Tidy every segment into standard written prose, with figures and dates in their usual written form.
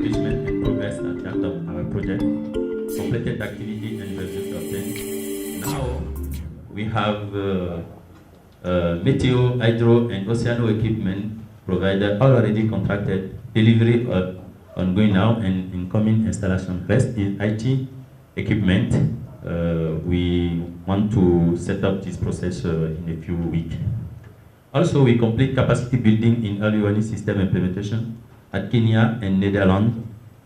accomplishment and progress at that of our project, completed activity and results obtained. Now we have meteo, hydro, and oceano equipment provider already contracted, delivery ongoing now, and incoming installation. Rest is IT equipment. We want to set up this process in a few weeks. Also, we complete capacity building in early warning system implementation at Kenya and Netherlands,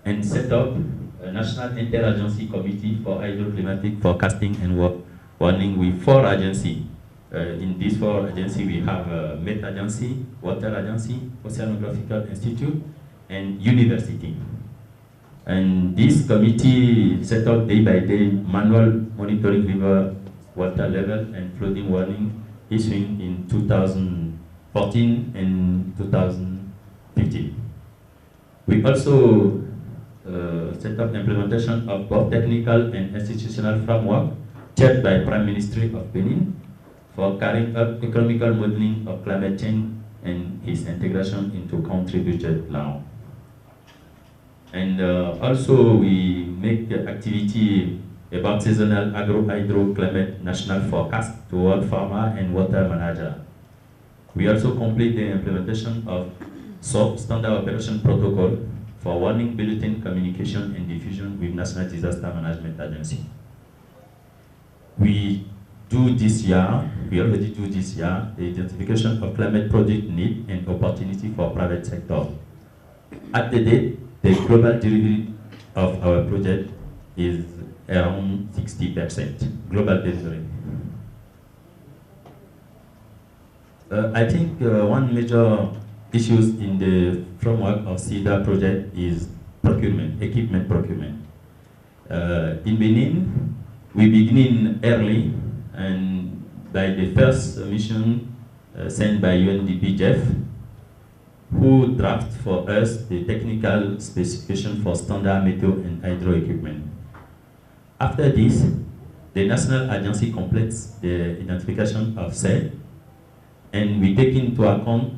and set up a national interagency committee for hydroclimatic forecasting and warning with 4 agencies. In these 4 agencies, we have Met Agency, Water Agency, Oceanographical Institute, and University. And this committee set up day by day manual monitoring river water level and flooding warning issuing in 2014 and 2015. We also set up implementation of both technical and institutional framework chaired by Prime Minister of Benin for carrying out economical modeling of climate change and its integration into country budget law. And also we make the activity about seasonal agro-hydro climate national forecast toward farmer and water manager. We also complete the implementation of standard operation protocol for warning bulletin communication and diffusion with National Disaster Management Agency. We already do this year, the identification of climate project need and opportunity for private sector. At the date, the global delivery of our project is around 60%, global delivery. I think one major issues in the framework of CIRDA project is procurement, equipment procurement. In Benin, we begin early, and by the first mission sent by UNDP Jeff, who drafts for us the technical specification for standard meteo and hydro equipment. After this, the national agency completes the identification of sale, and we take into account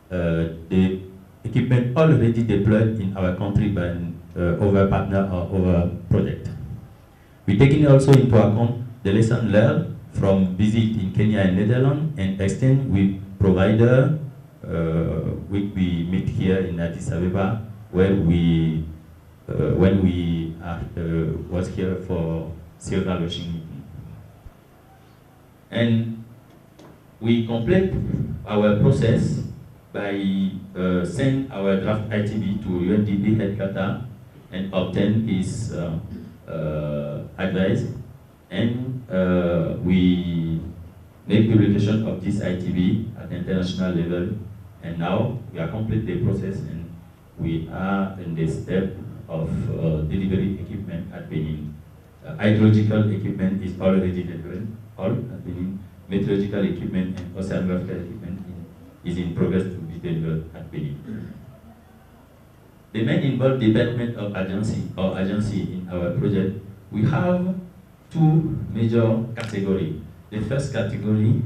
the equipment already deployed in our country by other partner or other project. We take also into account the lesson learned from visit in Kenya and Netherlands, and extend with provider we meet here in Addis Ababa, where we when we was here for CIRDA launching meeting. And we complete our process by send our draft ITB to UNDP headquarters and obtain his advice, and we make publication of this ITB at international level. And now we are complete the process, and we are in the step of delivery equipment at Benin. Hydrological equipment is already delivered, all at Benin. Meteorological equipment and oceanographical equipment is in progress to be delivered at Benin. The main involved department of agency in our project, we have 2 major categories. The first category,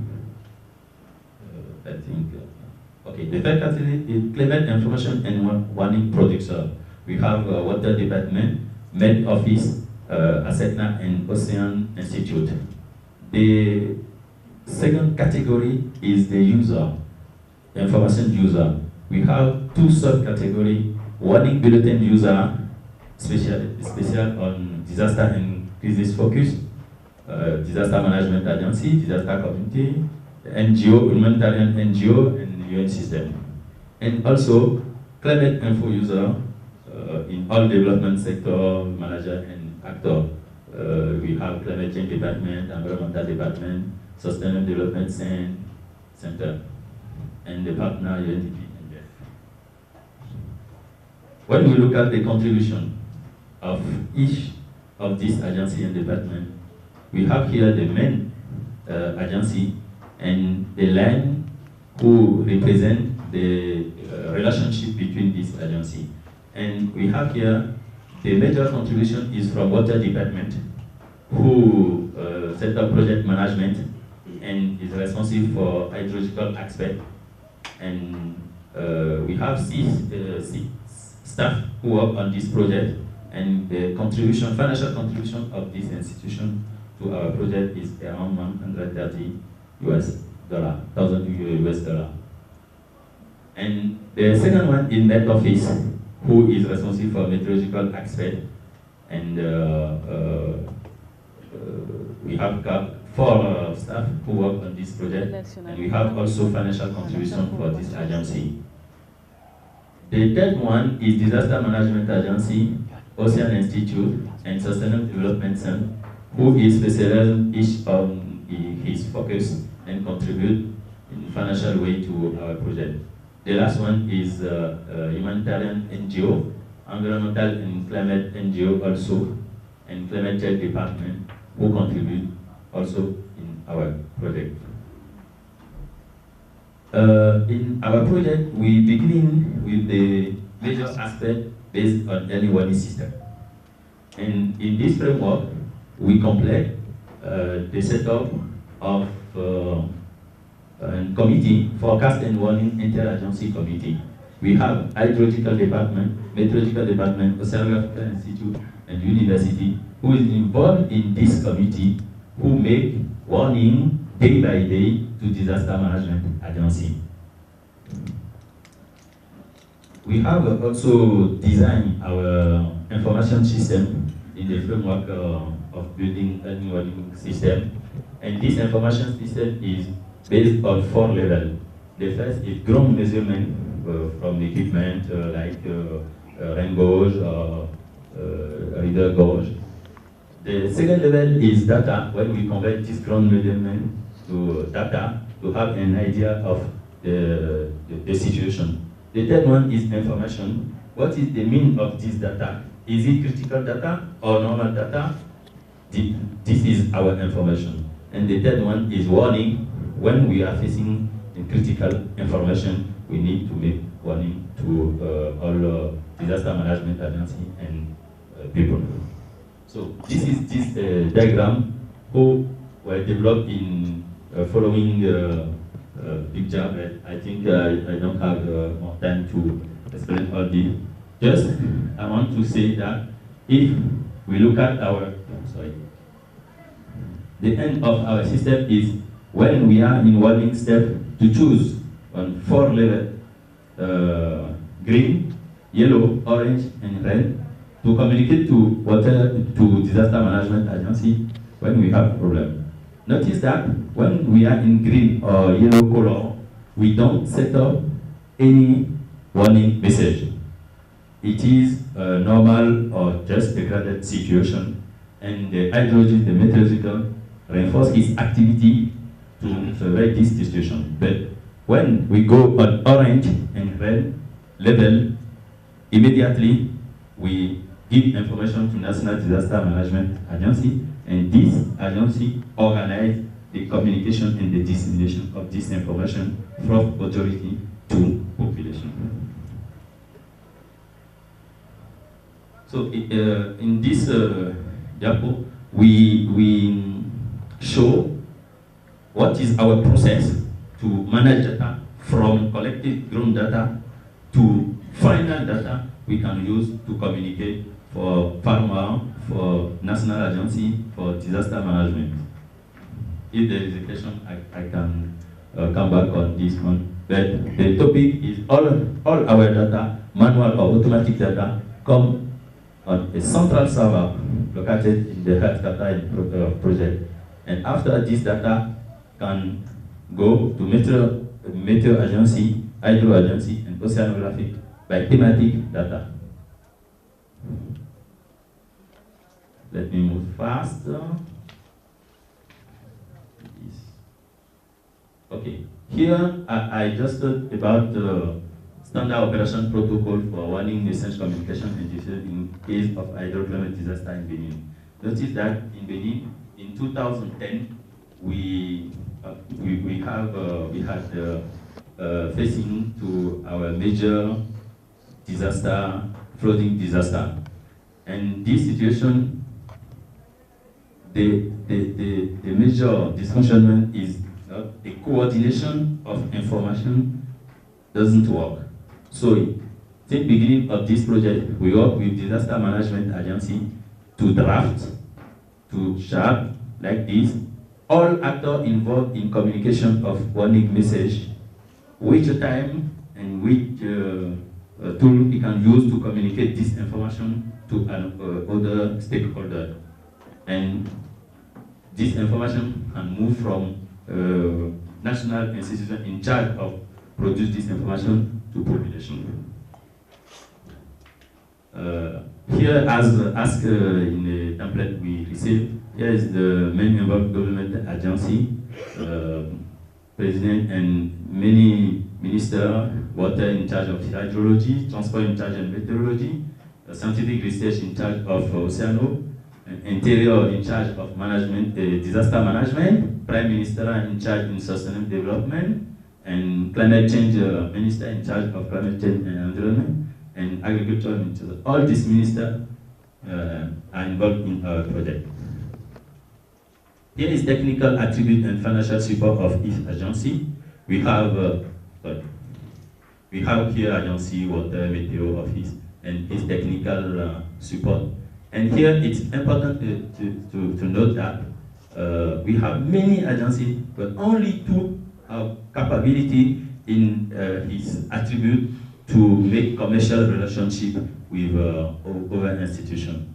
the first category is climate information and warning producer. We have water department, Med Office, ASETNA, and Ocean Institute. The second category is the user, information user. We have 2 subcategories: warning bulletin user, special on disaster and crisis focus, disaster management agency, disaster community, NGO, humanitarian NGO, and UN system. And also climate info user in all development sector, manager and actor. We have climate change department, environmental department, sustainable development center, and the partner UNDP and Jeff. When we look at the contribution of each of these agency and department, we have here the main agency and the line who represent the relationship between this agency. And we have here the major contribution is from water department, who set up project management and is responsible for hydrological aspect. And we have 6 staff who work on this project, and the contribution, financial contribution of this institution to our project is around 130 US dollar. And the second one is Net Office, who is responsible for meteorological aspect, and we have got 4 staff who work on this project, and we have also financial contribution for this agency. The third one is Disaster Management Agency, Ocean Institute, and Sustainable Development Center, who is specialized each on his focus and contribute in financial way to our project. The last one is humanitarian NGO, environmental and climate NGO also, and climate change department, who contribute also in our project. In our project, we begin with the major aspect based on early warning system. And in this framework, we complete the setup of a committee, forecast and warning interagency committee. We have hydrological department, meteorological department, oceanographical institute, and university who is involved in this committee, who make warning day by day to disaster management agency. We have also designed our information system in the framework of building a new warning system. And this information system is based on 4 levels. The first is ground measurement from equipment like rain gauge or reader gauge. The second level is data, when we convert this ground measurement to data to have an idea of the situation. The third one is information. What is the meaning of this data? Is it critical data or normal data? This is our information. And the third one is warning. When we are facing critical information, we need to make warning to all disaster management agency and people. So this is this diagram who were developed in following picture, but I think I don't have more time to explain all this. Just I want to say that if we look at our, the end of our system is when we are in warning step to choose on 4 levels, green, yellow, orange, and red, to communicate to disaster management agency when we have problem. Notice that when we are in green or yellow color, we don't set up any warning message. It is a normal or just degraded situation, and the hydrologist, the meteorologist, reinforce his activity to survive this situation. But when we go on orange and red level, immediately we give information to National Disaster Management Agency, and this agency organize the communication and the dissemination of this information from authority to population. So in this diapo, we show what is our process to manage data from collected ground data to final data we can use to communicate for farmer, for national agency, for disaster management. If there is a question, I can come back on this one. But the topic is all our data, manual or automatic data, come on a central server located in the health data project. And after this data can go to meteo agency, hydro agency, and oceanographic by thematic data. Let me move faster. Okay, here I just talked about the standard operation protocol for warning, message communication, and decision in case of hydroclimate disaster in Benin. Notice that in Benin, in 2010, we had facing to our major disaster, flooding disaster, and this situation, the major dysfunctionment is the coordination of information doesn't work. So Since the beginning of this project, we work with disaster management agency to draft, to chart like this, all actors involved in communication of warning message, which time and which tool we can use to communicate this information to other stakeholders. And this information can move from national institution in charge of produce this information to population. Here, as asked in the template we received, here is the main involved government agency, president and many ministers, water in charge of hydrology, transport in charge of meteorology, scientific research in charge of oceano, interior in charge of management, disaster management, prime minister in charge in sustainable development, and climate change minister in charge of climate change and environment, and agriculture minister. All these ministers are involved in our project. Here is technical attribute and financial support of each agency. We have here agency, water, meteo office, and its technical support. And here it's important to note that we have many agencies, but only two have capability in his attribute to make commercial relationship with other institutions.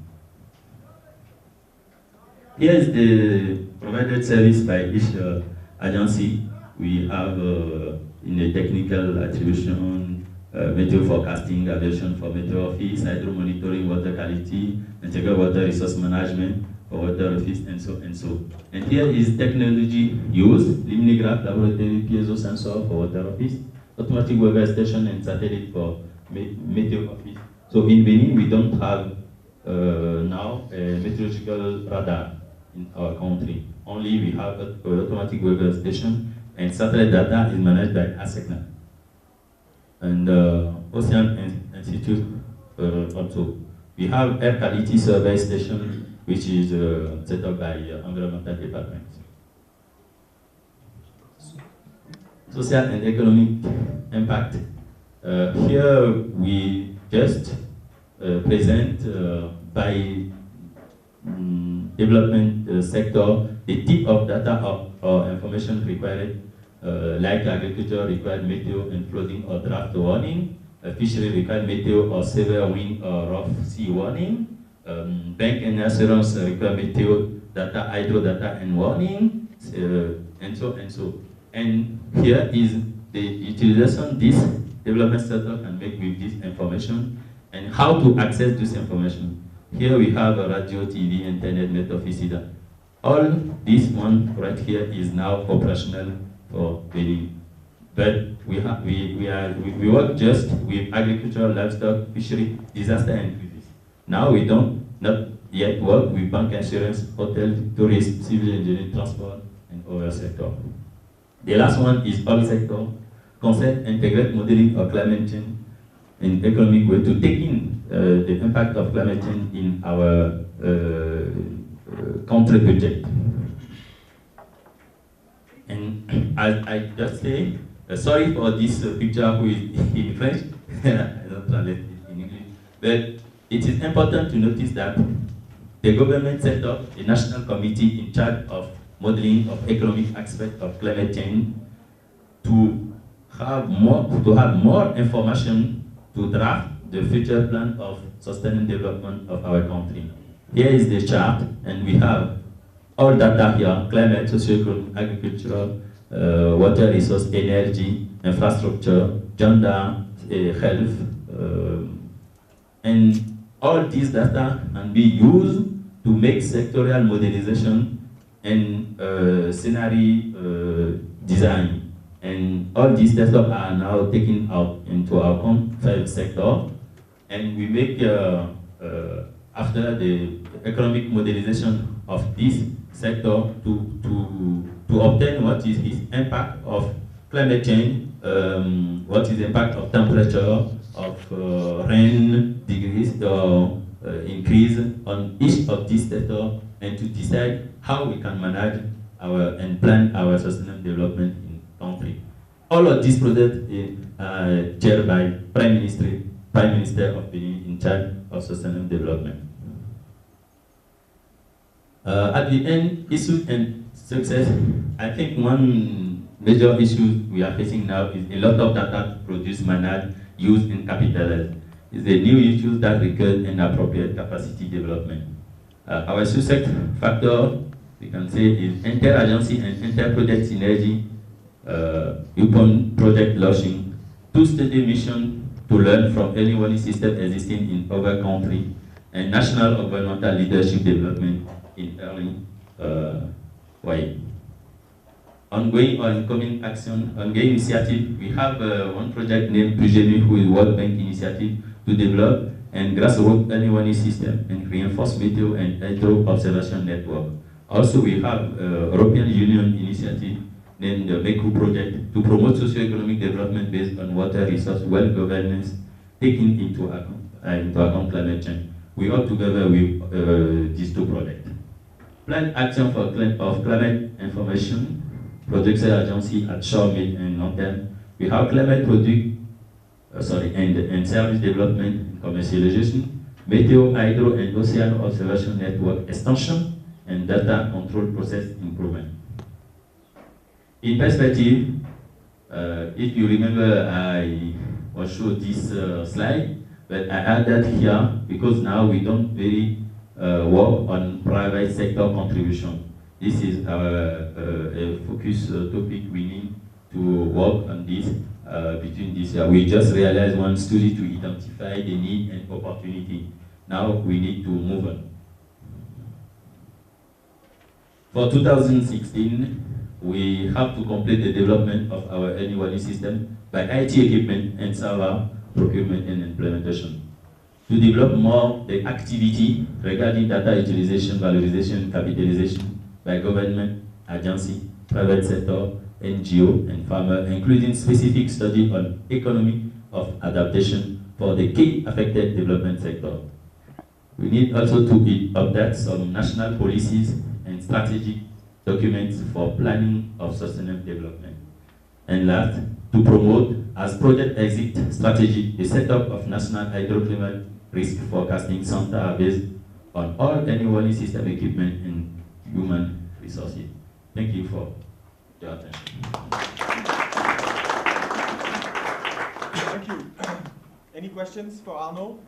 Here is the provided service by each agency. We have in the technical attribution, meteo forecasting, aviation for meteo office, hydro monitoring, water quality, integral water resource management for water office, and so and so. And here is technology used: limnigraph, laboratory, piezo sensor for water office, automatic weather station, and satellite for meteo office. So in Benin, we don't have now a meteorological radar in our country. Only we have an automatic weather station, and satellite data is managed by ASECNA. And Ocean Institute also. We have air quality survey station, which is set up by environmental department. Social and economic impact. Here we just present by development sector the type of data or information required, like agriculture required meteo and flooding or drought warning, fishery required meteo or severe wind or rough sea warning, bank and assurance require meteo data, hydro data and warning, and so and so. And here is the utilization this development sector can make with this information and how to access this information. Here we have a radio, TV, internet, net office. All this one right here is now operational for Benin. But we work just with agriculture, livestock, fishery, disaster and crisis. Now we not yet work with bank, insurance, hotel, tourism, civil engineering, transport, and other sector. The last one is all sector, concept, integrate modeling of climate change in economic way to take in the impact of climate change in our country budget. And I just say, sorry for this picture who is in French, I don't translate it in English, but it is important to notice that the government set up a national committee in charge of modeling of economic aspect of climate change to have more information to draft the future plan of sustainable development of our country. Here is the chart, and we have all data here: climate, socio-economic, agricultural, water resource, energy, infrastructure, gender, health, and all these data can be used to make sectorial modelization and scenario design. And all these data are now taken out into our five sector, and we make after the economic modelization of this sector to obtain what is its impact of climate change, what is the impact of temperature, of rain degrees or increase on each of these sectors, and to decide how we can manage and plan our sustainable development in country. All of these projects are chaired by Prime Minister Prime Minister of Benin in charge of sustainable development. At the end, issues and success, I think one major issue we are facing now is a lot of data produced, managed, used, and capitalized. It's a new issue that requires an appropriate capacity development. Our success factor, we can say, is inter-agency and inter-project synergy upon project launching, two-study mission to learn from any one system existing in other countries, and national or governmental leadership development in early way. Ongoing or incoming action, ongoing initiative, we have one project named Pujemi, who is World Bank initiative to develop and grassroots early warning system and reinforce meteo and hydro observation network. Also, we have European Union initiative named the MECU project to promote socio-economic development based on water resource well governance, taking into account climate change. We work together with these two projects. Planned action for climate information, producer agency at short, mid, and long term. We have climate product, and service development and commercialization, meteo, hydro, and ocean observation network extension, and data control process improvement. In perspective, if you remember, I was showed this slide, but I added here because now we don't really work on private sector contribution. This is our focus topic. We need to work on this between this year. We just realized one study to identify the need and opportunity. Now we need to move on. For 2016, we have to complete the development of our annual system by IT equipment and server procurement and implementation. To develop more the activity regarding data utilization, valorization, capitalization by government, agency, private sector, NGO, and farmer, including specific study on economy of adaptation for the key affected development sector. We need also to update some national policies and strategic documents for planning of sustainable development. And last, to promote as project exit strategy the setup of national hydroclimate risk forecasting center based on all annual system equipment and human resources. Thank you for your attention. Thank you. Any questions for Arnaud?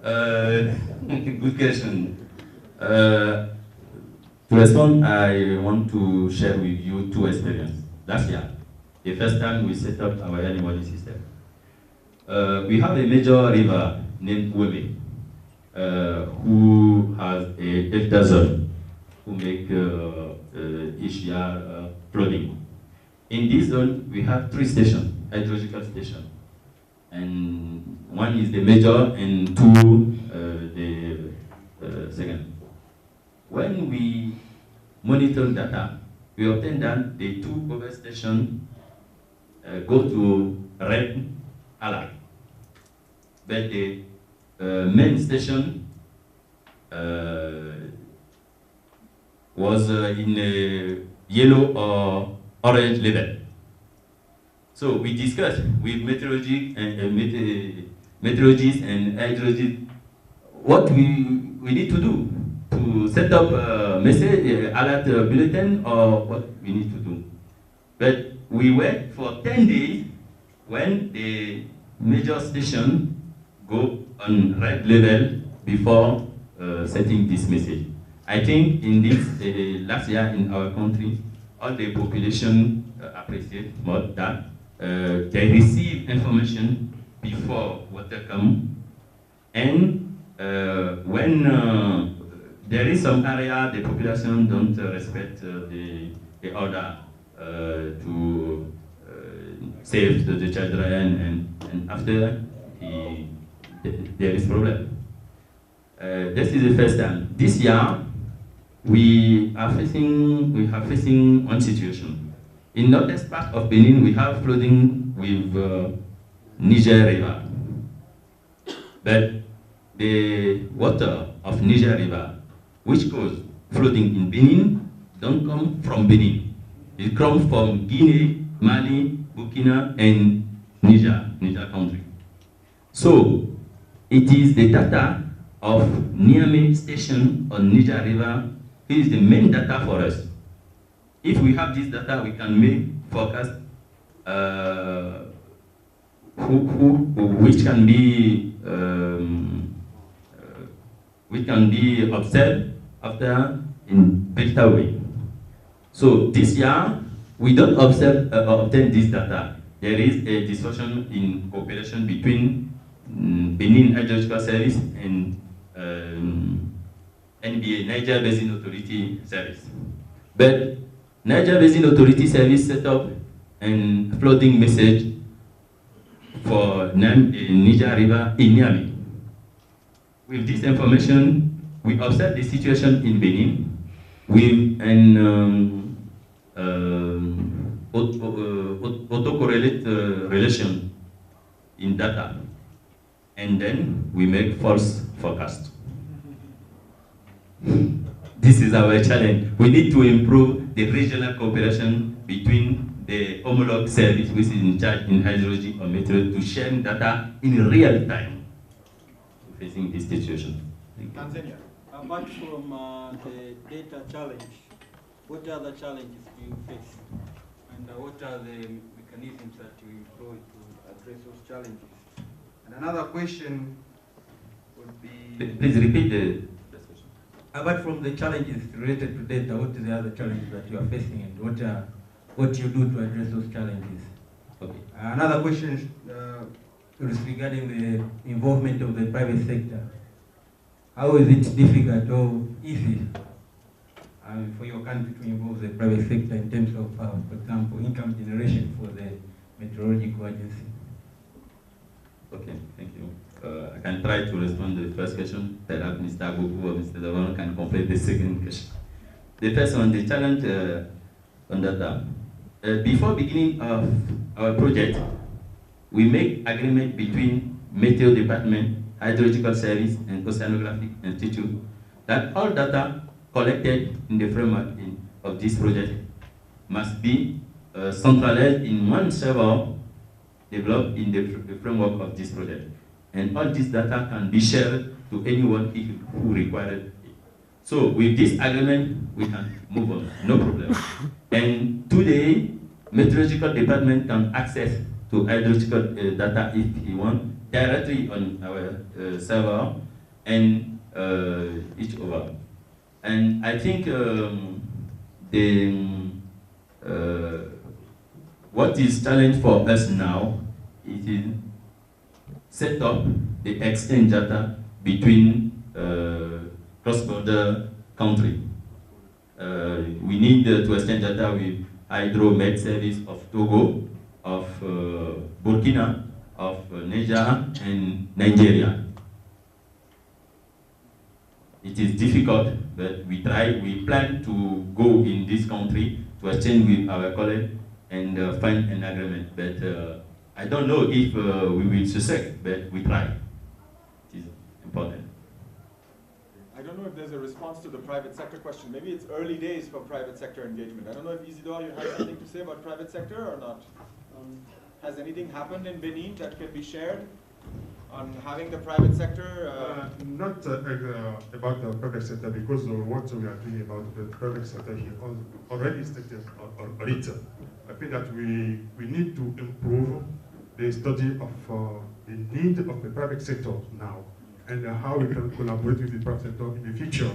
Good question. To respond, I want to share with you two experiences. Last year, the first time we set up our early warning system. We have a major river named Webe, who has a delta zone, who make each year flooding. In this zone, we have 3 stations, hydrological stations. And one is the major and 2 the second. When we monitor data, we obtain that the 2 other stations go to red alert. But the main station was in a yellow or orange level. So we discussed with meteorologists and hydrologists what we need to do to set up a message alert bulletin or what we need to do. But we wait for 10 days when the major station go on red level before setting this message. I think in this last year in our country, all the population appreciate more that they receive information before water come, and when there is some area the population don't respect the order to save the children, and after there is problem. This is the first time. This year we are facing one situation. In northern part of Benin, we have flooding with Niger River. But the water of Niger River, which cause flooding in Benin, don't come from Benin. It comes from Guinea, Mali, Burkina, and Niger country. So it is the data of Niamey station on Niger River is the main data for us. If we have this data, we can make forecast which can be observed after in better way. So this year we don't obtain this data. There is a discussion in cooperation between Benin Hydrological Service and NBA, Niger Basin Authority Service. But Niger Basin Authority Service set up a flooding message for Niger River in Niamey. With this information, we observe the situation in Benin with an autocorrelate relation in data, and then we make false forecast. This is our challenge. We need to improve the regional cooperation between the homolog service, which is in charge in hydrology or meteorology, to share data in real time facing this situation. Tanzania. Apart from the data challenge, what other challenges do you face? And what are the mechanisms that you employ to address those challenges? And another question would be... Please repeat the question. Apart from the challenges related to data, what are the other challenges that you are facing, and what you do to address those challenges? Okay. Another question is regarding the involvement of the private sector. How is it difficult or easy for your country to involve the private sector in terms of, for example, income generation for the meteorological agency? Okay, thank you. I can try to respond to the first question. Perhaps Mr. Agogo or Mr. Davon can complete the second question. The first one, the challenge on data. Before beginning of our project, we make agreement between Meteo Department, Hydrological Service, and Oceanographic Institute that all data collected in the framework of this project must be centralized in one server developed in the framework of this project. And all this data can be shared to anyone who requires it. So with this agreement, we can move on, no problem. And today, Meteorological Department can access to hydrological data if he wants directly on our server and each other. And I think what is challenge for us now is set up the exchange data between cross-border country. We need to exchange data with Hydromet Service of Togo, of Burkina, of Niger, and Nigeria. It is difficult, but we try. We plan to go in this country to exchange with our colleagues and find an agreement. But I don't know if we will succeed, but we try. It is important. I don't know if there's a response to the private sector question. Maybe it's early days for private sector engagement. I don't know if Isidore, you have something to say about private sector or not? Has anything happened in Benin that can be shared on having the private sector? Not about the private sector, because what we are doing about the private sector here already stated on it. I think that we need to improve the study of the need of the private sector now, and how we can collaborate with the private sector in the future.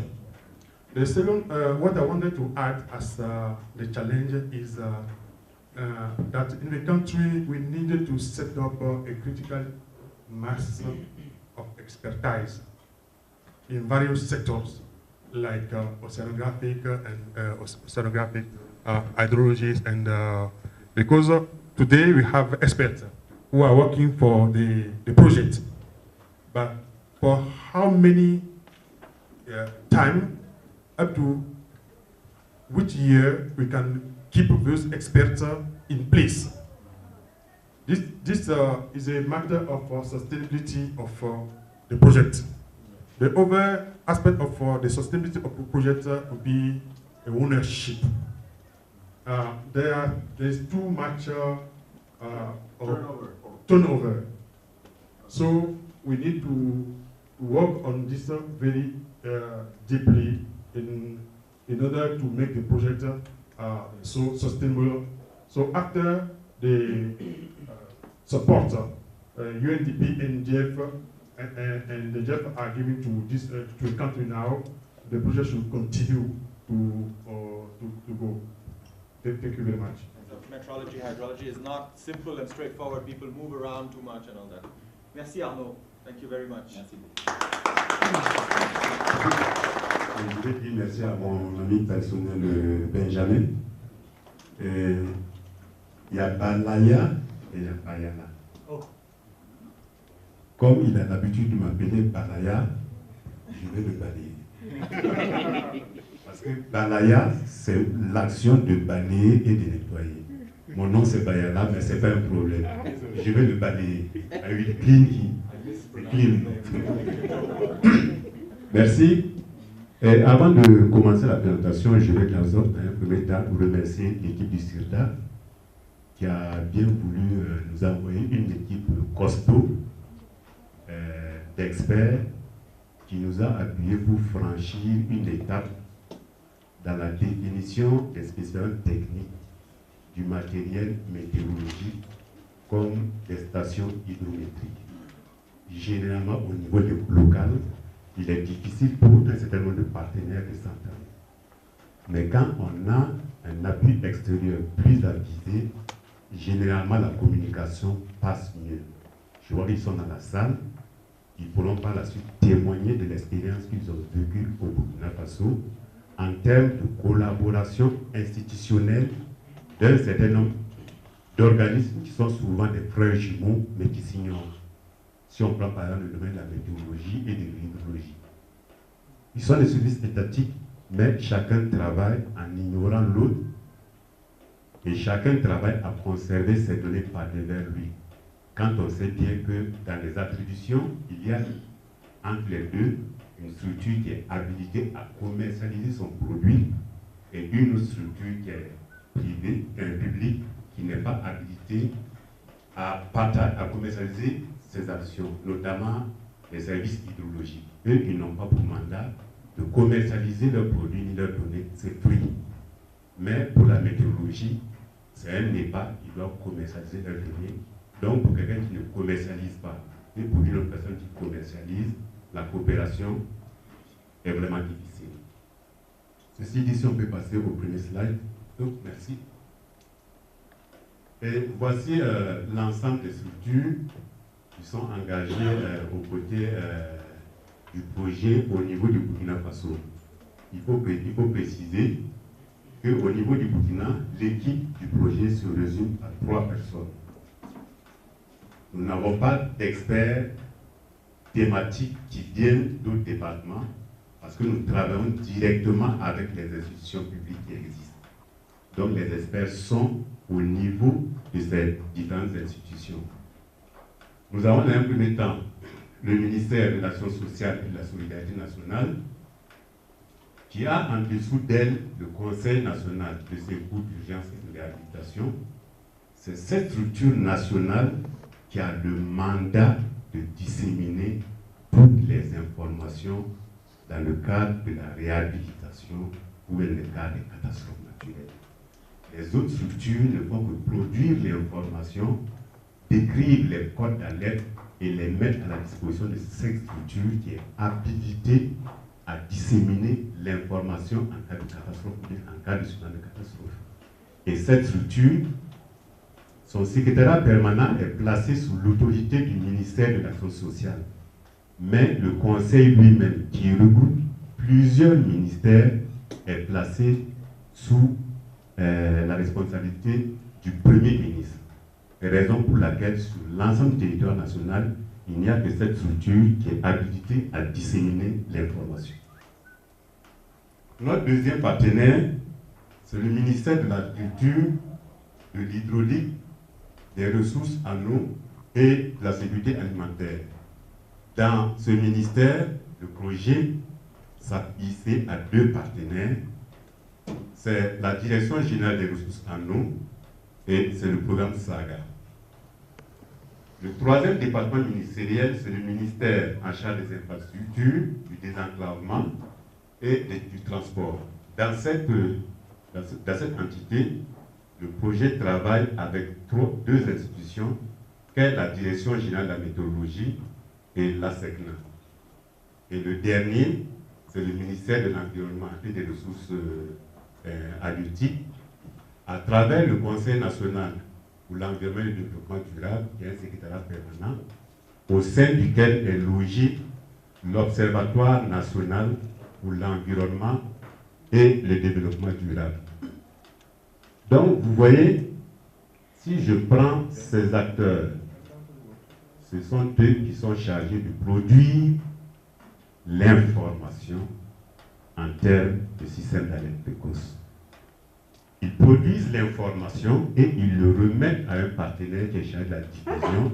The second, what I wanted to add as the challenge is that in the country we needed to set up a critical mass of expertise in various sectors, like oceanographic and hydrologists, and because today we have experts who are working for the project, but for how many time, up to which year we can keep those experts in place. This is a matter of sustainability of the project. The other aspect of the sustainability of the project would be ownership. There's too much turnover. turnover. So we need to work on this very deeply in order to make the project so sustainable. So after the support UNDP and GF and the GF are giving to this to the country now, the project should continue to go. Thank you very much. So meteorology, hydrology is not simple and straightforward. People move around too much and all that. Merci Arnaud. Thank you very much. Merci. Je voudrais dire merci à mon ami personnel Benjamin. Il y a Balaya et il y a Bayala. Oh. Comme il a l'habitude de m'appeler Balaya, je vais le balayer. Parce que Balaya, c'est l'action de balayer et de nettoyer. Mon nom c'est Bayala, mais ce n'est pas un problème. Je vais le balayer. I will clean him. Clean. Merci. Et avant de commencer la présentation, je vais dans un premier temps vous remercier l'équipe du CIRDA qui a bien voulu nous envoyer une équipe costaud d'experts qui nous a appuyés pour franchir une étape dans la définition des spécificités techniques du matériel météorologique comme des stations hydrométriques. Généralement au niveau local, il est difficile pour un certain nombre de partenaires de s'entendre. Mais quand on a un appui extérieur plus avisé, généralement la communication passe mieux. Je vois qu'ils sont dans la salle, ils pourront par la suite témoigner de l'expérience qu'ils ont vécue au Burkina Faso en termes de collaboration institutionnelle d'un certain nombre d'organismes qui sont souvent des frères jumeaux mais qui s'ignorent. Si on prend par exemple le domaine de la météorologie et de l'hydrologie. Ils sont des services étatiques, mais chacun travaille en ignorant l'autre et chacun travaille à conserver ses données par devers lui. Quand on sait bien que dans les attributions, il y a entre les deux une structure qui est habilitée à commercialiser son produit et une autre structure qui est privée, un public qui n'est pas habilité à commercialiser ces actions, notamment les services hydrologiques. Eux, ils n'ont pas pour mandat de commercialiser leurs produits ni leurs données, c'est free. Mais pour la météorologie, c'est un EHPAD, ils doivent commercialiser leurs données. Donc pour quelqu'un qui ne commercialise pas, et pour une autre personne qui commercialise, la coopération est vraiment difficile. Ceci dit, si on peut passer au premier slide. Donc, merci. Et voici l'ensemble des structures qui sont engagés aux côtés du projet au niveau du Burkina Faso. Il faut préciser qu'au niveau du Burkina, l'équipe du projet se résume à 3 personnes. Nous n'avons pas d'experts thématiques qui viennent d'autres départements parce que nous travaillons directement avec les institutions publiques qui existent. Donc les experts sont au niveau de ces différentes institutions. Nous avons dans un premier temps le ministère de l'Action sociale et de la solidarité nationale qui a en dessous d'elle le Conseil national de secours d'urgence et de réhabilitation. C'est cette structure nationale qui a le mandat de disséminer toutes les informations dans le cadre de la réhabilitation ou dans le cadre des catastrophes naturelles. Les autres structures ne font que produire l'information, décrire les codes d'alerte et les mettre à la disposition de cette structure qui est habilitée à disséminer l'information en cas de catastrophe ou en cas de tsunami de catastrophe. Et cette structure, son secrétariat permanent est placé sous l'autorité du ministère de l'Action sociale. Mais le conseil lui-même, qui regroupe plusieurs ministères, est placé sous la responsabilité du Premier ministre. Raison pour laquelle sur l'ensemble du territoire national, il n'y a que cette structure qui est habilitée à disséminer l'information. Notre deuxième partenaire, c'est le ministère de l'Agriculture, de l'Hydraulique, des Ressources en eau et de la Sécurité alimentaire. Dans ce ministère, le projet s'appuie à 2 partenaires. C'est la Direction générale des ressources en eau et c'est le programme SAGA. Le troisième département ministériel, c'est le ministère en charge des infrastructures, du désenclavement et du transport. Dans cette entité, le projet travaille avec deux institutions, qu'est la Direction générale de la météorologie et la SECNA. Et le dernier, c'est le ministère de l'Environnement et des Ressources halieutiques, à travers le Conseil national pour l'environnement et le développement durable, qui est un secrétariat permanent, au sein duquel est logé l'Observatoire national pour l'environnement et le développement durable. Donc, vous voyez, si je prends ces acteurs, ce sont eux qui sont chargés de produire l'information en termes de système d'alerte précoce. Ils produisent l'information et ils le remettent à un partenaire qui est chargé de la diffusion,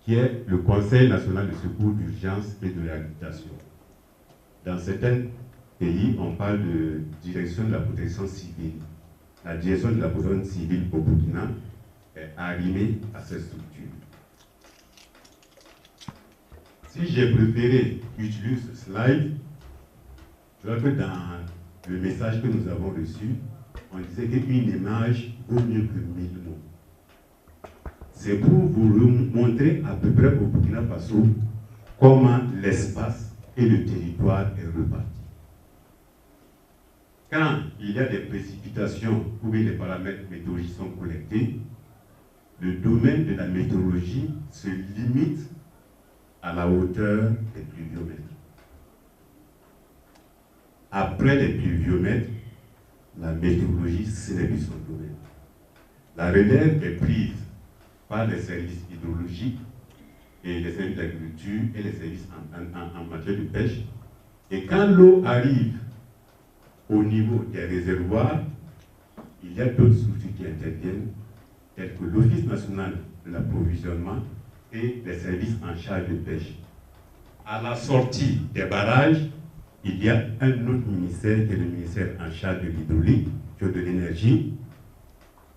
qui est le Conseil national de secours d'urgence et de réhabilitation. Dans certains pays, on parle de direction de la protection civile. La direction de la protection civile au Burkina est arrimée à cette structure. Si j'ai préféré utiliser ce slide, je vois que dans le message que nous avons reçu, on disait qu'une image vaut mieux que 1000 mots. C'est pour vous montrer à peu près au Burkina Faso comment l'espace et le territoire est reparti. Quand il y a des précipitations où les paramètres météorologiques sont collectés, le domaine de la météorologie se limite à la hauteur des pluviomètres. Après les pluviomètres, la météorologie, ce n'est plus son domaine. La relève est prise par les services hydrologiques et les services d'agriculture et les services en matière de pêche. Et quand l'eau arrive au niveau des réservoirs, il y a d'autres structures qui interviennent, telles que l'Office national de l'approvisionnement et les services en charge de pêche. À la sortie des barrages, il y a un autre ministère qui est le ministère en charge de l'hydraulique, de l'énergie.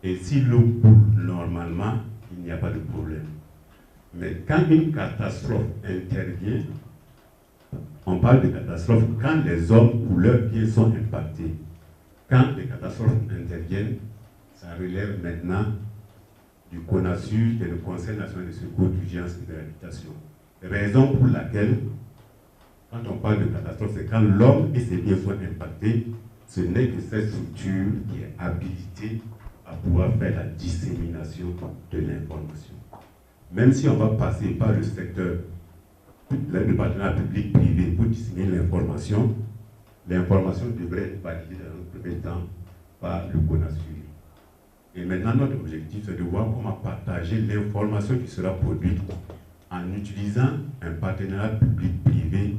Et si l'eau coule normalement, il n'y a pas de problème. Mais quand une catastrophe intervient, on parle de catastrophe quand les hommes ou leurs biens sont impactés. Quand les catastrophes interviennent, ça relève maintenant du CONASUR, qui est le Conseil national de secours d'urgence et de réhabilitation. Raison pour laquelle, quand on parle de catastrophe, c'est quand l'homme et ses biens sont impactés, ce n'est que cette structure qui est habilitée à pouvoir faire la dissémination de l'information. Même si on va passer par le secteur, le partenariat public-privé pour disséminer l'information devrait être validée dans un premier temps par le CONASUR. Et maintenant, notre objectif, c'est de voir comment partager l'information qui sera produite en utilisant un partenariat public-privé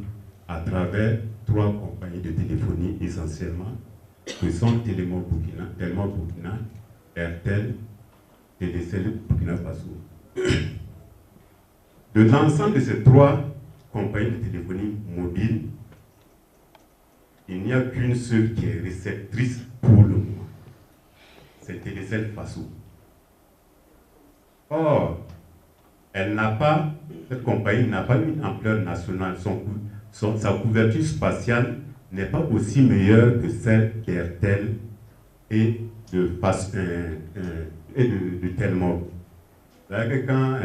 à travers 3 compagnies de téléphonie essentiellement, que sont Télémor Burkina, Airtel, TDCL Burkina Faso. De l'ensemble de ces 3 compagnies de téléphonie mobile, il n'y a qu'une seule qui est réceptrice pour le moment. C'est TDCL Faso. Or, cette compagnie n'a pas une ampleur nationale. Sa couverture spatiale n'est pas aussi meilleure que celle d'Airtel et de Telmor. C'est-à-dire que quand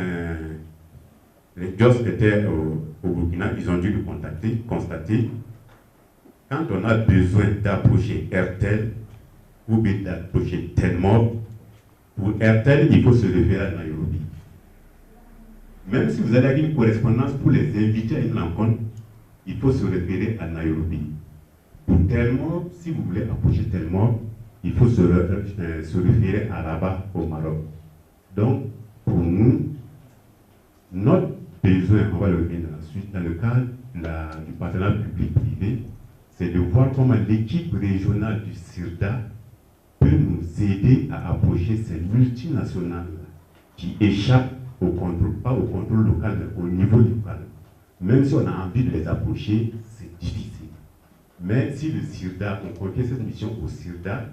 les JOS étaient au Burkina, ils ont dû le constater. Quand on a besoin d'approcher Airtel ou d'approcher Telmor, pour Airtel, il faut se référer à Nairobi. Même si vous avez une correspondance pour les inviter à une rencontre, il faut se référer à Nairobi. Pour Telmor, si vous voulez approcher Telmor, il faut se référer à Rabat au Maroc. Donc, pour nous, notre besoin, on va le revenir dans la suite, dans le cadre du partenariat public-privé, c'est de voir comment l'équipe régionale du CIRDA peut nous aider à approcher ces multinationales qui échappent au contrôle, pas au contrôle local, mais au niveau local. Même si on a envie de les approcher, c'est difficile. Mais si le CIRDA, on confie cette mission au CIRDA,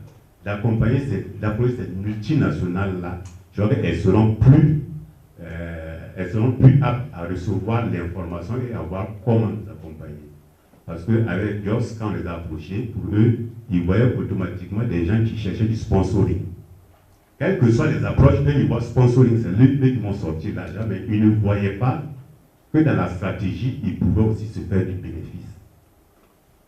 d'approcher cette multinationale-là, elles seront plus elles seront plus aptes à recevoir l'information et à voir comment nous accompagner. Parce qu'avec JOS, quand on les a approchés, pour eux, ils voyaient automatiquement des gens qui cherchaient du sponsoring. Quelles que soient les approches, eux, ils voient sponsoring, c'est eux qui vont sortir l'argent, mais ils ne voyaient pas que dans la stratégie, ils pouvaient aussi se faire du bénéfice.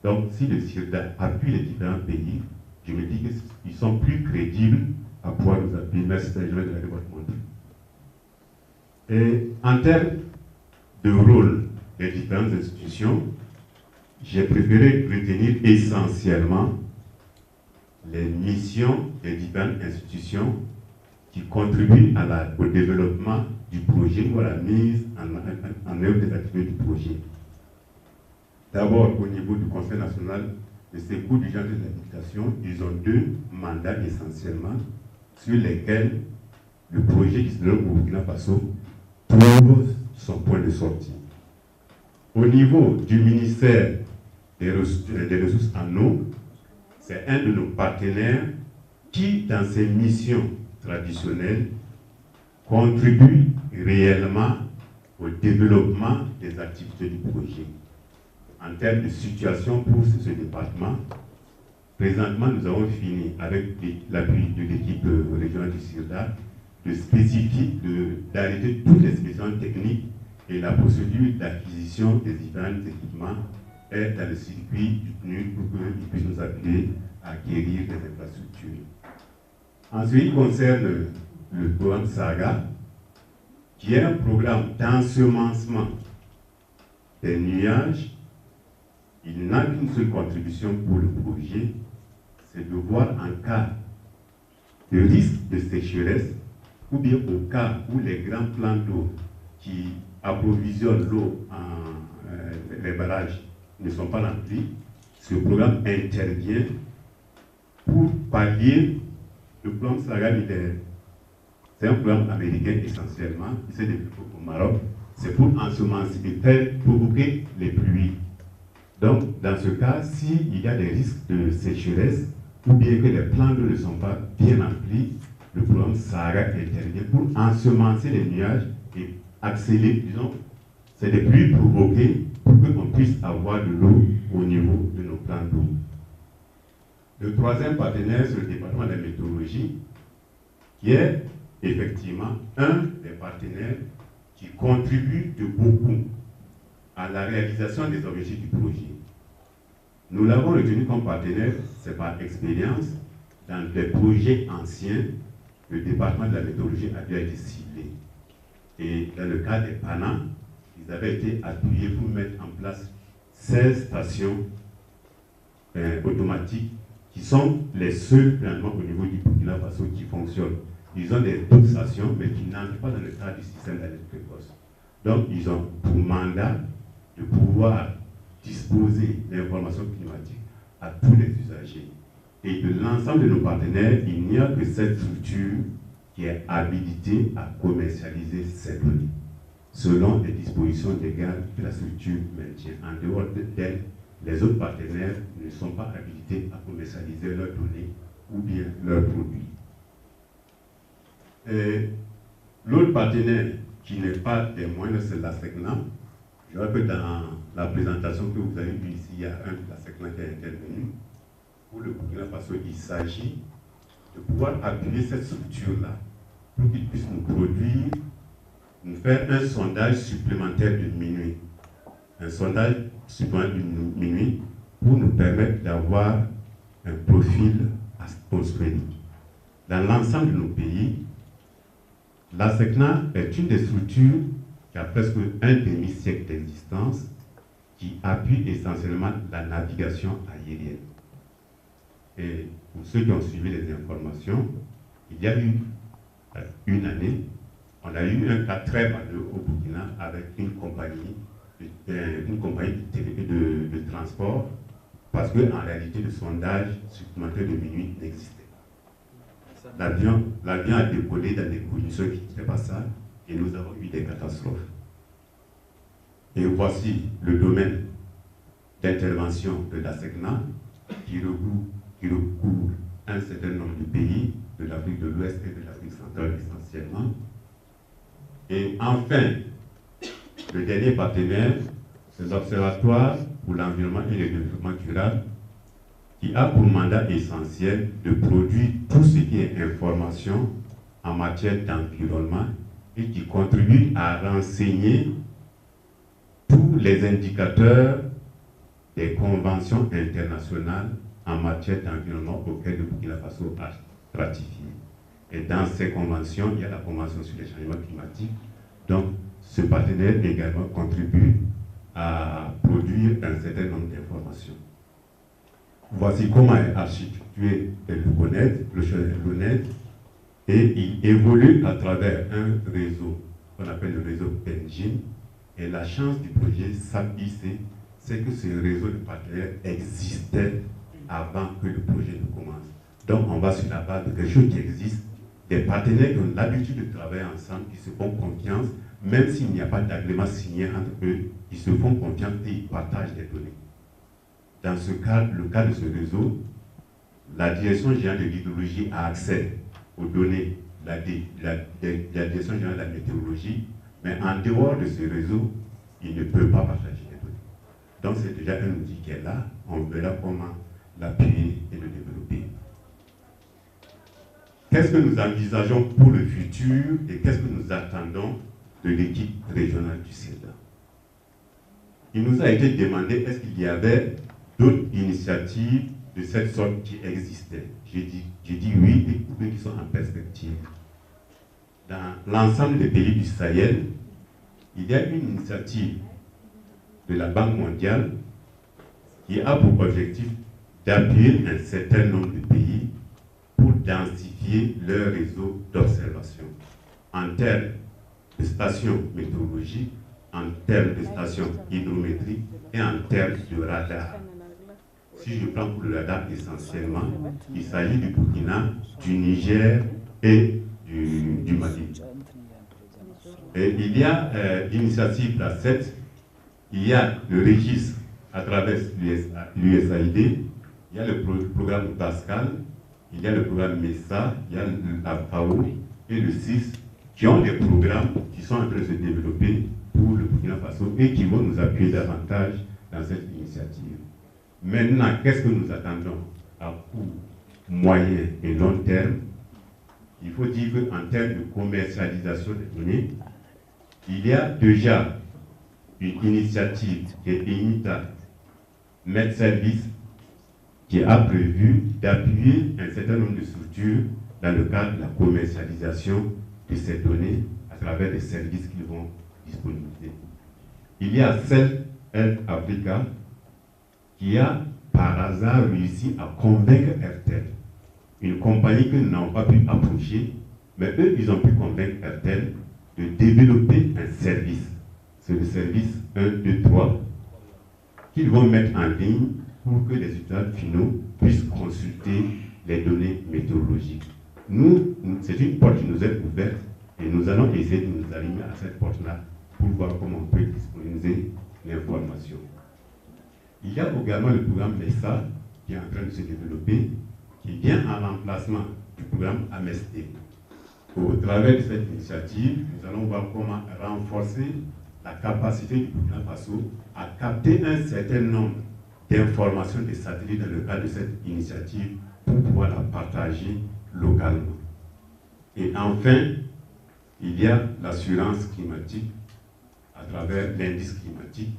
Donc, si le CIRDA appuie les différents pays, je me dis qu'ils sont plus crédibles à pouvoir nous appuyer. Merci, je vais donner votre montre. Et en termes de rôle des différentes institutions, j'ai préféré retenir essentiellement les missions des différentes institutions qui contribuent au développement du projet ou à la mise en œuvre des activités du projet. D'abord, au niveau du Conseil national de secours d'urgence et d'habitation, ils ont deux mandats essentiellement sur lesquels le projet qui se développe au Burkina Faso trouve son point de sortie. Au niveau du ministère des ressources en eau, c'est un de nos partenaires qui, dans ses missions traditionnelles, contribue réellement au développement des activités du projet. En termes de situation pour ce département, présentement, nous avons fini, avec l'appui de l'équipe régionale du CIRDA, de spécifier, d'arrêter toutes les spécialités techniques et la procédure d'acquisition des différents équipements est dans le circuit du PNU pour qu'ils puissent nous appuyer à acquérir des infrastructures. En ce qui concerne le programme SAGA, qui est un programme d'ensemencement des nuages, il n'a qu'une seule contribution pour le projet, c'est de voir en cas de risque de sécheresse ou bien au cas où les grands plans d'eau qui approvisionnent l'eau les barrages ne sont pas remplis, ce programme intervient pour pallier le plan Saga Leader. C'est un programme américain essentiellement, qui s'est développé au Maroc. C'est pour ensemencer et faire provoquer les pluies. Donc, dans ce cas, s'il y a des risques de sécheresse, ou bien que les plans d'eau ne sont pas bien remplis, le programme Sahara intervient pour ensemencer les nuages et accélérer, disons, c'est des pluies provoquées pour qu'on puisse avoir de l'eau au niveau de nos plans d'eau. Le troisième partenaire, c'est le département de la météorologie, qui est effectivement un des partenaires qui contribue de beaucoup à la réalisation des objectifs du projet. Nous l'avons retenu comme partenaire, c'est par expérience, dans des projets anciens, le département de la météorologie a déjà été ciblé. Et dans le cas des PANA, ils avaient été appuyés pour mettre en place 16 stations automatiques qui sont les seules finalement au niveau du Burkina Faso qui fonctionnent. Ils ont d'autres stations, mais qui n'entrent pas dans le cadre du système d'alerte précoce. Donc, ils ont pour mandat de pouvoir disposer d'informations climatiques à tous les usagers. Et de l'ensemble de nos partenaires, il n'y a que cette structure qui est habilitée à commercialiser ces données, selon les dispositions légales que la structure maintient. En dehors d'elle, les autres partenaires ne sont pas habilités à commercialiser leurs données ou bien leurs produits. L'autre partenaire qui n'est pas des moindres, c'est la SECNA. Je vois que dans la présentation que vous avez vue ici, il y a un de la SECNA qui est intervenu. Pour le Burkina Faso, il s'agit de pouvoir appuyer cette structure-là pour qu'il puisse nous produire, nous faire un sondage supplémentaire de minuit. Un sondage supplémentaire de minuit pour nous permettre d'avoir un profil atmosphérique. Dans l'ensemble de nos pays, la SECNA est une des structures qui a presque un demi-siècle d'existence, qui appuie essentiellement la navigation aérienne. Et pour ceux qui ont suivi les informations, il y a eu une année, on a eu un cas très malheureux au Burkina avec une compagnie de transport, parce qu'en réalité, le sondage supplémentaire de minuit n'existait pas. L'avion a décollé dans des conditions qui n'étaient pas ça, et nous avons eu des catastrophes. Et voici le domaine d'intervention de la SECNA qui recouvre un certain nombre de pays de l'Afrique de l'Ouest et de l'Afrique centrale essentiellement. Et enfin, le dernier partenaire, c'est l'Observatoire pour l'environnement et le développement durable, qui a pour mandat essentiel de produire tout ce qui est information en matière d'environnement et qui contribue à renseigner tous les indicateurs des conventions internationales en matière d'environnement auxquelles le Burkina Faso a ratifié. Et dans ces conventions, il y a la Convention sur les changements climatiques. Donc, ce partenaire également contribue à produire un certain nombre d'informations. Voici comment est architecté l'ONED, et il évolue à travers un réseau qu'on appelle le réseau Engine. Et la chance du projet SAP-IC, c'est que ce réseau de partenaires existait avant que le projet ne commence. Donc on va sur la base de quelque chose qui existe, des partenaires qui ont l'habitude de travailler ensemble, qui se font confiance, même s'il n'y a pas d'agrément signé entre eux, ils se font confiance et ils partagent des données. Dans ce cas, le cas de ce réseau, la Direction générale de l'hydrologie a accès aux données de la Direction générale de la météorologie, mais en dehors de ce réseau, il ne peut pas partager les données. Donc c'est déjà un outil qui est là, on verra comment l'appuyer et le développer. Qu'est-ce que nous envisageons pour le futur et qu'est-ce que nous attendons de l'équipe régionale du CIRDA? Il nous a été demandé est-ce qu'il y avait d'autres initiatives de cette sorte qui existaient. J'ai dit oui et qui sont en perspective. Dans l'ensemble des pays du Sahel, il y a une initiative de la Banque mondiale qui a pour objectif d'appuyer un certain nombre de pays pour densifier leur réseau d'observation en termes de stations météorologiques, en termes de stations hydrométriques et en termes de radars. Si je prends pour le radar essentiellement, il s'agit du Burkina, du Niger et du Mali. Et il y a l'initiative la 7, il y a le registre à travers l'USAID, il y a le programme Pascal, il y a le programme MESA, il y a la FAO et le 6 qui ont des programmes qui sont en train de se développer pour le Burkina Faso et qui vont nous appuyer davantage dans cette initiative. Maintenant, qu'est-ce que nous attendons à court, moyen et long terme? Il faut dire qu'en termes de commercialisation des données, il y a déjà une initiative qui est INITA MedService qui a prévu d'appuyer un certain nombre de structures dans le cadre de la commercialisation de ces données à travers les services qu'ils vont disponibiliser. Il y a Cell Health Africa qui a par hasard réussi à convaincre RTL, une compagnie que nous n'avons pas pu approcher, mais eux, ils ont pu convaincre RTL de développer un service. C'est le service 1, 2, 3 qu'ils vont mettre en ligne pour que les utilisateurs finaux puissent consulter les données météorologiques. Nous, c'est une porte qui nous est ouverte et nous allons essayer de nous aligner à cette porte-là pour voir comment on peut disponibiliser l'information. Il y a également le programme MESA qui est en train de se développer, qui vient en remplacement du programme AMST. Au travers de cette initiative, nous allons voir comment renforcer la capacité du Burkina Faso à capter un certain nombre d'informations des satellites dans le cadre de cette initiative pour pouvoir la partager localement. Et enfin, il y a l'assurance climatique à travers l'indice climatique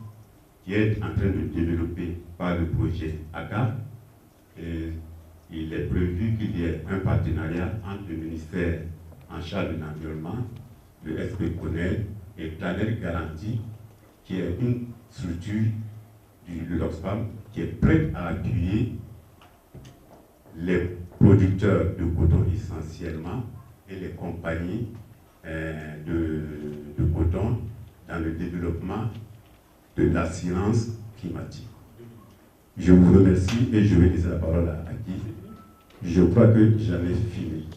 qui est en train de développer par le projet AGA. Et il est prévu qu'il y ait un partenariat entre le ministère en charge de l'environnement, le SPCONEL et Planète Garantie, qui est une structure de l'Oxfam qui est prête à accueillir les producteurs de coton essentiellement et les compagnies de coton dans le développement de l'assurance climatique. Je vous remercie et je vais laisser la parole à Aki. Je crois que j'en ai fini.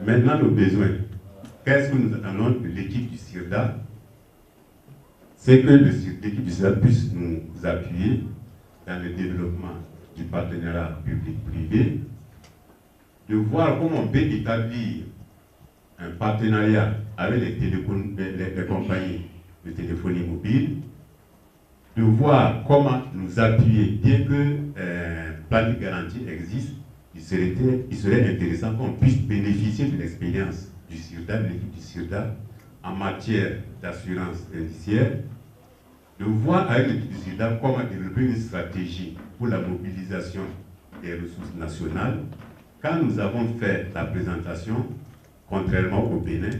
Maintenant, le besoin. Qu'est-ce que nous attendons de l'équipe du CIRDA? C'est que l'équipe du CIRDA puisse nous appuyer dans le développement du partenariat public-privé, de voir comment on peut établir un partenariat avec les compagnies de téléphonie mobile, de voir comment nous appuyer, bien que plan de garantie existe, il serait intéressant qu'on puisse bénéficier de l'expérience du CIRDA, de l'équipe du CIRDA, en matière d'assurance indiciaire, de voir avec l'équipe du CIRDA comment développer une stratégie pour la mobilisation des ressources nationales. Quand nous avons fait la présentation, contrairement au Bénin,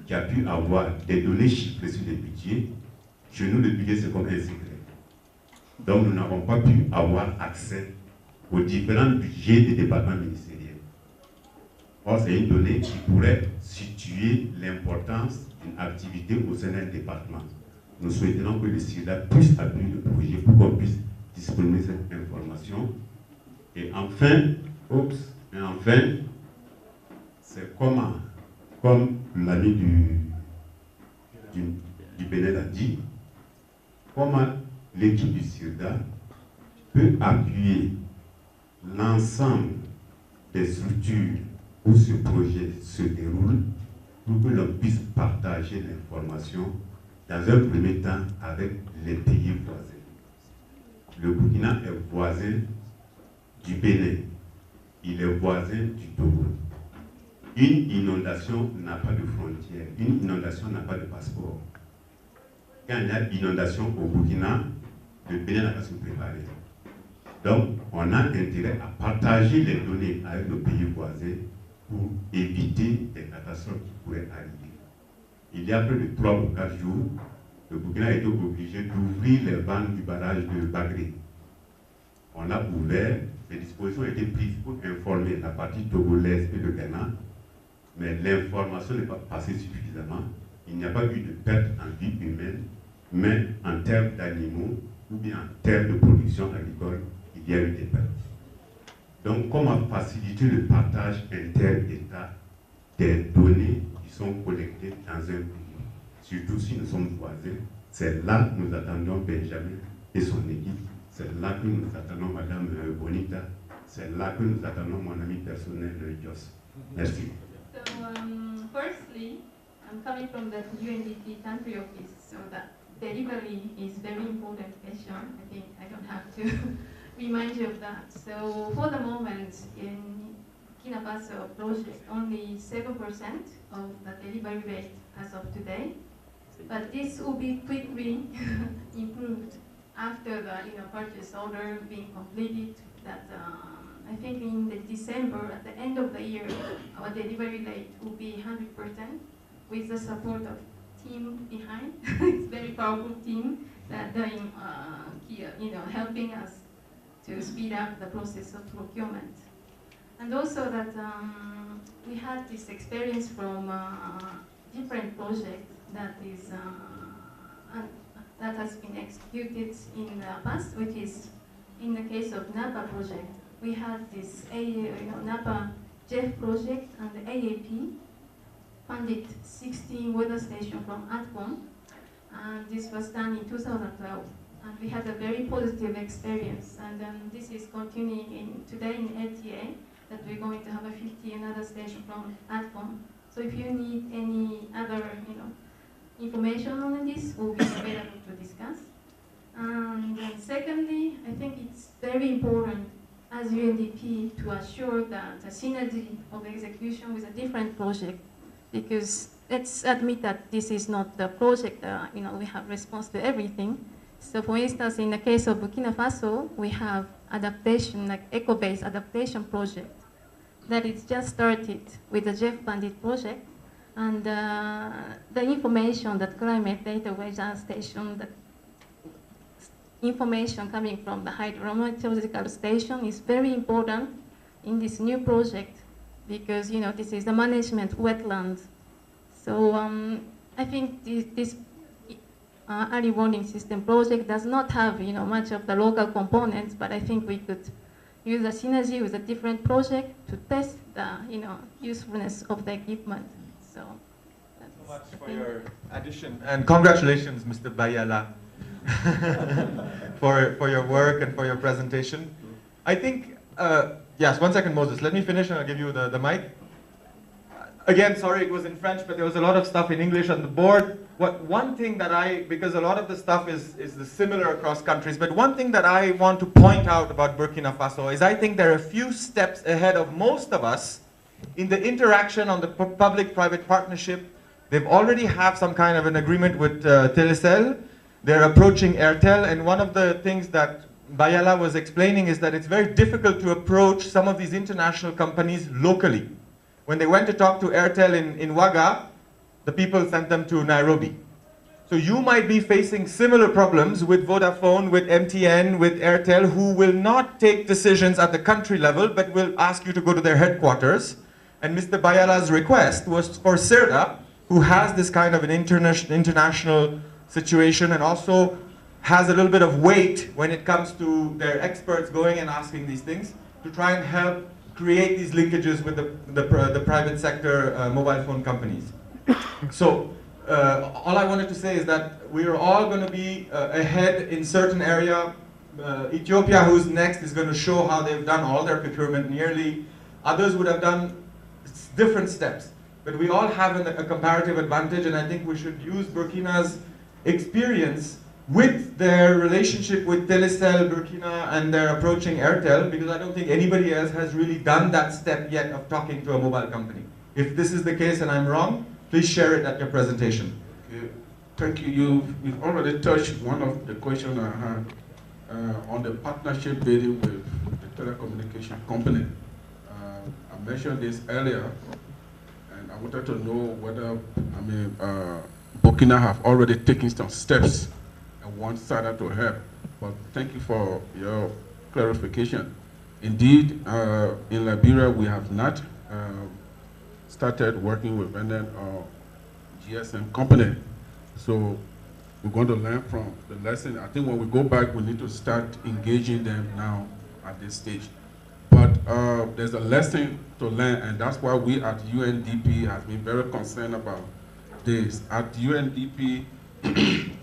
qui a pu avoir des données chiffrées sur les budgets, chez nous, le budget, c'est comme un secret. Donc, nous n'avons pas pu avoir accès aux différents budgets des départements ministériels. Or, c'est une donnée qui pourrait situer l'importance d'une activité au sein d'un département. Nous souhaitons que le CIRDA puisse appuyer le projet pour qu'on puisse disponibiliser cette information. Et enfin, c'est comment, comme l'ami du Bénin a dit, comment l'équipe du CIRDA peut appuyer l'ensemble des structures où ce projet se déroule pour que l'on puisse partager l'information dans un premier temps avec les pays voisins. Le Burkina est voisin du Bénin, il est voisin du Togo. Une inondation n'a pas de frontière, une inondation n'a pas de passeport. Quand il y a inondation au Burkina, le Bénin n'a pas se préparer. Donc, on a intérêt à partager les données avec nos pays voisins pour éviter des catastrophes qui pourraient arriver. Il y a plus de 3 ou 4 jours, le Burkina a été obligé d'ouvrir les vannes du barrage de Bagré. On a ouvert, les dispositions ont été prises pour informer la partie togolaise et le Ghana, mais l'information n'est pas passée suffisamment. Il n'y a pas eu de perte en vie humaine, mais en termes d'animaux ou bien en termes de production agricole, il y a eu des pertes. Donc, comment faciliter le partage inter-État des données qui sont collectées dans un pays, surtout si nous sommes voisins. C'est là que nous attendons Benjamin et son équipe. C'est là que nous attendons Madame Bonita. C'est là que nous attendons mon ami personnel, Jos. Merci. So, firstly, I'm coming from the UNDP country office, so that delivery is very important question. I think I don't have to remind you of that. So, for the moment, in Burkina Faso project, only 7% of the delivery rate as of today, but this will be quickly improved after the purchase order being completed. That I think in the December, at the end of the year, our delivery rate will be 100% with the support of team behind. It's a very powerful team that doing, helping us to speed up the process of procurement. And also that we had this experience from different projects that is that has been executed in the past, which is in the case of NAPA project. We had this NAPA JEF project, and the AAP funded 16 weather stations from ATCOM, and this was done in 2012. And we had a very positive experience, and this is continuing today in LTA, that we're going to have a 50 another station from ATCOM. So if you need any other information on this, we'll be available to discuss. And then secondly, I think it's very important as UNDP to assure that the synergy of execution with a different project, because let's admit that this is not the project, we have response to everything. So for instance, in the case of Burkina Faso, we have adaptation, like eco-based adaptation project that is just started with the JEF funded project. And the information that climate data weather station, the information coming from the hydrometeorological station is very important in this new project, because this is the management wetlands. So I think this early warning system project does not have much of the local components, but I think we could use a synergy with a different project to test the usefulness of the equipment. So thanks so much for your addition, and congratulations, Mr. Bayala, for your work and for your presentation. I think yes, 1 second, Moses. Let me finish and I'll give you the mic. again, sorry it was in French, but there was a lot of stuff in English on the board. One thing that because a lot of the stuff is similar across countries, but one thing that I want to point out about Burkina Faso is I think they're a few steps ahead of most of us in the interaction on the public-private partnership. They've already have some kind of an agreement with Telecel. They're approaching Airtel, and one of the things that Bayala was explaining is that it's very difficult to approach some of these international companies locally. When they went to talk to Airtel in Ouaga, the people sent them to Nairobi. So you might be facing similar problems with Vodafone, with MTN, with Airtel, who will not take decisions at the country level, but will ask you to go to their headquarters. And Mr. Bayala's request was for CIRDA, who has this kind of an international situation and also has a little bit of weight when it comes to their experts going and asking these things, to try and help create these linkages with the private sector mobile phone companies. So all I wanted to say is that we are all going to be ahead in certain area. Ethiopia, who's next, is going to show how they've done all their procurement nearly. Others would have done different steps. But we all have a comparative advantage, and I think we should use Burkina's experience with their relationship with Telecel, Burkina, and they're approaching Airtel, because I don't think anybody else has really done that step yet of talking to a mobile company. If this is the case and I'm wrong, please share it at your presentation. Okay. Thank you. You've already touched one of the questions I had on the partnership building with the telecommunication company. I mentioned this earlier, and I wanted to know whether, Burkina have already taken some steps and want SIRDA to help. But thank you for your clarification. Indeed, in Liberia, we have not started working with Benin or GSM company. So we're going to learn from the lesson. I think when we go back, we need to start engaging them now at this stage. But there's a lesson to learn, and that's why we at UNDP have been very concerned about this. At UNDP,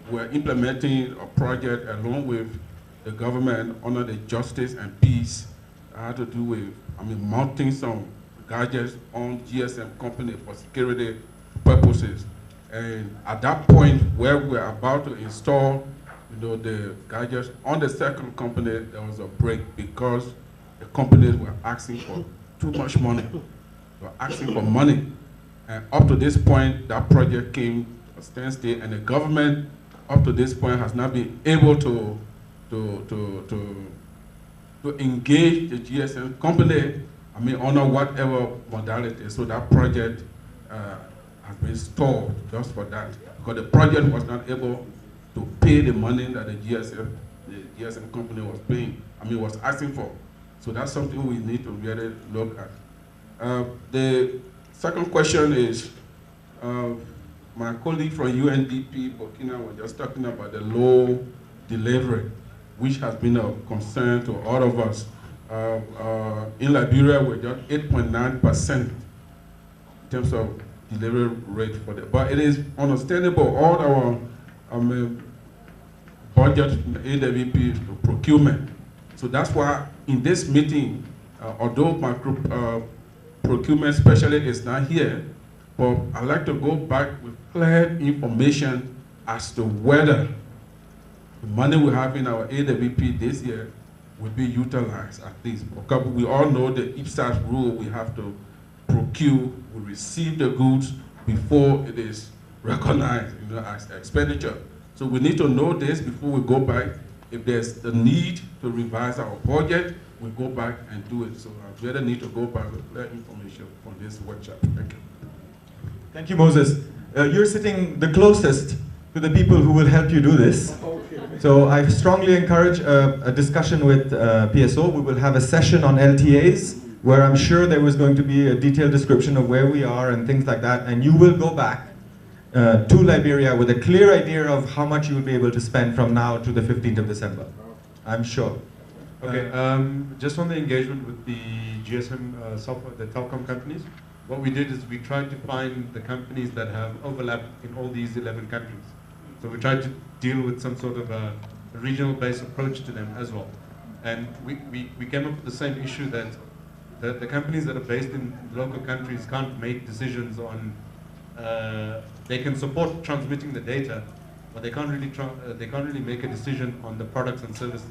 we're implementing a project along with the government under the Justice and Peace. I had to do with, mounting some gadgets on GSM company for security purposes. And at that point where we're about to install, the gadgets on the second company, there was a break because the companies were asking for too much money. They were asking for money. And up to this point, that project came to a standstill, and the government, up to this point, has not been able to engage the GSM company, under whatever modality. So that project has been stalled just for that, because the project was not able to pay the money that the GSM company was paying, was asking for. So that's something we need to really look at. The second question is, my colleague from UNDP, Burkina, was just talking about the low delivery, which has been a concern to all of us. In Liberia, we're just 8.9% in terms of delivery rate for that. But it is understandable, all our budget from the AWP to procurement. So that's why in this meeting, although my group procurement specialist is not here, but I'd like to go back with clear information as to whether the money we have in our AWP this year will be utilized at least. Because we all know the IPSAS rule, we have to procure, we receive the goods before it is recognized as expenditure. So we need to know this before we go back. If there's the need to revise our budget, we go back and do it. So I really need to go back with clear information from this workshop. Thank you. Thank you, Moses. You're sitting the closest to the people who will help you do this. So I strongly encourage a discussion with PSO. We will have a session on LTAs, where I'm sure there was going to be a detailed description of where we are and things like that. And you will go back to Liberia with a clear idea of how much you will be able to spend from now to the 15th of December. I'm sure. Okay, just on the engagement with the GSM software, the telecom companies, what we did is we tried to find the companies that have overlap in all these 11 countries. So we tried to deal with some sort of a regional-based approach to them as well. And we came up with the same issue that the companies that are based in local countries can't make decisions on, they can support transmitting the data, but they can't really make a decision on the products and services.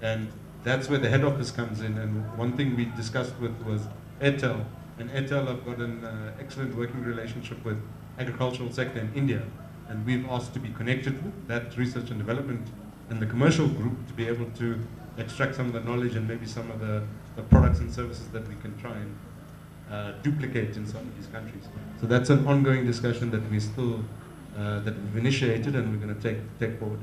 And that's where the head office comes in. And one thing we discussed with was Airtel. And Airtel have got an excellent working relationship with agricultural sector in India. And we've asked to be connected with that research and development and the commercial group to be able to extract some of the knowledge and maybe some of the products and services that we can try and duplicate in some of these countries. So that's an ongoing discussion that we still, that we've initiated and we're going to take forward.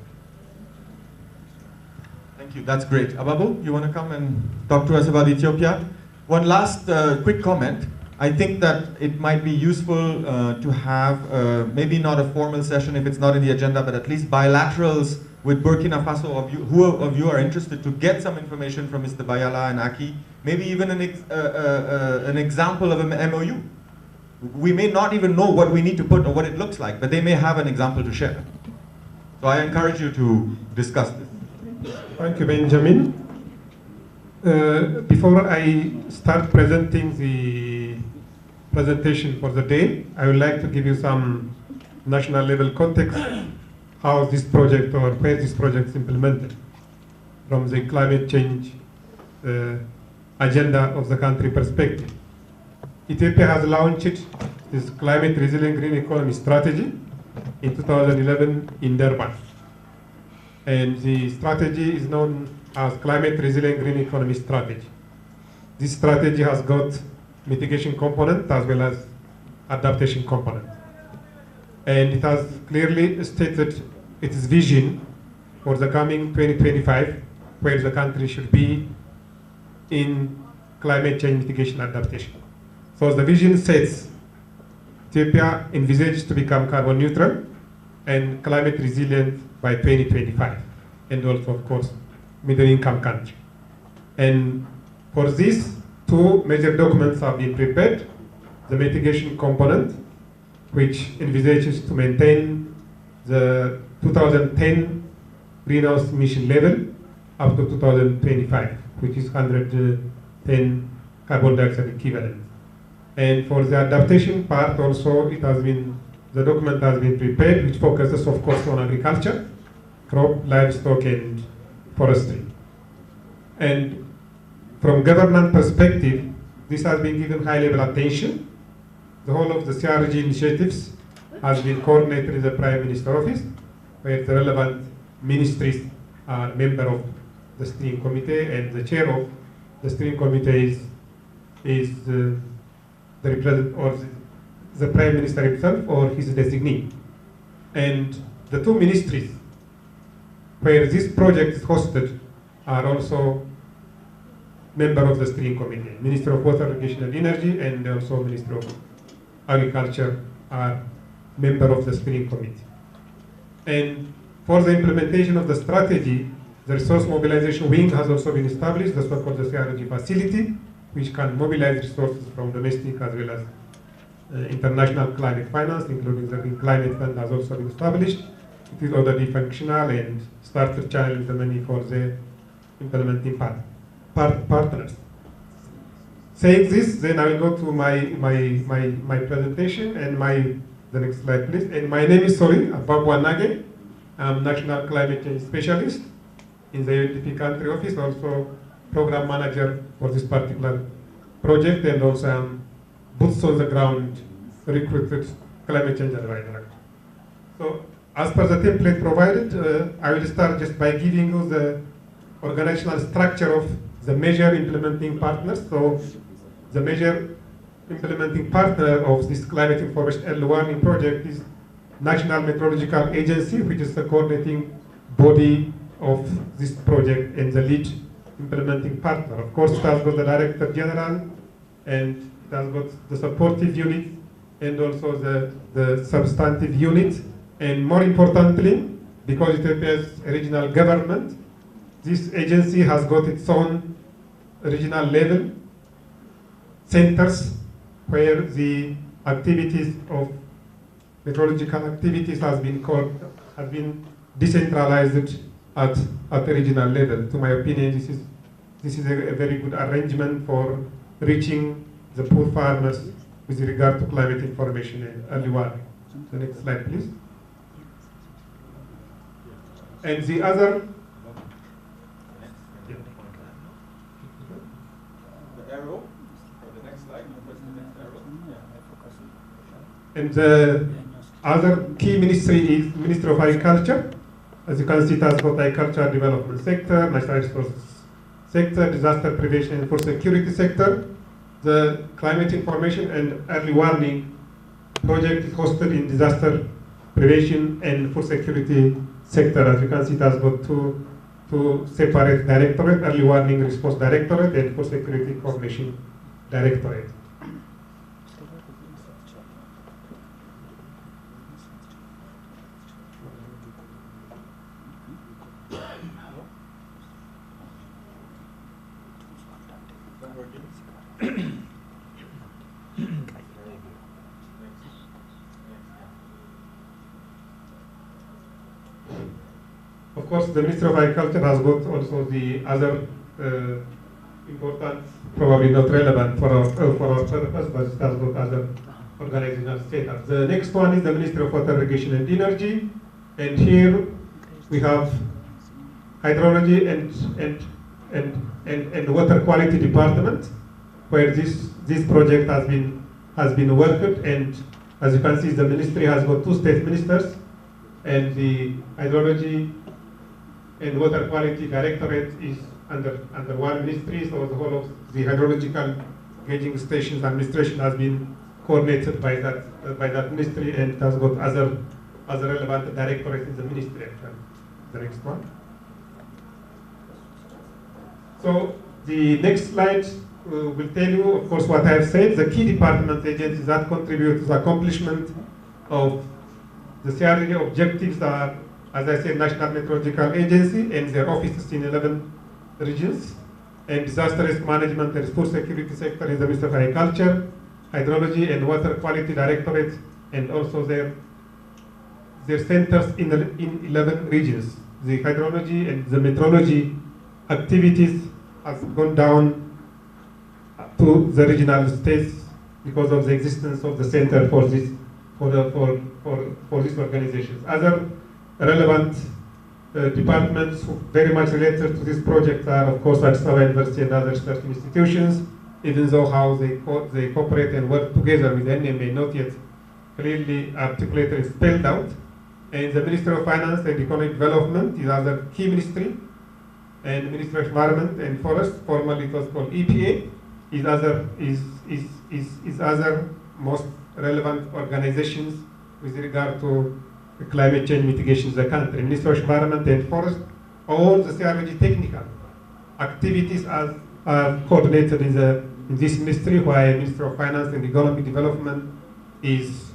Thank you, that's great. Ababu, you want to come and talk to us about Ethiopia? One last quick comment. I think that it might be useful to have maybe not a formal session if it's not in the agenda, but at least bilaterals with Burkina Faso, who of you are interested to get some information from Mr. Bayala and Aki, maybe even an example of an MOU. We may not even know what we need to put or what it looks like, but they may have an example to share. So I encourage you to discuss this. Thank you, Benjamin. Before I start presenting the presentation for the day, I would like to give you some national level context, how this project or where this project is implemented from the climate change agenda of the country perspective. Ethiopia has launched this climate resilient green economy strategy in 2011 in Durban. And the strategy is known as Climate Resilient Green Economy Strategy. This strategy has got mitigation component as well as adaptation component. And it has clearly stated its vision for the coming 2025, where the country should be in climate change mitigation adaptation. So the vision says Ethiopia envisages to become carbon neutral and climate resilient by 2025, and also, of course, middle-income country. And for this, two major documents have been prepared. The mitigation component, which envisages to maintain the 2010 greenhouse emission level up to 2025, which is 110 carbon dioxide equivalent. And for the adaptation part also, the document has been prepared, which focuses, of course, on agriculture, crop, livestock, and forestry. And from government perspective, this has been given high-level attention. The whole of the CIRDA initiatives has been coordinated in the Prime Minister Office, where the relevant ministries are member of the steering committee, and the chair of the steering committee is the representative or the Prime Minister himself or his designee. And the two ministries where this project is hosted are also member of the steering committee. Minister of Water, Irrigation and Energy, and also Minister of Agriculture are member of the steering committee. And for the implementation of the strategy, the resource mobilization wing has also been established, the so-called CIRDA facility, which can mobilize resources from domestic as well as international climate finance, including the Green Climate Fund has also been established. It is already functional and started channeling the money for the implementing partners. Saying this, then I will go to my presentation and the next slide, please. And my name is Ababu Wanage. I'm National Climate Change Specialist in the UNDP country office, also program manager for this particular project, and also I'm boots on the ground recruited climate change advisor. So, as per the template provided, I will start just by giving you the organizational structure of the major implementing partners. So, the major implementing partner of this climate information early warning project is National Meteorological Agency, which is the coordinating body of this project and the lead implementing partner. Of course, it has got the Director General, and it has got the supportive unit, and also the substantive unit. And more importantly, because Ethiopia's regional government, this agency has got its own regional level centers where the activities of meteorological activities has been decentralized at the regional level. To my opinion, this is a very good arrangement for reaching the poor farmers with regard to climate information and early warning. The next slide, please. And the other, The arrow for the next slide. What's the next arrow? and the other key ministry is Ministry of Agriculture. As you can see, it has got agriculture development sector, natural resources sector, disaster prevention and food security sector. The climate information and early warning project is hosted in disaster prevention and food security sector. As you can see, it has got two separate directorate, early warning response directorate and food security coordination directorate. Of course, the Ministry of Agriculture has got also the other important, probably not relevant for our purpose, but it has got other organizational setup. The next one is the Ministry of Water, Irrigation and Energy, and here we have hydrology and water quality department, where this project has been worked, and as you can see, the ministry has got 2 state ministers, and the hydrology and water quality directorate is under one ministry, so the whole of the hydrological gauging stations administration has been coordinated by that ministry, and it has got other relevant directorates in the ministry. The next one. So the next slide will tell you, of course, what I have said. The key department agencies that contribute to the accomplishment of the CIRDA objectives are, as I said, National Meteorological Agency and their offices in 11 regions, and disaster risk management and food security sector in the Ministry of Agriculture, hydrology and water quality directorate, and also their centers in 11 regions. The hydrology and the meteorology activities have gone down to the regional states because of the existence of the center for these organizations. Other relevant departments very much related to this project are, of course, Addis Ababa University and other research institutions, even though how they cooperate and work together with NM may not yet clearly articulated and spelled out. And the Ministry of Finance and Economic Development is other key ministry, and the Ministry of Environment and Forest, formerly it was called EPA, is other most relevant organizations with regard to climate change mitigation in the country. Ministry of Environment and Forest, all the CIRDA technical activities are coordinated in this ministry, while Ministry of Finance and Economic Development is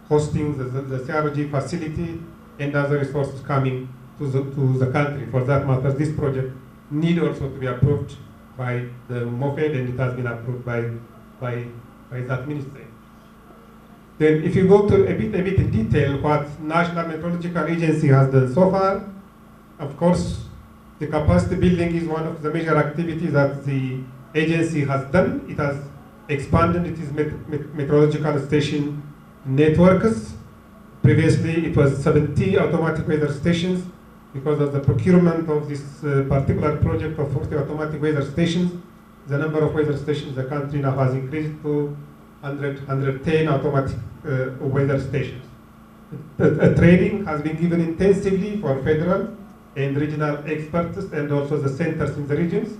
hosting the CIRDA facility and other resources coming to the country. For that matter, this project need also to be approved by the MOFED, and it has been approved by that ministry. Then if you go to a bit in detail what National Meteorological Agency has done so far, of course, the capacity building is one of the major activities that the agency has done. It has expanded its meteorological station networks. Previously, it was 70 automatic weather stations. Because of the procurement of this particular project of 40 automatic weather stations, the number of weather stations in the country now has increased to 110 automatic weather stations. Training has been given intensively for federal and regional experts and also the centers in the regions,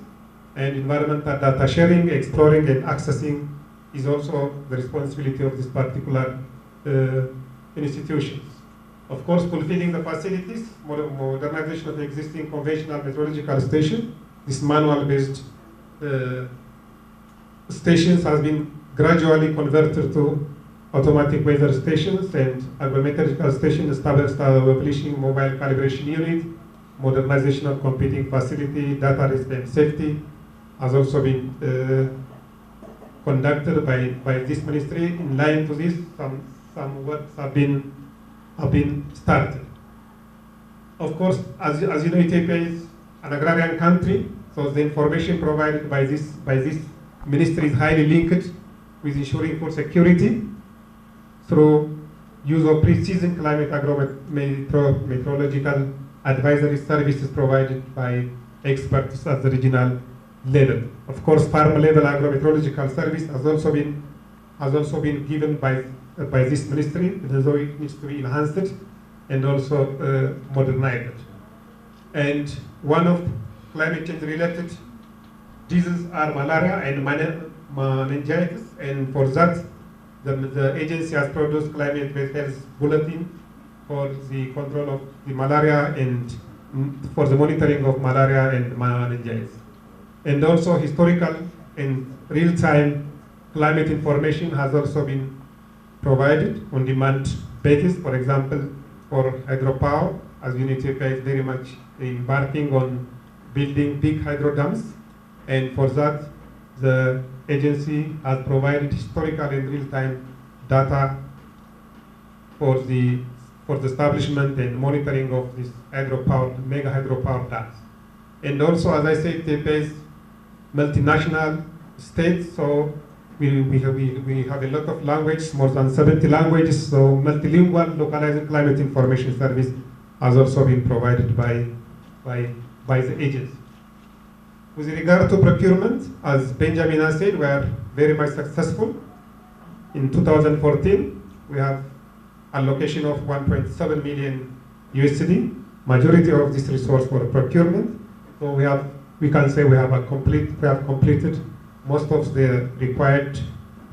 and environmental data sharing, exploring and accessing is also the responsibility of this particular institutions. Of course, fulfilling the facilities, modernization of the existing conventional meteorological station, this manual-based stations has been gradually converted to automatic weather stations, and agrimeteorological stations establishing mobile calibration unit, modernization of computing facility, data risk and safety has also been conducted by this ministry. In line to this, some works have been started. Of course, as you know, Ethiopia is an agrarian country, so the information provided by this ministry is highly linked with ensuring food security through use of pre-season climate meteorological advisory services provided by experts at the regional level. Of course, farm level agrometeorological service has also been given by this ministry, although it needs to be enhanced and also modernized. And one of climate change related diseases are malaria and meningitis, and for that the agency has produced climate-based health bulletin for the control of the malaria and for the monitoring of malaria and meningitis. And also historical and real-time climate information has also been provided on demand basis. For example, for hydropower, as UNDP is very much embarking on building big hydro dams, and for that the agency has provided historical and real-time data for the establishment and monitoring of this hydropower, mega hydropower dams. And also, as I said, Ethiopia is multinational state, so we have a lot of languages, more than 70 languages, so multilingual localized climate information service has also been provided by the agency. With regard to procurement, as Benjamin has said, we are very much successful. In 2014, we have allocation of 1.7 million USD, majority of this resource for procurement. So we can say we have completed most of the required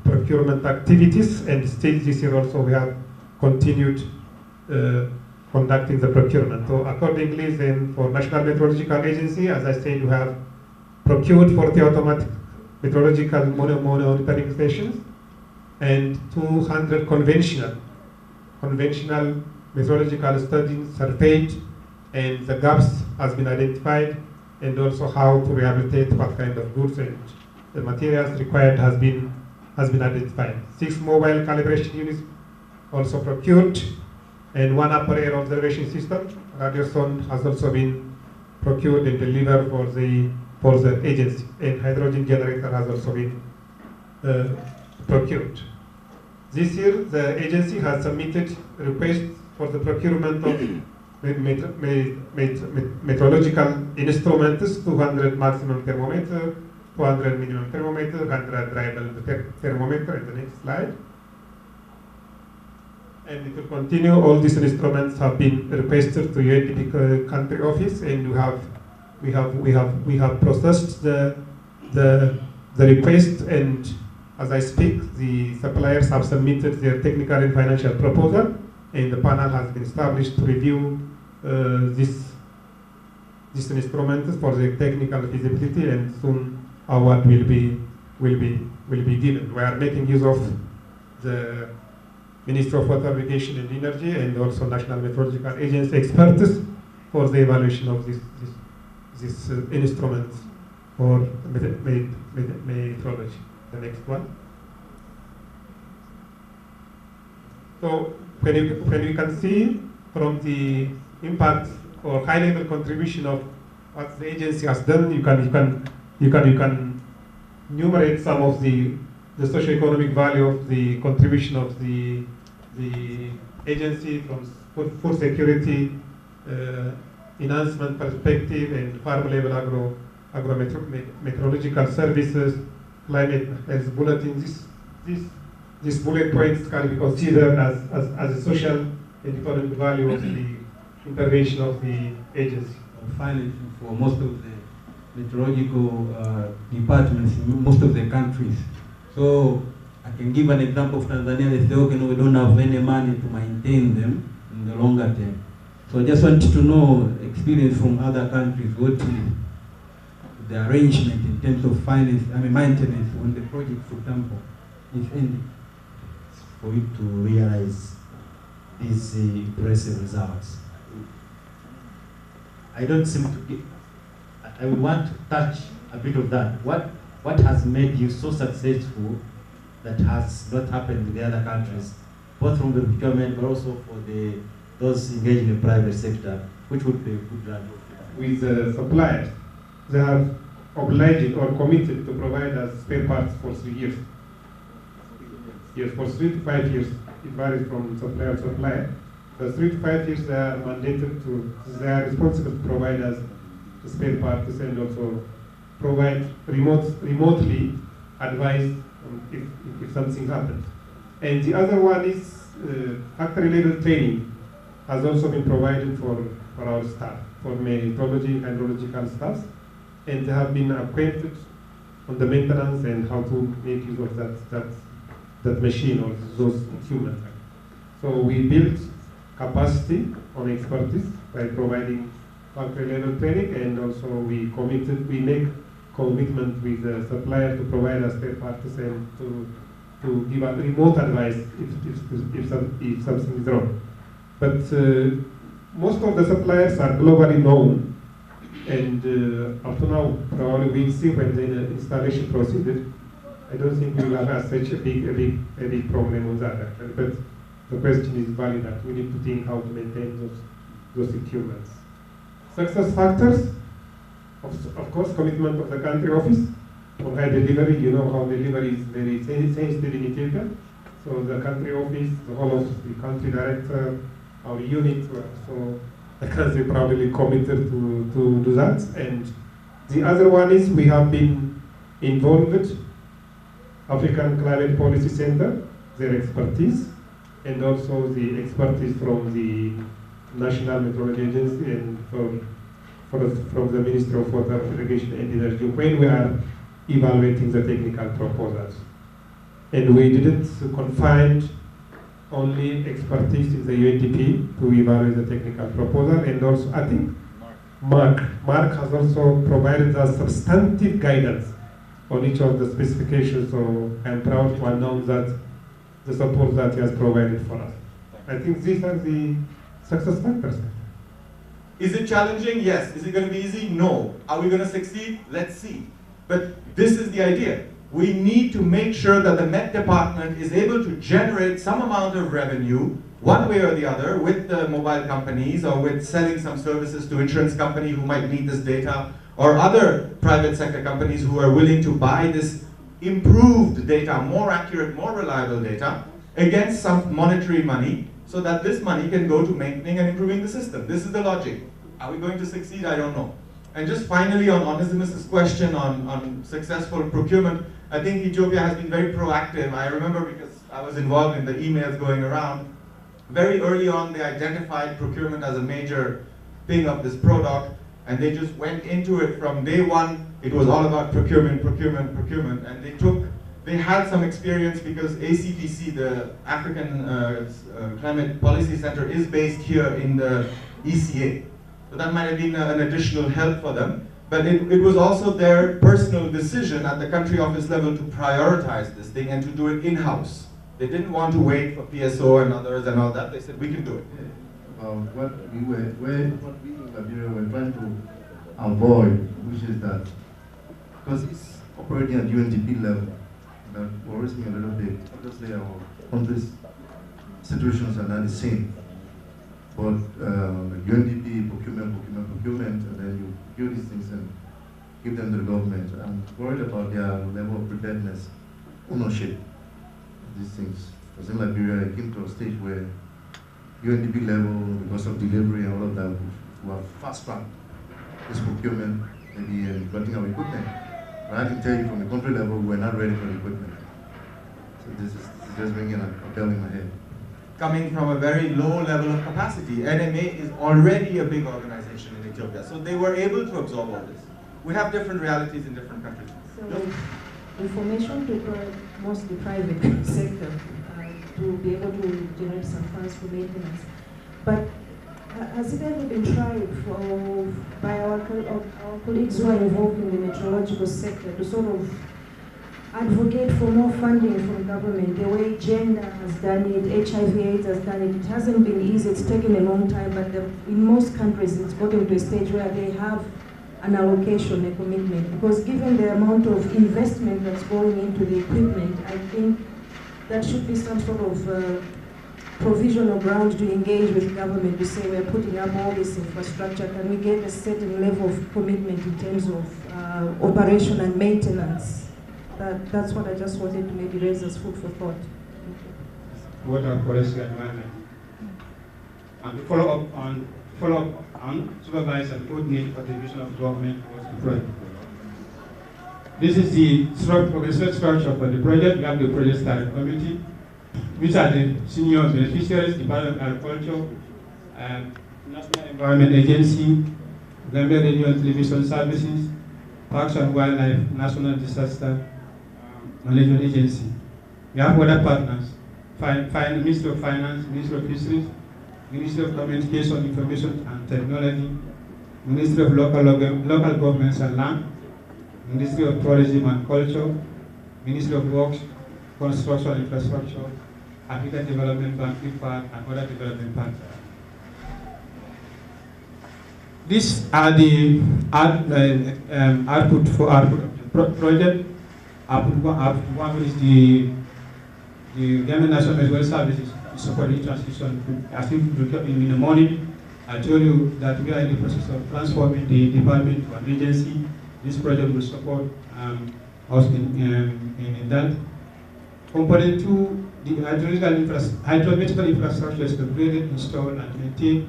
procurement activities, and still this year also we have continued conducting the procurement. So accordingly, then for National Meteorological Agency, as I said, we have procured 40 automatic meteorological monitoring stations and 200 conventional meteorological studies surveyed, and the gaps has been identified, and also how to rehabilitate what kind of goods and the materials required has been identified. 6 mobile calibration units also procured, and 1 upper air observation system, radioson, has also been procured and delivered for the agency, and hydrogen generator has also been procured. This year, the agency has submitted requests for the procurement of meteorological instruments, 200 maximum thermometer, 200 minimum thermometer, 100 variable thermometer in the next slide. And it will continue. All these instruments have been requested to UNDP country office, and we have processed the request, and as I speak, the suppliers have submitted their technical and financial proposal, and the panel has been established to review these instruments for the technical feasibility, and soon award will be given. We are making use of the Ministry of Water, Irrigation and Energy, and also National Meteorological Agency experts for the evaluation of these instruments for meteorology. The next one. So when you can see from the impact or high-level contribution of what the agency has done, you can enumerate some of the socio-economic value of the contribution of the agency from food security, enhancement perspective, and farm-level agro-meteorological services, climate health bulletin. These bullet points can be considered as a social and economic value of the intervention of the agency. Finally, for most of the meteorological departments in most of the countries. So I can give an example of Tanzania. They say, okay, no, we don't have any money to maintain them in the longer term. So I just want to know experience from other countries. What is the arrangement in terms of maintenance on the project, for example, if any? For you to realize these impressive results, I don't seem to get. I would want to touch a bit of that. What has made you so successful that has not happened in the other countries, both from the procurement but also for those engaged in the private sector, which would be a good learning? With the suppliers, they have obliged or committed to provide us spare parts for 3 years. Yes, for 3 to 5 years. It varies from supplier to supplier. The 3 to 5 years they are mandated to, they are responsible to provide us the spare parts and also provide remotely advice if something happens. And the other one is factory level training has also been provided for our staff, for meteorology, hydrological staff, and they have been acquainted on the maintenance and how to make use of that machine or those equipment. So we built capacity on expertise by providing factory level training, and also we make commitment with the supplier to provide us spare parts and to give a remote advice if something is wrong. But most of the suppliers are globally known, and up to now, probably we'll see when the installation proceeded. I don't think we will have such a big problem with that actually. But the question is valid that we need to think how to maintain those equipments. Success factors, of course, commitment of the country office on high delivery. You know how delivery is very sensitive in Ethiopia. So the country office, the whole of the country director, our unit, so the country probably committed to do that. And the other one is we have been involved African Climate Policy Center, their expertise, and also the expertise from the National Meteorology Agency and from the Ministry of Water, Irrigation and Energy when we are evaluating the technical proposals. And we didn't confine only expertise in the UNDP to evaluate the technical proposal, and also I think Mark has also provided us substantive guidance on each of the specifications, so I'm proud to announce that the support that he has provided for us. I think these are the success factors. Is it challenging? Yes. Is it going to be easy? No. Are we going to succeed? Let's see. But this is the idea. We need to make sure that the Met Department is able to generate some amount of revenue, one way or the other, with the mobile companies or with selling some services to insurance company who might need this data, or other private sector companies who are willing to buy this improved data, more accurate, more reliable data, against some monetary money, so that this money can go to maintaining and improving the system. This is the logic. Are we going to succeed? I don't know. And just finally, on Onesimus's question on successful procurement, I think Ethiopia has been very proactive. I remember because I was involved in the emails going around. Very early on, they identified procurement as a major thing of this product, and they just went into it from day one. It was all about procurement, procurement, procurement, and they had some experience because ACPC, the African Climate Policy Center, is based here in the ECA. So that might have been an additional help for them. But it was also their personal decision at the country office level to prioritize this thing and to do it in-house. They didn't want to wait for PSO and others and all that. They said, we can do it. What we in Liberia were trying to avoid, which is that, because it's operating at UNDP level, that worries me a little bit. Obviously, our country's situations are not the same. But UNDP, procurement, and then you procure these things and give them to the government. I'm worried about their level of preparedness, ownership of these things. Because in Liberia, it came to a stage where UNDP level, because of delivery and all of that, we have fast-tracked this procurement, maybe in getting our equipment. But I can tell you from the country level, we're not ready for the equipment. So this is just ringing a bell in my head. Coming from a very low level of capacity. NMA is already a big organization in Ethiopia, so they were able to absorb all this. We have different realities in different countries. So, information to mostly private sector to be able to generate some funds for maintenance. But has it ever been tried by our colleagues who are involved in the meteorological sector to sort of advocate for more funding from government, the way gender has done it, HIV/AIDS has done it? It hasn't been easy, it's taken a long time, but in most countries it's gotten to a stage where they have an allocation, a commitment, because given the amount of investment that's going into the equipment, I think that should be some sort of provisional ground to engage with government to say we're putting up all this infrastructure? Can we get a certain level of commitment in terms of operation and maintenance? That's what I just wanted to maybe raise as food for thought. Water policy and wildlife. And to follow up on supervise and coordinate contribution of government towards the project. This is the research structure for the project. We have the project steering committee, which are the senior beneficiaries, Department of Agriculture, National Environment Agency, Gambia Radio and Television Services, Parks and Wildlife, National Disaster Management Agency. We have other partners, Ministry of Finance, Ministry of Fisheries, Ministry of Communication, Information and Technology, Ministry of Local Governments and Land, Ministry of Tourism and Culture, Ministry of Works, Construction and Infrastructure, African Development Bank, IFAD, and other development partners. These are the output for output of the project. Output one is the Gambia National Medical Services supporting transition. As you look up in the morning, I told you that we are in the process of transforming the department to an agency. This project will support us in that. Component 2, the hydrometrical infrastructure is upgraded, installed, and maintained.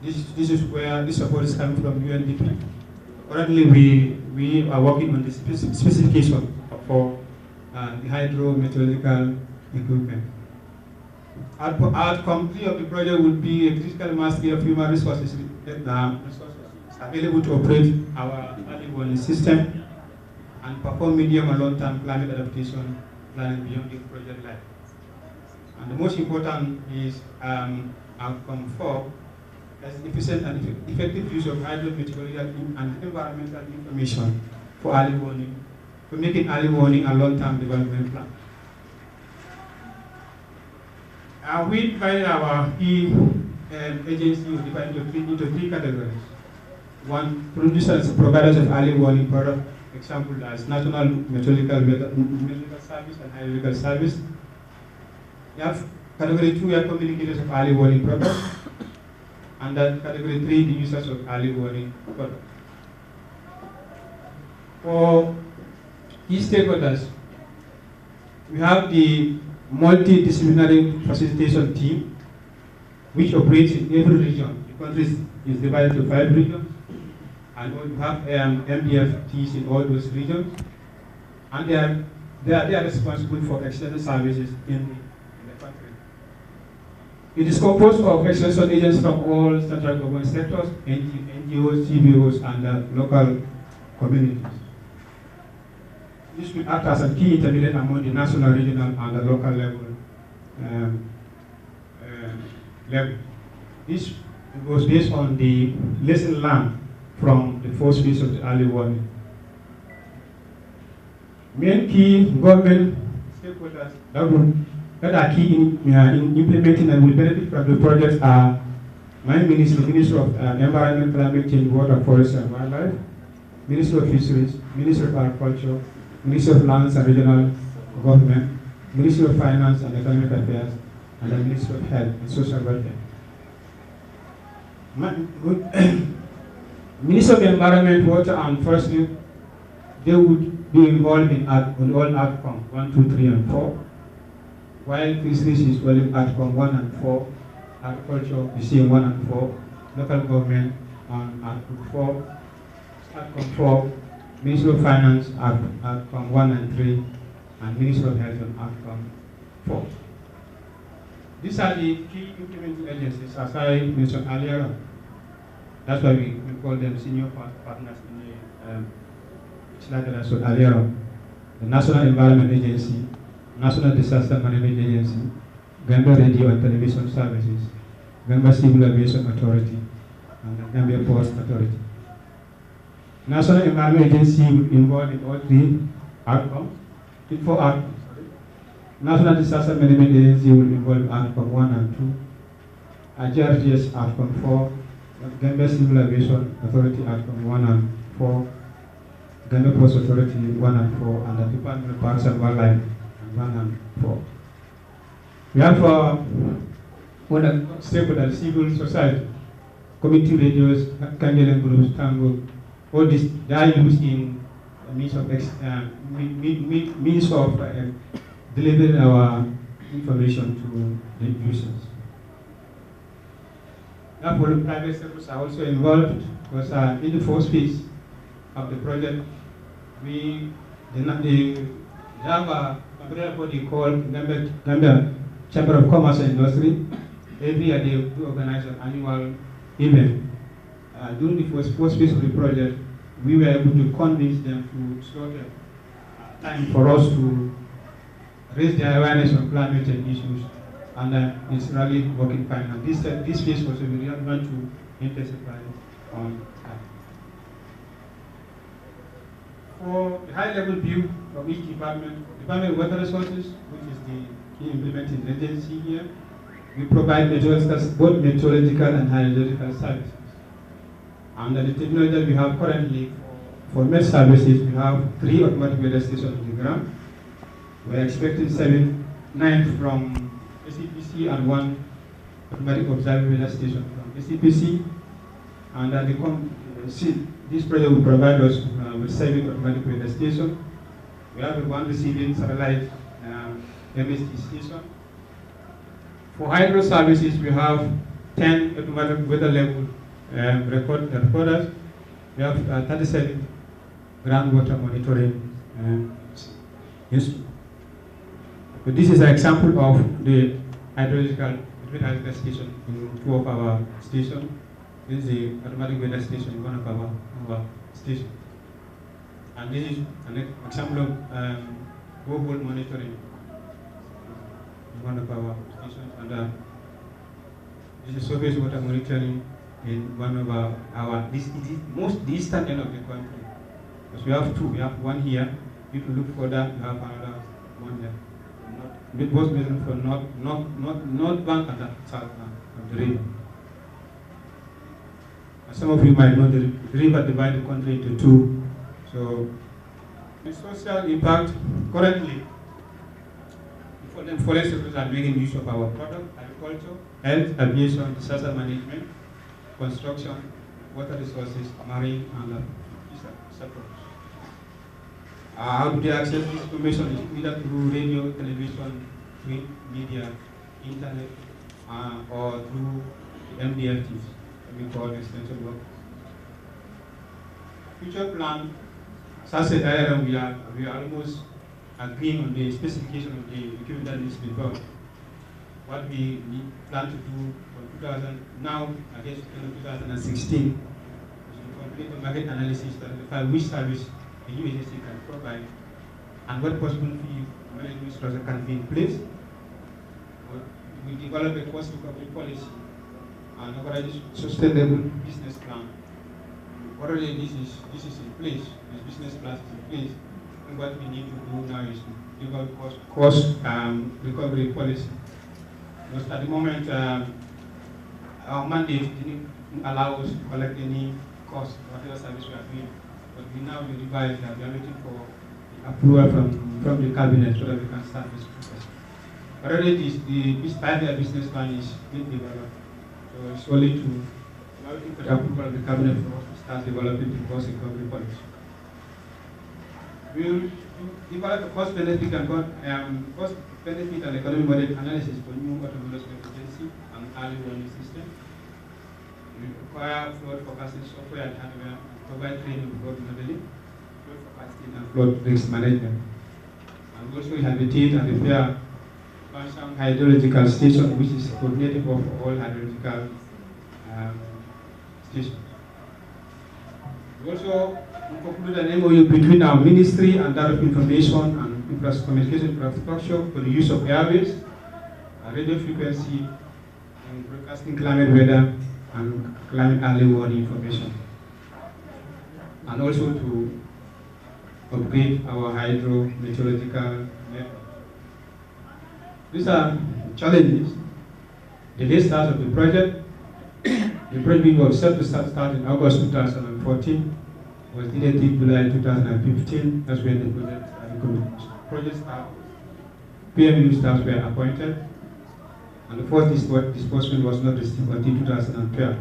This is where this support is coming from UNDP. Currently, we are working on the specification for the hydrometeorological equipment. Outcome 3 of the project will be a critical mass scale of human resources available to operate our early warning system and perform medium and long-term climate adaptation planning beyond the project life. And the most important is outcome 4, as efficient and effective use of hydrometeorological and environmental information for early warning, for making early warning a long-term development plan. We divide our key agency into three categories. One, producers and providers of early warning product, example as National Meteorological Service and Hydrological Service. We have category 2, are communicators of early warning products, and then category 3, the users of early warning products. For key stakeholders, we have the multidisciplinary facilitation team, which operates in every region. The country is divided to 5 regions, and we have MDFTs in all those regions, and they are responsible for external services in the country. It is composed of extension agents from all central government sectors, NGOs, CBOs, and local communities. This will act as a key intermediate among the national, regional, and the local level. This was based on the lesson learned from the first phase of the early warning. Main key government stakeholders that are key in implementing and will benefit from the projects are my ministry, Ministry of Environment, Climate Change, Water, Forest and Wildlife, Ministry of Fisheries, Ministry of Agriculture, Ministry of Lands and Regional Government, Ministry of Finance and Economic Affairs, and the Ministry of Health and Social Welfare. Ministry of Environment, Water and Forest, they would be involved in all outcomes 1, 2, 3, and 4, while Fisheries is only outcome 1 and 4, Agriculture is in 1 and 4, Local Government on outcome 4, outcome 4, Ministry of Finance outcome 1 and 3, and Ministry of Health on outcome 4. These are the key implementing agencies, as I mentioned earlier. That's why we call them senior partners in the slide that I showed earlier on. The National Environment Agency, National Disaster Management Agency, Gambia Radio and Television Services, Gambia Civil Aviation Authority, and the Gambia Ports Authority. National Environment Agency will be involved in all 3 outcomes, 4 outcomes. National Disaster Management Agency will be involved in outcome 1 and 2. GRGS outcome 4. Gambia Civil Aviation Authority outcome 1 and 4. Gambia Ports Authority 1 and 4. And the Department of Parks and Wildlife 1 and 4. We have other stakeholders, civil society, community radios, Candle groups, Tango, all this, they are using means of delivering our information to the users. Therefore, the private sectors are also involved because in the first phase of the project, we have a umbrella body called Gambia Chamber of Commerce and Industry. Every year they do organize an annual event. During the first phase of the project, we were able to convince them to slot time for us to raise their awareness on climate change issues, and it's really working fine. And this phase was we really want to intensify on that. For the high-level view from each Department of Water Resources, which is the key implementing agency here, we provide both meteorological and hydrological services. And the technology that we have currently for met services, we have 3 automatic weather stations on the ground. We are expecting 9 from SCPC and 1 automatic observing weather station from SCPC. And this project will provide us with 7 automatic weather stations. We have 1 receiving satellite MST station. For hydro services, we have 10 automatic weather level recorders. We have 37 groundwater monitoring instruments. So this is an example of the hydrological station in 2 of our stations. This is the automatic weather station in 1 of our stations. And this is an example of borehole monitoring in 1 of our stations. And this is surface water monitoring in 1 of our this is the eastern end of the country. Because we have 2. We have 1 here. If you look further, you have another 1 there. It was measured for north bank and the south bank of the river. Some of you might know the river divides the country into 2. So, the social impact currently, the forest sectors are making use of our product: agriculture, health, aviation, disaster management, construction, water resources, marine, and sectors. How do they access this information? Is either through radio, television, print, media, internet, or through the MDFTs, we call extension work. Future plan, as I said earlier, we are almost agreeing on the specification of the equipment that needs to be built. What we plan to do for now, I guess in 2016, is to complete the market analysis to identify which service the new agency can provide and what possible fee management structure can be in place. We develop a cost recovery policy and already sustainable business plan. Already this is in place, this business plan is in place. And what we need to do now is to develop cost recovery policy. Because at the moment, our mandate didn't allow us to collect any cost, whatever service we are doing. But we now revise that. We are waiting for approval from the cabinet so that we can start this process. Already this 5-year business plan is being developed. So it's only to waiting for the approval of the cabinet for us to start developing the cost recovery policy. We will develop a cost benefit and economic model analysis for new automobile emergency and early warning system. We require flood forecasting software and hardware, provide training for flood modeling, flood forecasting and flood risk management. And also rehabilitate and repair Banshan hydrological station, which is coordinating of all hydrological stations. We also conclude an MOU between our ministry and that of information and communication infrastructure for the use of airwaves, radio frequency, and broadcasting climate weather and climate early warning information. And also to upgrade our hydro meteorological network. These are challenges. The late start of the project. The project was set to start in August 2014. Was dated July 2015. That's when the project staff, PMU staff were appointed. and the first disbursement was not received until 2012.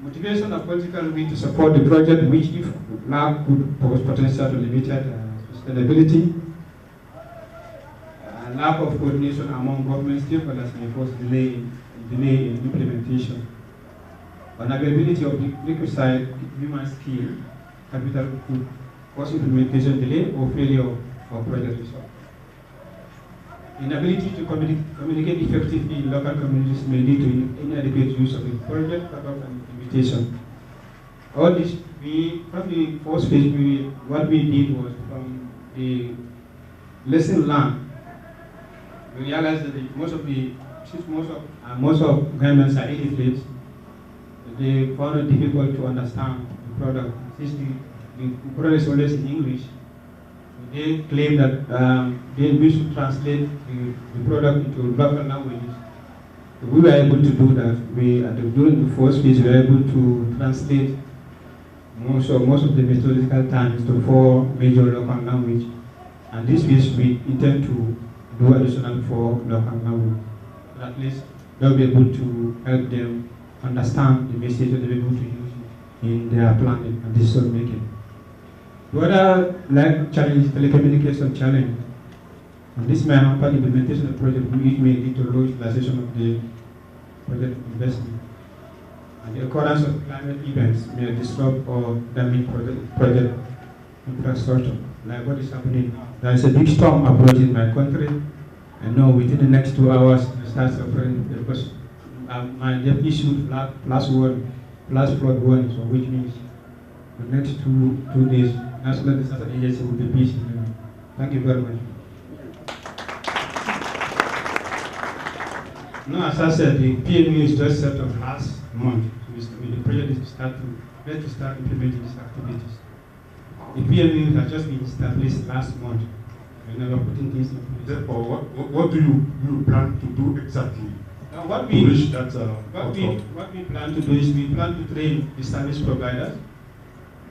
Motivation of political will to support the project, which if lack could pose potential to limited sustainability. Lack of coordination among government stakeholders may cause delay in implementation. Unavailability of the requisite human skill capital could cause implementation delay or failure of project result. Inability to communicate effectively in local communities may lead to inadequate use of the project purpose and invitation. All this, from the first phase, what we did was from the lesson learned, we realized that most of governments are illiterate, they found it difficult to understand the product. Since the product is always in English, they claim that we should translate the product into local languages. So we were able to do that. During the first phase, we were able to translate most of the methodological terms to 4 major local languages. And this phase, we intend to do additional 4 local languages. So at least they'll be able to help them understand the message that they'll be able to use in their planning and decision making. The other challenge is telecommunication challenge. And this may hamper implementation of the project, which may lead to low utilization of the project investment. And the occurrence of climate events may disrupt or damage project infrastructure, like what is happening now. There is a big storm approaching my country, and now within the next 2 hours, it starts suffering because they've issued plus flood warning, so which means the next two days, National Disaster Agency will be busy. Thank you very much. No, as I said, the PMU is just set up last month. The project is to start implementing these activities. The PMU has just been established last month. We never putting things in place. Therefore, what do you plan to do exactly? What we plan to do is we plan to train the service providers,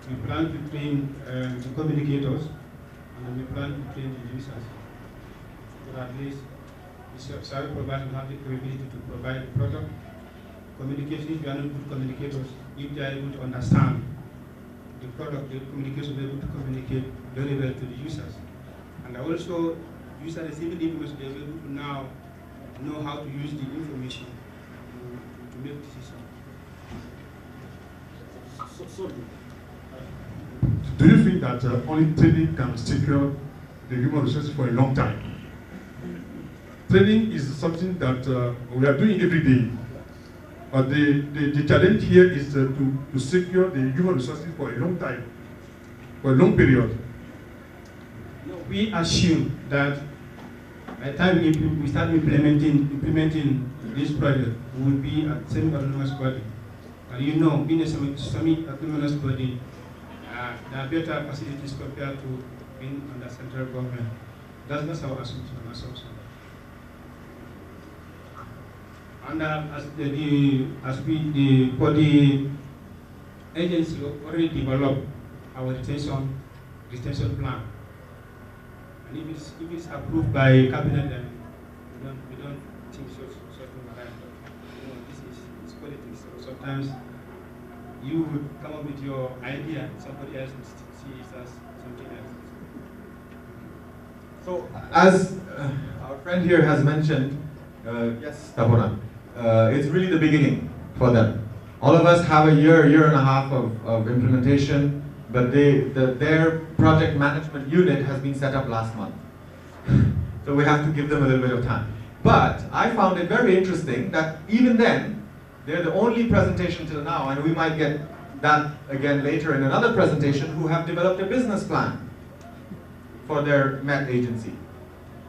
we plan to train the communicators, and we plan to train the users. So at least the service providers will have the capability to provide the product. Communication, if you are not good communicators, if they are able to understand the product, the communication will be able to communicate very well to the users. And also, users receiving information, they will be able to now know how to use the information to make decisions. Do you think that only training can secure the human resources for a long time? Training is something that we are doing every day. But the challenge here is to secure the human resources for a long time, for a long period. No, we assume that by the time we start implementing this project, we will be a semi-autonomous body. And you know, being a semi-autonomous body, there are better facilities compared to being under central government. That's our assumption. And for the agency already developed our retention plan. And if it's approved by cabinet, then we don't think something like that. But this is politics. So sometimes you would come up with your idea, somebody else would see it as something else. So, as our friend here has mentioned, yes, Tabona, it's really the beginning for them. All of us have a year and a half of implementation, but their project management unit has been set up last month. So we have to give them a little bit of time. But I found it very interesting that even then, they're the only presentation till now, and we might get that again later in another presentation, who have developed a business plan for their Met agency.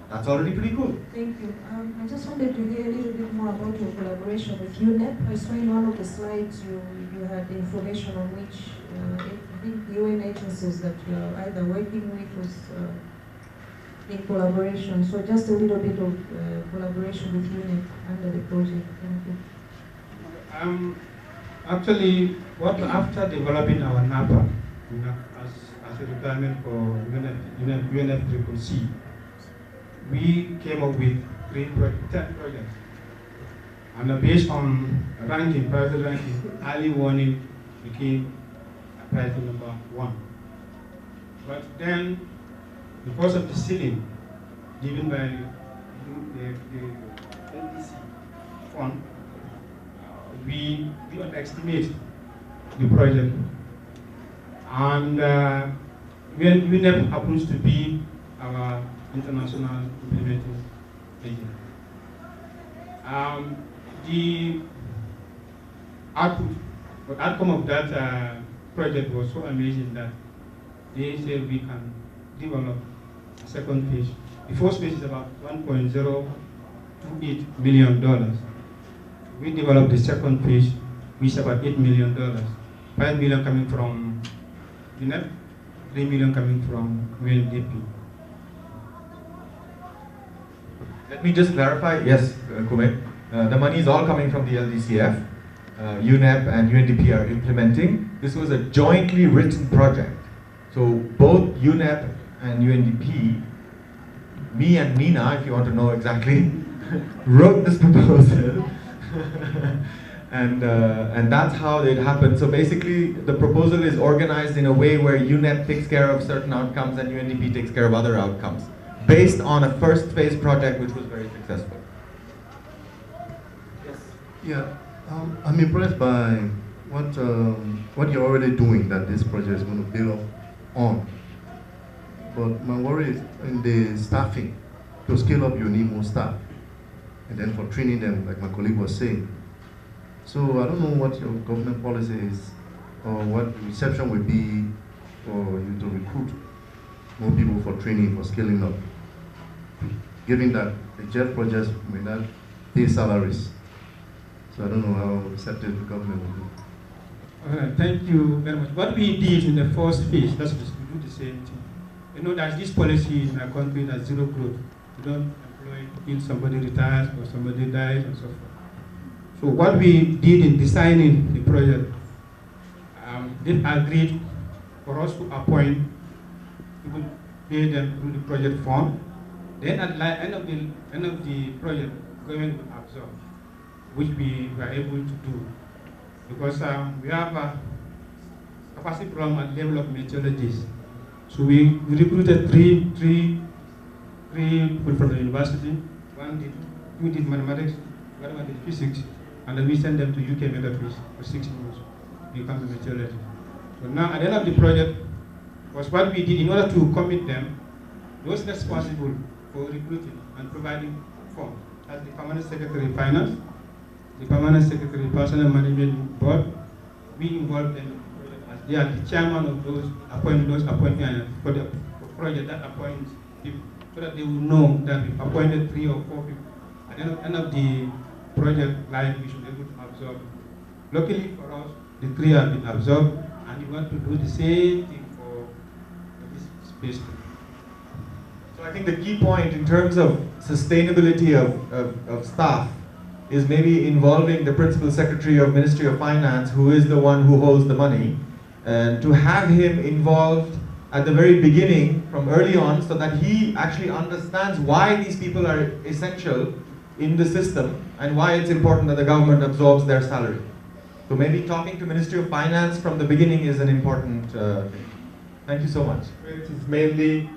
That's already pretty cool. Thank you. I just wanted to hear a little bit more about your collaboration with UNEP. I saw in one of the slides you had information on which I think the UN agencies that you are either working with was in collaboration. So just a little bit of collaboration with UNEP under the project. Thank you. Actually, after developing our NAPA as a requirement for UNFCCC, we came up with 10 projects. And based on ranking, priority ranking, early warning became priority number 1. But then, because of the ceiling given by the NDC fund, we underestimate the project. And when UNEP happens to be our international implementing agent. The outcome of that project was so amazing that they said we can develop a second phase. The first phase is about $1.028 million. We developed the second phase, which is about $8 million. $5 million coming from UNEP, $3 million coming from UNDP. Let me just clarify. Yes, Kume. The money is all coming from the LDCF. UNEP and UNDP are implementing. This was a jointly written project. So both UNEP and UNDP, me and Nina, if you want to know exactly, wrote this proposal. And that's how it happened. So basically, the proposal is organized in a way where UNEP takes care of certain outcomes and UNDP takes care of other outcomes, based on a first phase project which was very successful. Yes. Yeah, I'm impressed by what you're already doing, that this project is going to build up on. But my worry is in the staffing. To scale up, you need more staff. And then for training them, like my colleague was saying. So I don't know what your government policy is, or what the reception will be for you to recruit more people for training, for scaling up, given that the JET projects may not pay salaries. So I don't know how receptive the government will be. Thank you very much. What we did in the first phase, that's just to do the same thing. You know, there's this policy in our country that's zero growth. You don't employ until somebody retires or somebody dies and so forth. So what we did in designing the project, they agreed for us to appoint, we would pay them through the project fund. Then at the end of the project, government would absorb, which we were able to do. Because we have a capacity problem at level of meteorologists. So we recruited three people from the university. Two did mathematics, one did physics, and then we sent them to UK Megafish for 6 months to become a meteorologist. So now at the end of the project was what we did in order to commit them, those responsible for recruiting and providing funds, as the Permanent Secretary of Finance, the Permanent Secretary of Personnel Management Board, we involved them in the project as they are the chairman of those appointments for the project that appoints people, so that they will know that we've appointed 3 or 4 people. At the end of the project life, we should be able to absorb. Luckily for us, the 3 have been absorbed, and we want to do the same thing for this space. So I think the key point in terms of sustainability of staff is maybe involving the Principal Secretary of Ministry of Finance, who is the one who holds the money, and to have him involved at the very beginning, from early on, so that he actually understands why these people are essential in the system and why it's important that the government absorbs their salary. So maybe talking to Ministry of Finance from the beginning is an important thing. Thank you so much. It is mainly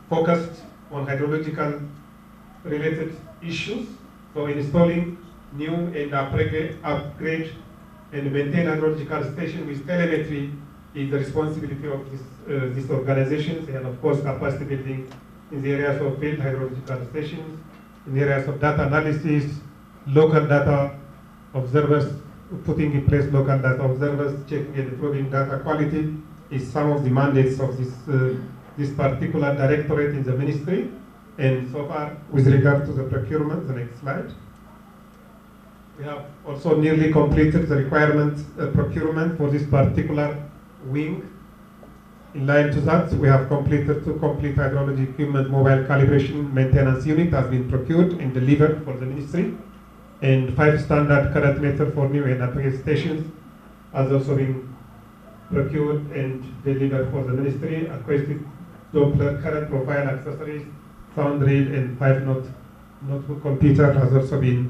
focused on hydrological related issues. So installing new and upgrade and maintain hydrological station with telemetry is the responsibility of these organizations, and of course capacity building in the areas of field hydrological stations, in the areas of data analysis, local data observers, putting in place local data observers, checking and improving data quality is some of the mandates of this particular directorate in the ministry. And so far, with regard to the procurement, the next slide, we have also nearly completed the requirement procurement for this particular wing. In line to that, we have completed 2 complete hydrology equipment mobile calibration maintenance unit has been procured and delivered for the ministry, and 5 standard current meter for new and upgrade stations has also been procured and delivered for the ministry. Aquatic Doppler current profile accessories sound rail and 5 notebook computer has also been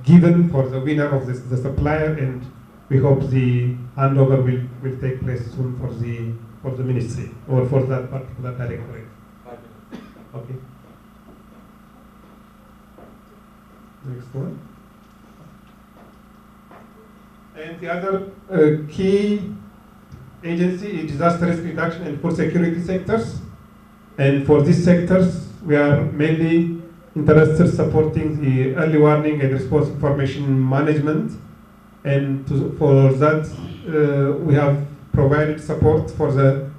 given for the winner of the supplier, and we hope the handover will take place soon for the ministry or for that particular directorate. Okay. Next one. And the other key agency is disaster risk reduction and food security sectors. And for these sectors, we are mainly interested supporting the early warning and response information management. And for that, we have provided support for the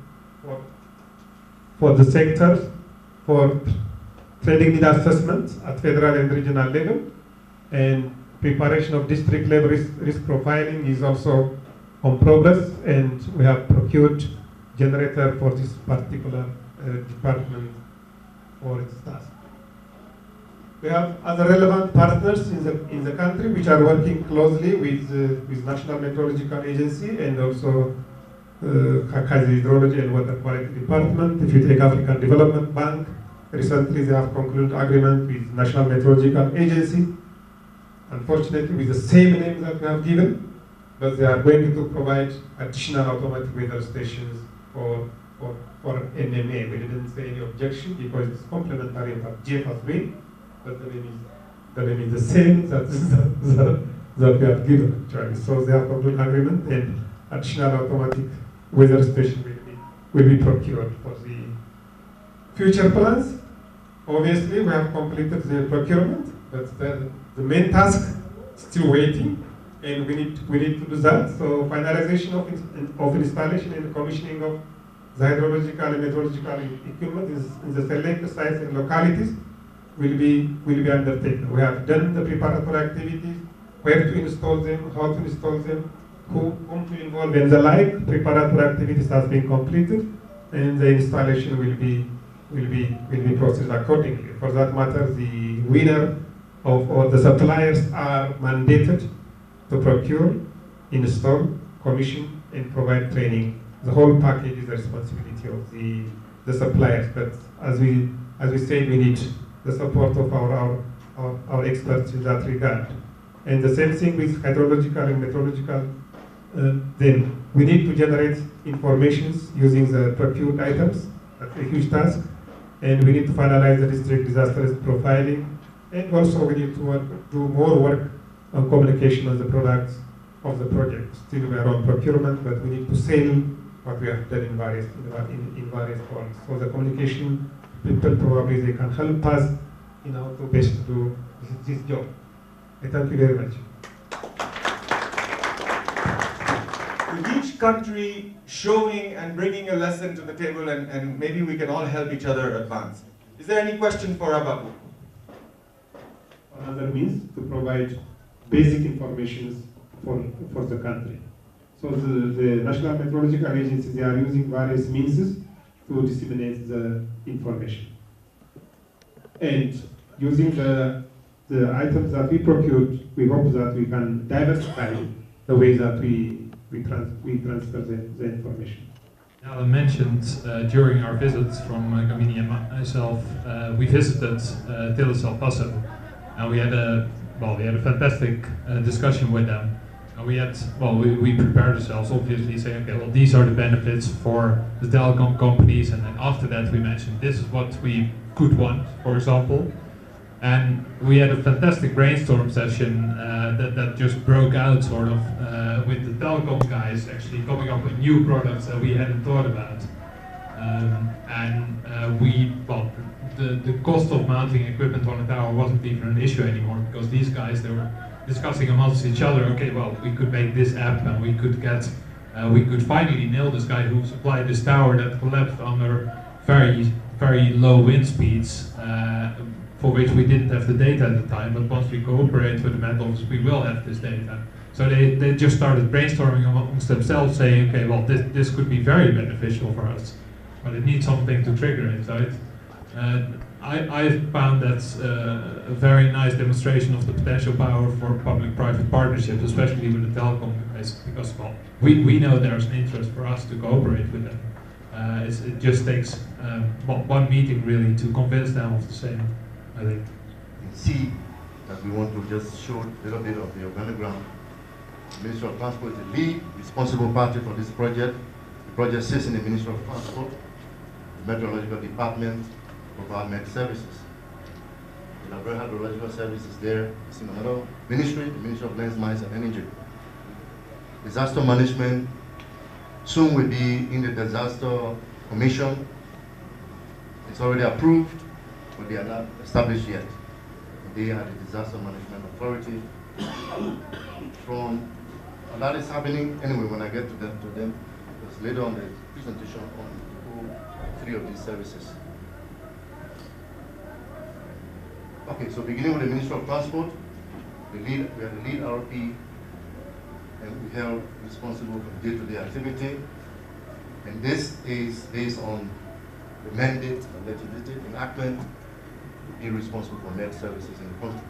sectors for trading need assessment at federal and regional level, and preparation of district level risk profiling is also on progress, and we have procured generator for this particular department for its task. We have other relevant partners in the country which are working closely with National Meteorological Agency and also Hydrology and Water Quality Department. If you take African Development Bank, recently they have concluded agreement with National Meteorological Agency, unfortunately with the same name that we have given, but they are going to provide additional automatic weather stations for MMA. We didn't say any objection because it's complementary of GFAS way, but the name is the same that we have given actually. So they have concluded agreement, and additional automatic weather station will be procured for the future plans. Obviously, we have completed the procurement, but the main task is still waiting, and we need to do that. So finalization of installation and commissioning of the hydrological and meteorological equipment in the selected sites and localities will be undertaken. We have done the preparatory activities, where to install them, how to install them, whom to involve, and the like. Preparatory activities has been completed, and the installation will be processed accordingly. For that matter, the winner or the suppliers are mandated to procure, install, commission, and provide training. The whole package is the responsibility of the suppliers. But as we said, we need the support of our experts in that regard. And the same thing with hydrological and meteorological. Then we need to generate informations using the procured items. That's a huge task. And we need to finalize the district disaster risk profiling. And also we need to do more work on communication of the products of the project. Still we are on procurement, but we need to sell what we have done in various forms. So the communication people probably they can help us in how to best do this job. I thank you very much. With each country showing and bringing a lesson to the table, and maybe we can all help each other advance. Is there any question for Ababu? Another means to provide basic information for the country. So the National Meteorological Agency, they are using various means to disseminate the information. And using the items that we procured, we hope that we can diversify the way that we transfer the information. Now, I mentioned during our visits from Gamini and myself, we visited Tele El Paso, and we had a fantastic discussion with them. And we prepared ourselves, obviously, saying, okay, well, these are the benefits for the telecom companies, and then after that we mentioned this is what we could want, for example. And we had a fantastic brainstorm session that just broke out sort of with the telecom guys actually coming up with new products that we hadn't thought about. The cost of mounting equipment on a tower wasn't even an issue anymore, because these guys, they were discussing amongst each other, okay, well, we could make this app, and we could finally nail this guy who supplied this tower that collapsed under very, very low wind speeds, for which we didn't have the data at the time, but once we cooperate with the Met Office, we will have this data. So they just started brainstorming amongst themselves, saying, okay, well, this could be very beneficial for us, but it needs something to trigger it, right? I found that a very nice demonstration of the potential power for public-private partnerships, especially with the telecom guys, because, well, we know there's an interest for us to cooperate with them. it just takes one meeting really to convince them of the same, I think. You see that we want to just show a little bit of the organogram. The Ministry of Transport is the lead responsible party for this project. The project sits in the Ministry of Transport. The Meteorological Department provides med services. The Liberia Hydrological Service is there. It's in another ministry, the Ministry of Lands, Mines and Energy. Disaster management soon will be in the Disaster Commission. It's already approved, but they are not established yet. They are the Disaster Management Authority. From that is happening anyway when I get to them, because later on the presentation on all three of these services. Okay, so beginning with the Ministry of Transport, we are the lead RP, and we are responsible for day-to-day activity. And this is based on the mandate and legislative enactment to be responsible for net services in the country.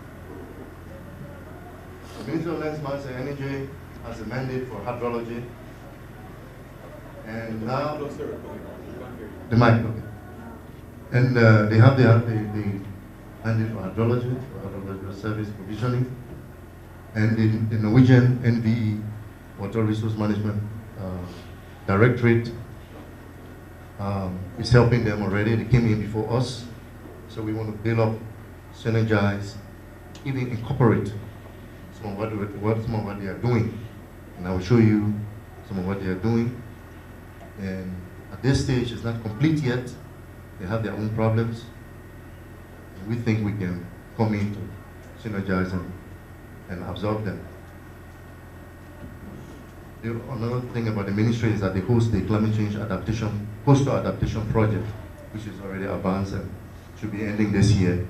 The Ministry of Lands, Mines and Energy has a mandate for hydrology. And now, the mic, okay. And they have the mandate for hydrological service provisioning, and the Norwegian NVE, Water Resource Management Directorate, is helping them already. They came in before us, so we want to build up, synergize, even incorporate some of what they are doing, and I will show you some of what they are doing. And at this stage, it's not complete yet. They have their own problems. We think we can come in to synergize and absorb them. Another thing about the ministry is that they host the climate change adaptation, coastal adaptation project, which is already advanced and should be ending this year.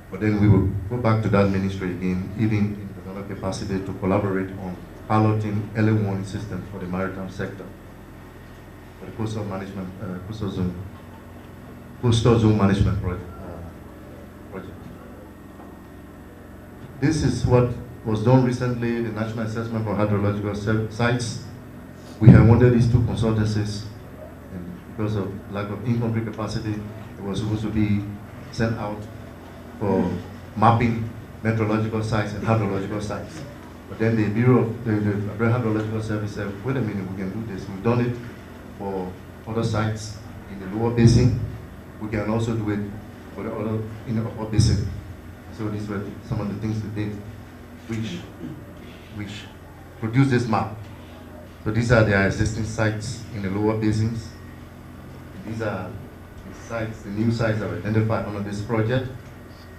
But then we will go back to that ministry again, even in another capacity, to collaborate on piloting early warning systems for the maritime sector, for the coastal management, coastal zone management project. This is what was done recently, the National Assessment for Hydrological Sites. We have wanted these two consultancies, and because of lack of in-country capacity, it was supposed to be sent out for mapping meteorological sites and hydrological sites. But then the Bureau of the Hydrological Service said, wait a minute, we can do this. We've done it for other sites in the lower basin. We can also do it for the other in the upper basin. So these were some of the things we did, which produced this map. So these are the existing sites in the lower basins. These are the sites, the new sites that were identified under this project.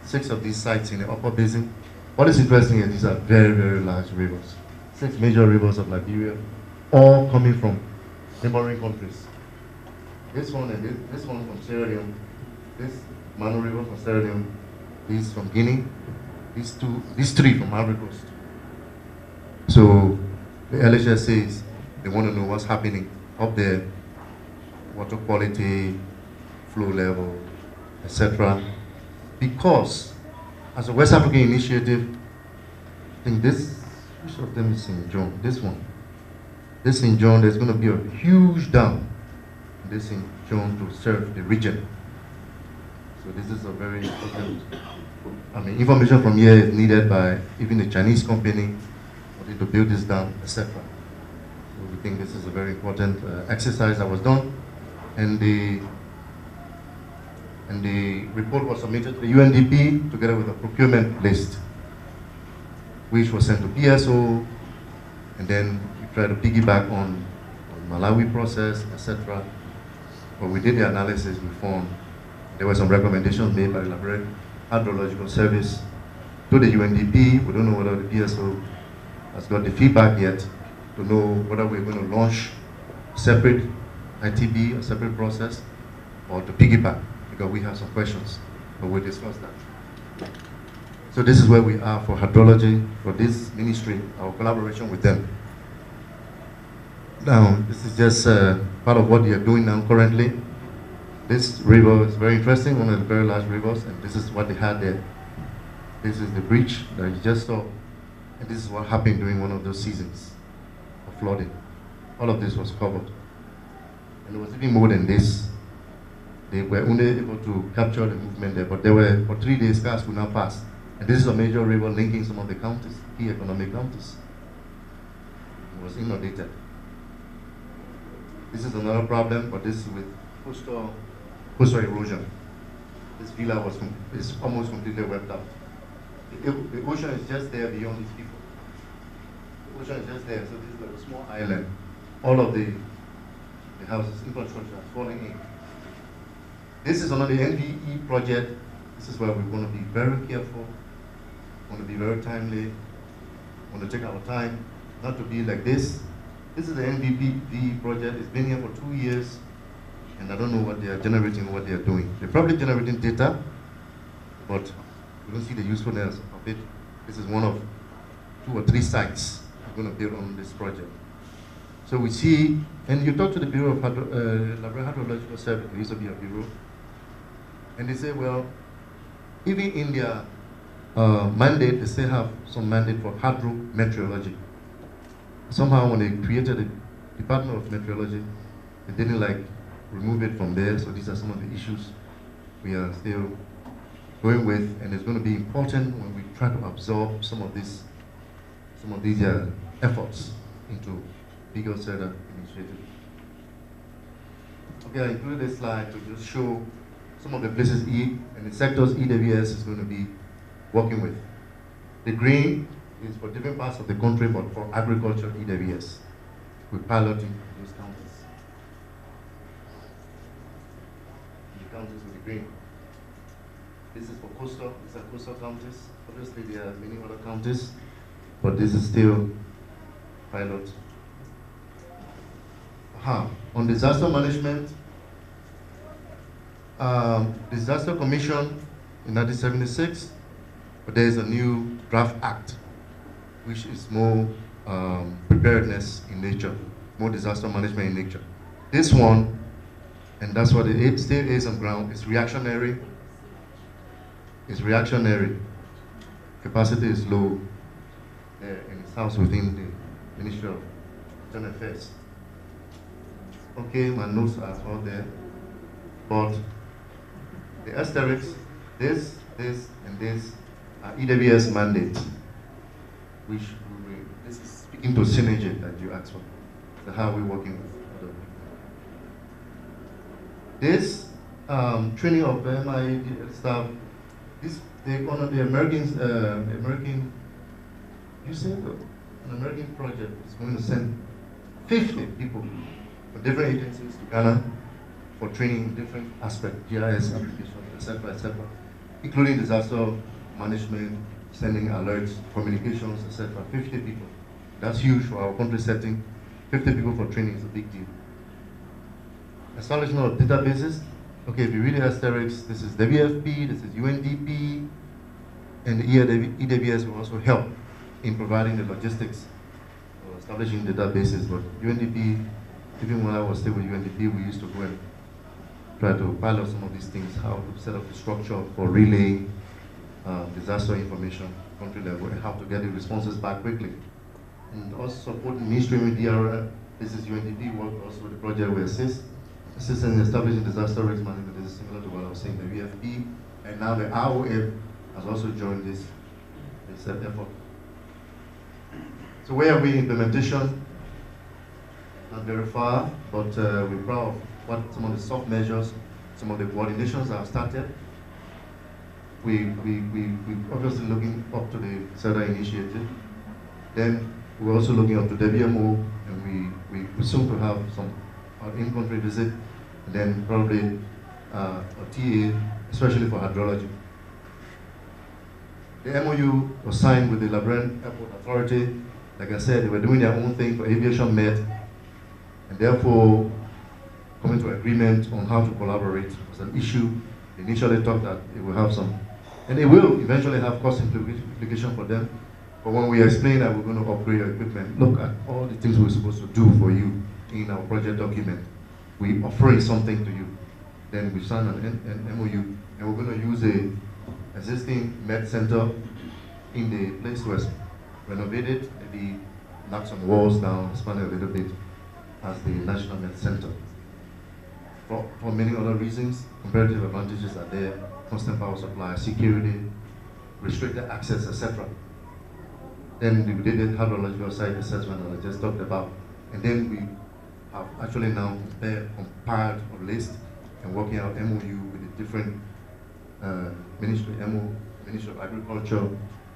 6 of these sites in the upper basin. What is interesting is these are very, very large rivers. 6 major rivers of Liberia, all coming from neighboring countries. This one and this one from Sierra Leone, this Mano River from Sierra Leone, these from Guinea, these 3 from Ivory Coast. So the LHS says they want to know what's happening up there, water quality, flow level, etc. Because as a West African initiative, I think which of them is St. John? This one. This St. John, there's going to be a huge dam in this St. John to serve the region. So this is a very important, information from here is needed by even the Chinese company to build this dam, etc. So we think this is a very important exercise that was done, and the report was submitted to the UNDP together with a procurement list, which was sent to PSO, and then we tried to piggyback on Malawi process, etc. But we did the analysis, we found there were some recommendations made by the Liberia Hydrological Service to the UNDP. We don't know whether the PSO has got the feedback yet to know whether we're going to launch separate ITB, a separate process, or to piggyback, because we have some questions, but we'll discuss that. So this is where we are for hydrology, for this ministry, our collaboration with them. Now, this is just part of what they are doing now currently. This river is very interesting, one of the very large rivers, and this is what they had there. This is the breach that you just saw, and this is what happened during one of those seasons of flooding. All of this was covered. And it was even more than this. They were only able to capture the movement there, but there were, for 3 days, cars could not pass. And this is a major river linking some of the counties, key economic counties. It was inundated. This is another problem, but this is with coastal erosion. This villa is almost completely wiped out. The ocean is just there beyond these people. The ocean is just there, so this is like a small island. All of the houses, infrastructure are falling in. This is another NVE project. This is where we want to be very careful, want to be very timely, want to take our time, not to be like this. This is the NVE project. It's been here for 2 years, and I don't know what they are generating, what they are doing. They're probably generating data, but we don't see the usefulness of it. This is one of 2 or 3 sites we're going to build on this project. So we see, and you talk to the Bureau of Hydrological Service, there used to be a bureau, and they say, well, even in their mandate, they still have some mandate for hydrometeorology. Somehow when they created the Department of Meteorology, they didn't remove it from there, so these are some of the issues we are still going with, and it's going to be important when we try to absorb some of these efforts into bigger CIRDA initiative. Okay, I included this slide to just show some of the places and the sectors EWS is going to be working with. The green is for different parts of the country, but for agriculture EWS. We're piloting those counties. The counties with the green. This is for coastal, these are coastal counties. Obviously there are many other counties, but this is still pilot. On disaster management, Disaster Commission in 1976, but there is a new draft act, which is more preparedness in nature, more disaster management in nature. This one, and that's what it still is on ground, is reactionary. It's reactionary. Capacity is low, and it's housed within the Ministry of Internal Affairs. Okay, my notes are all there, but the asterisks, this, and this are EWS mandate, which this is speaking to synergy that you asked for, so how we're working with other people. This training of MI staff, the American, you said an American project is going to send 50 people from different agencies to Ghana for training in different aspects, GIS application, etc., including disaster management, sending alerts, communications, etc. 50 people. That's huge for our country setting. 50 people for training is a big deal. Establishment of databases. Okay, if you read the asterisks, this is WFP, this is UNDP, and the EWS will also help in providing the logistics for establishing databases. But UNDP, even when I was still with UNDP, we used to go and try to pilot some of these things, how to set up the structure for relaying disaster information country level and how to get the responses back quickly. And also supporting mainstreaming DRL. This is UNDP work also with the project we assist in establishing disaster risk management. This is similar to what I was saying, the WFP, and now the ROF has also joined this effort. So where are we in implementation? Not very far, but we're proud of what some of the soft measures, some of the coordinations that have started. We're obviously looking up to the CIRDA initiative. Then we're also looking up to WMO, and we soon to have some in-country visit, and then probably a TA, especially for hydrology. The MOU was signed with the Liberian Airport Authority. Like I said, they were doing their own thing for aviation med, and therefore coming to agreement on how to collaborate was an issue. They initially thought that it will have some, and it will eventually have cost implication for them. But when we explain that we're going to upgrade your equipment, look at all the things we're supposed to do for you in our project document. We're offering something to you. Then we sign an MOU, and we're going to use a existing med center in the place where it's renovated, maybe knock some walls down, expand it a little bit as the National Med Center. for many other reasons. Comparative advantages are there, constant power supply, security, restricted access, etc. Then we did the hydrological site assessment that I just talked about. And then we have actually now compiled a list and working out MOU with the different Ministry of Agriculture,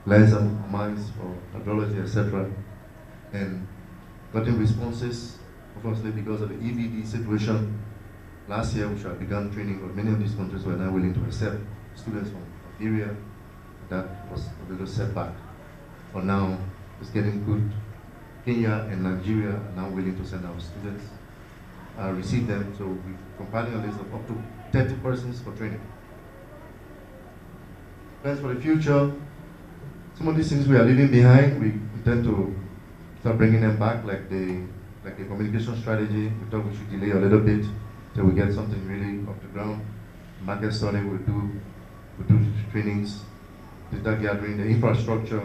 lands and mines for hydrology, etc. And getting responses, obviously because of the EVD situation. Last year, we had begun training, but many of these countries were not willing to accept students from Liberia. That was a little setback. For now, it's getting good. Kenya and Nigeria are now willing to send our students, receive them. So we're compiling a list of up to 30 persons for training. Plans for the future. Some of these things we are leaving behind, we intend to start bringing them back, like the communication strategy. We thought we should delay a little bit till we get something really off the ground. Market study, we'll do trainings, data gathering, the infrastructure,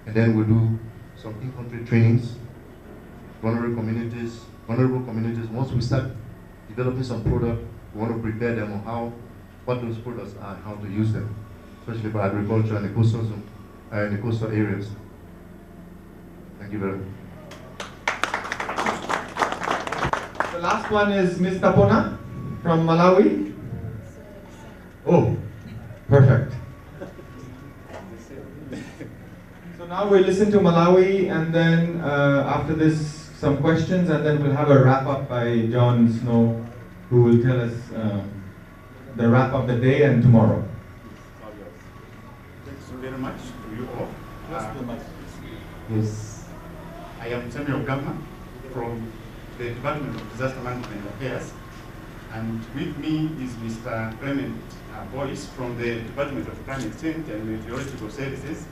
and then we'll do some in-country trainings, vulnerable communities. Once we start developing some product, we want to prepare them on what those products are and how to use them, especially for agriculture and the coastal zone, and the coastal areas. Thank you very much. The last one is Ms. Tapona from Malawi. Oh, perfect. So now we'll listen to Malawi, and then after this, some questions, and then we'll have a wrap up by John Snow, who will tell us the wrap of the day and tomorrow. Thanks very much to you all. Yes, I am Samuel Gama from the Department of Disaster Management Affairs, and with me is Mr. Clement Boyce from the Department of Climate Change and Meteorological Services,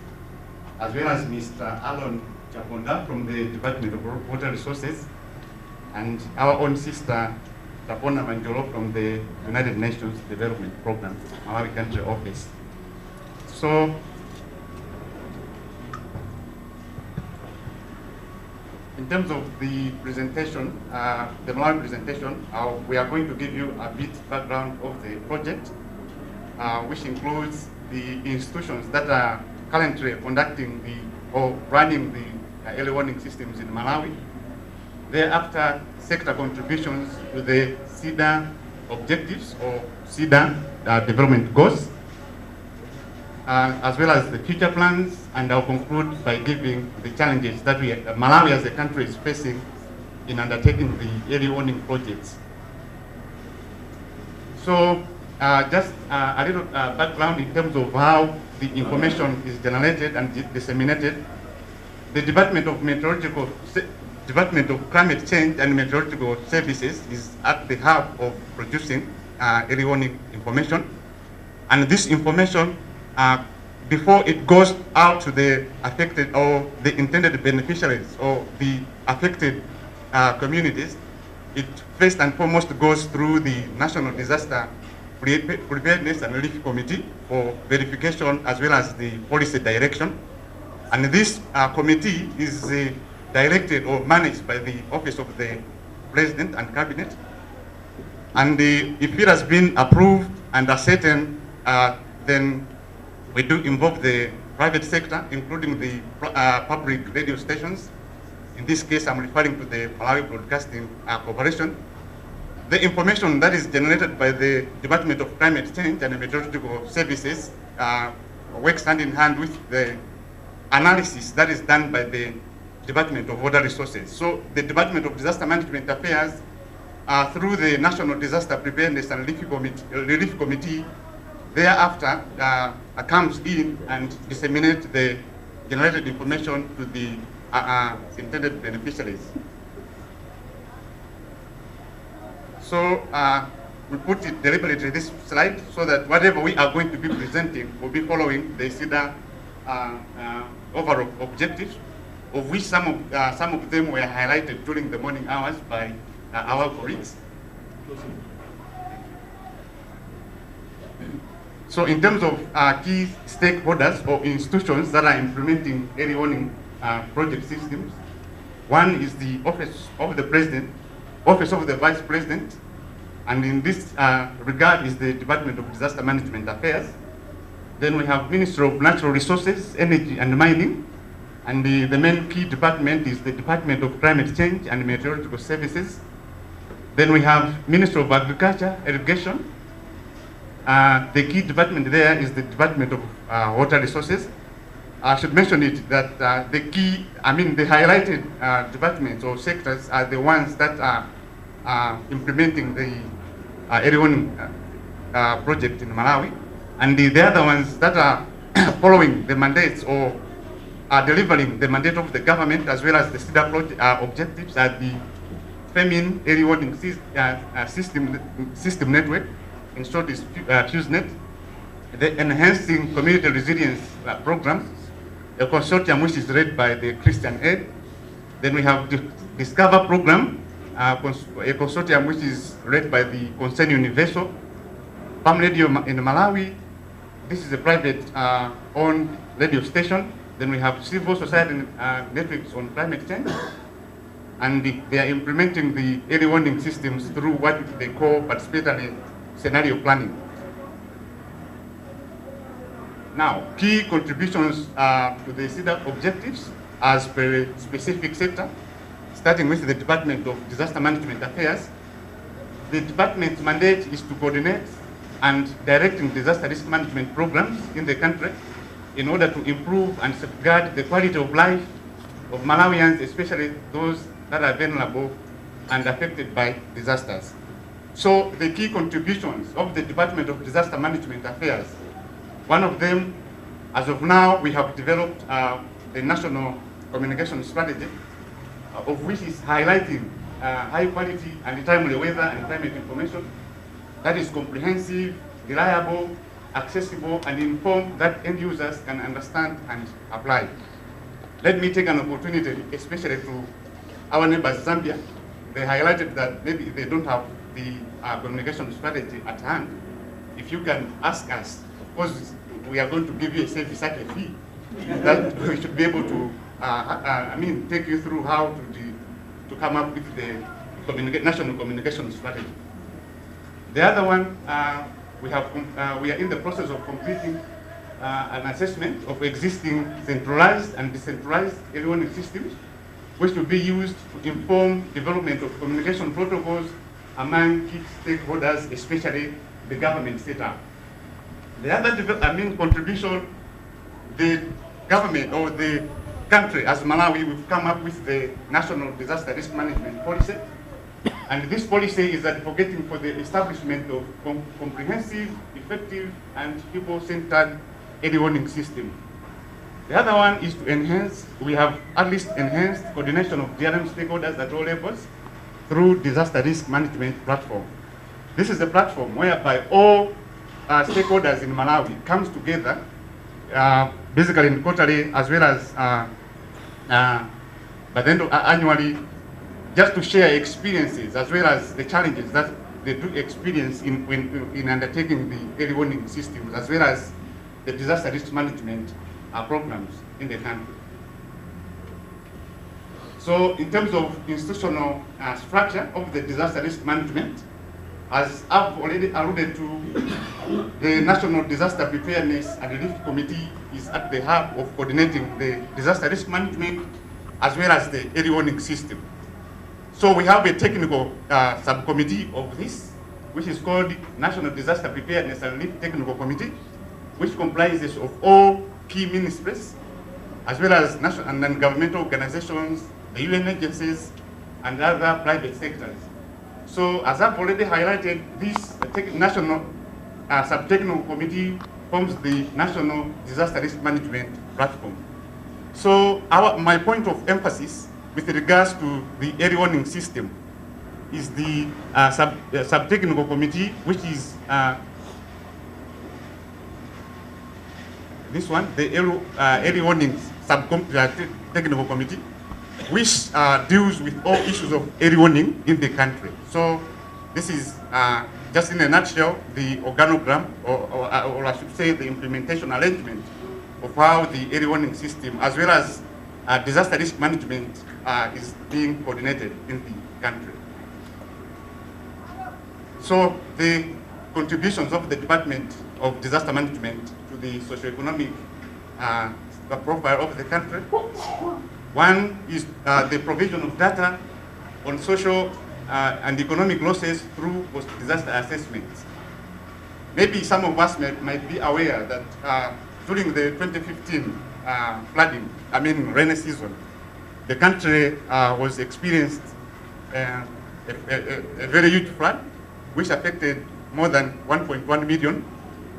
as well as Mr. Alon Chaponda from the Department of Water Resources, and our own sister Tapona Manjolo from the United Nations Development Program, Malawi Country Office. So, in terms of the presentation, the Malawi presentation, we are going to give you a bit background of the project, which includes the institutions that are currently conducting or running the early warning systems in Malawi. Thereafter, sector contributions to the CIRDA objectives or CIRDA development goals, as well as the future plans, and I'll conclude by giving the challenges that Malawi as a country is facing in undertaking the early warning projects. So just a little background in terms of how the information is generated and disseminated. The Department of Climate Change and Meteorological Services is at the hub of producing early warning information, and this information, before it goes out to the affected or the intended beneficiaries or the affected communities, it first and foremost goes through the National Disaster Preparedness and Relief Committee for verification as well as the policy direction. And this committee is directed or managed by the Office of the President and Cabinet. And if it has been approved and ascertained, then we do involve the private sector, including the public radio stations. In this case, I'm referring to the Malawi Broadcasting Corporation. The information that is generated by the Department of Climate Change and Meteorological Services works hand in hand with the analysis that is done by the Department of Water Resources. So the Department of Disaster Management Affairs, through the National Disaster Preparedness and Relief Committee, thereafter comes in and disseminates the generated information to the intended beneficiaries. So we put it deliberately this slide so that whatever we are going to be presenting will be following the CIRDA overall objectives, of which some of them were highlighted during the morning hours by our colleagues. So in terms of key stakeholders or institutions that are implementing early warning project systems, one is the Office of the President, Office of the Vice President, and in this regard is the Department of Disaster Management Affairs. Then we have Ministry of Natural Resources, Energy and Mining, and the main key department is the Department of Climate Change and Meteorological Services. Then we have Ministry of Agriculture, Irrigation. The key department there is the Department of Water Resources. I should mention it that the highlighted departments or sectors are the ones that are implementing the early warning project in Malawi, and the other ones that are following the mandates or are delivering the mandate of the government as well as the CIRDA project objectives are the Famine Early Warning System Network, in short is FuseNet, the Enhancing Community Resilience Programs, a consortium which is led by the Christian Aid. Then we have the Discover Program, a consortium which is led by the Concern Universal, Farm Radio in Malawi. This is a private owned radio station. Then we have civil society networks on climate change, and they are implementing the early warning systems through what they call participatory scenario planning. Now, key contributions to the CIRDA objectives as per specific sector, starting with the Department of Disaster Management Affairs. The department's mandate is to coordinate and directing disaster risk management programs in the country in order to improve and safeguard the quality of life of Malawians, especially those that are vulnerable and affected by disasters. So the key contributions of the Department of Disaster Management Affairs, one of them, as of now, we have developed the National Communication Strategy, of which is highlighting high quality and timely weather and climate information that is comprehensive, reliable, accessible, and informed that end users can understand and apply. Let me take an opportunity, especially to our neighbors, Zambia. They highlighted that maybe they don't have the communication strategy at hand. If you can ask us, of course, we are going to give you a service at a fee, that we should be able to, take you through how to come up with the national communication strategy. The other one, we are in the process of completing an assessment of existing centralized and decentralized early warning systems, which will be used to inform development of communication protocols among key stakeholders, especially the government setup. The other contribution, the government or the country as Malawi, we've come up with the National Disaster Risk Management Policy. And this policy is advocating for the establishment of comprehensive, effective, and people-centered early warning system. The other one is to enhance, we have at least enhanced coordination of DRM stakeholders at all levels through disaster risk management platform. This is a platform whereby all stakeholders in Malawi comes together, basically in quarterly as well as by the end of annually, just to share experiences as well as the challenges that they do experience in undertaking the early warning systems as well as the disaster risk management programs in the country. So in terms of institutional structure of the disaster risk management, as I've already alluded to, the National Disaster Preparedness and Relief Committee is at the hub of coordinating the disaster risk management as well as the early warning system. So we have a technical subcommittee of this, which is called National Disaster Preparedness and Relief Technical Committee, which comprises of all key ministries, as well as national and non-governmental organizations, the UN agencies, and other private sectors. So as I've already highlighted, this national sub-technical committee forms the National Disaster Risk Management Platform. So my point of emphasis with regards to the early warning system is the sub-technical committee, which is this one, the early warning technical committee, which deals with all issues of early warning in the country. So this is just in a nutshell the organogram, or I should say the implementation arrangement of how the early warning system as well as disaster risk management is being coordinated in the country. So the contributions of the Department of Disaster Management to the socioeconomic profile of the country. One is the provision of data on social and economic losses through post-disaster assessments. Maybe some of us might be aware that during the 2015 flooding, rainy season, the country was experienced a very huge flood, which affected more than 1.1 million,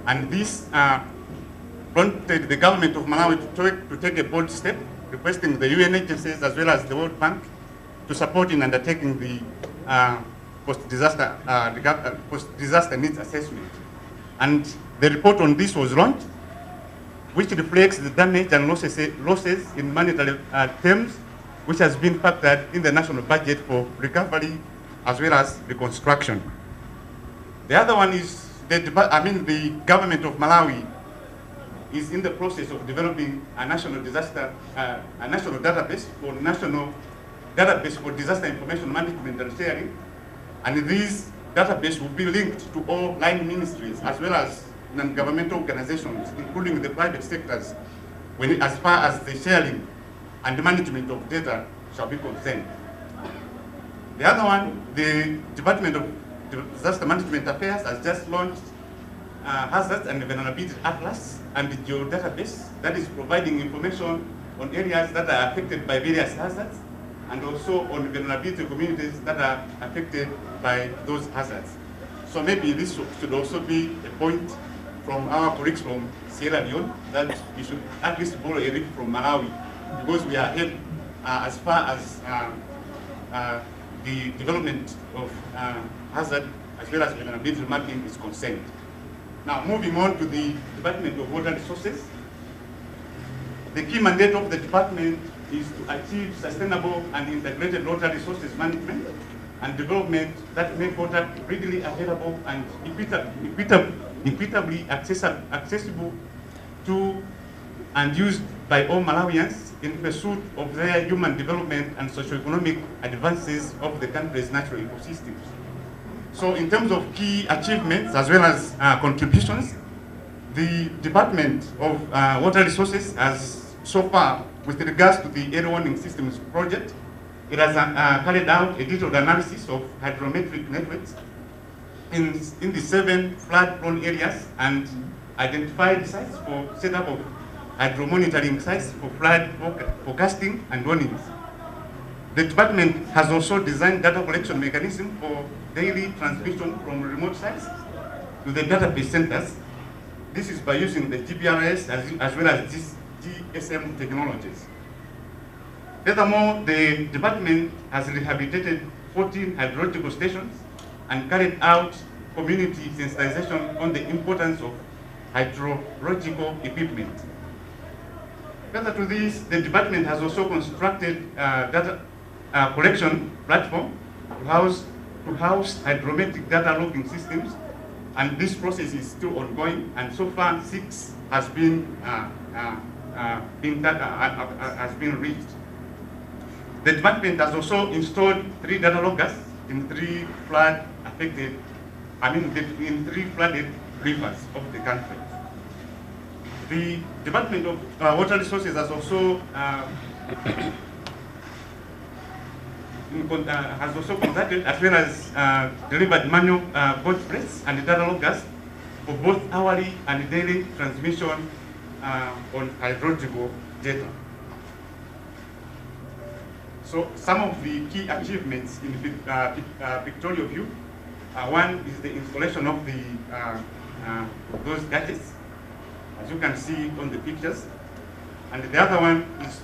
and this prompted the government of Malawi to take a bold step, requesting the UN agencies as well as the World Bank to support in undertaking the post-disaster needs assessment. And the report on this was launched, which reflects the damage and losses in monetary terms, which has been factored in the national budget for recovery as well as reconstruction. The other one is the government of Malawi is in the process of developing a national database for disaster information management and sharing, and this database will be linked to all line ministries as well as non-governmental organizations, including the private sectors, as far as the sharing and the management of data shall be concerned. The other one, the Department of Disaster Management Affairs has just launched Hazards and Vulnerability Atlas and the geodatabase that is providing information on areas that are affected by various hazards and also on vulnerability communities that are affected by those hazards. So maybe this should also be a point from our colleagues from Sierra Leone that we should at least borrow a bit from Malawi, because we are ahead as far as the development of hazard as well as vulnerability mapping is concerned. Now, moving on to the Department of Water Resources. The key mandate of the department is to achieve sustainable and integrated water resources management and development that make water readily available and equitably accessible to and used by all Malawians in pursuit of their human development and socio-economic advances of the country's natural ecosystems. So in terms of key achievements as well as contributions, the Department of Water Resources has so far, with regards to the early warning systems project, it has carried out a detailed analysis of hydrometric networks in the 7 flood-prone areas and identified sites for setup of hydro-monitoring sites for flood forecasting and warnings. The department has also designed data collection mechanism for daily transmission from remote sites to the database centers. This is by using the GPRS as well as GSM technologies. Furthermore, the department has rehabilitated 14 hydrological stations and carried out community sensitization on the importance of hydrological equipment. Further to this, the department has also constructed data collection platform to house hydrometric data logging systems, and this process is still ongoing, and so far 6 has been reached. The department has also installed 3 data loggers in 3 flooded rivers of the country. The Department of Water Resources has also conducted as well as delivered manual board spreads and data loggers for both hourly and daily transmission on hydrological data. So some of the key achievements in pictorial view, one is the installation of those gadgets, as you can see on the pictures, and the other one is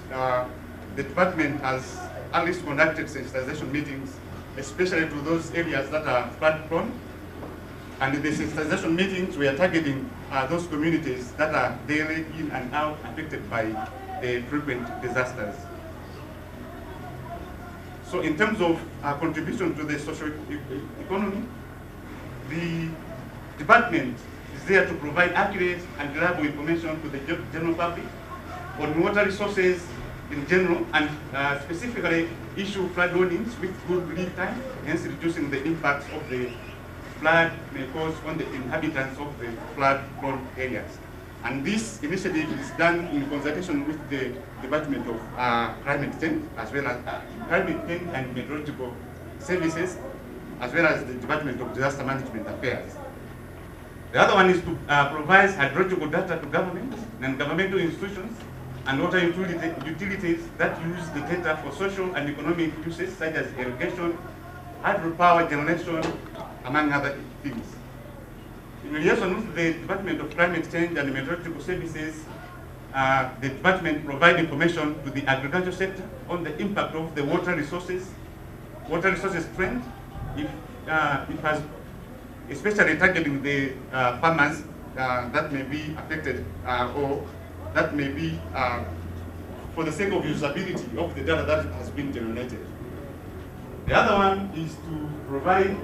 the department has at least conducted sensitization meetings, especially to those areas that are flood prone, and the sensitization meetings we are targeting those communities that are daily in and out affected by the frequent disasters. So in terms of contribution to the social economy, the department is there to provide accurate and reliable information to the general public on water resources in general, and specifically issue flood warnings with good lead time, hence reducing the impacts of the flood may cause on the inhabitants of the flood-prone areas. And this initiative is done in consultation with the Department of Climate Change, as well as Climate Change and Meteorological Services, as well as the Department of Disaster Management Affairs. The other one is to provide hydrological data to government and governmental institutions and water utilities that use the data for social and economic uses such as irrigation, hydropower generation, among other things. In relation with the Department of Climate Change and Meteorological Services, the department provides information to the agriculture sector on the impact of the water resources trend, if it has, especially targeting the farmers that may be affected or that may be for the sake of usability of the data that has been generated. The other one is to provide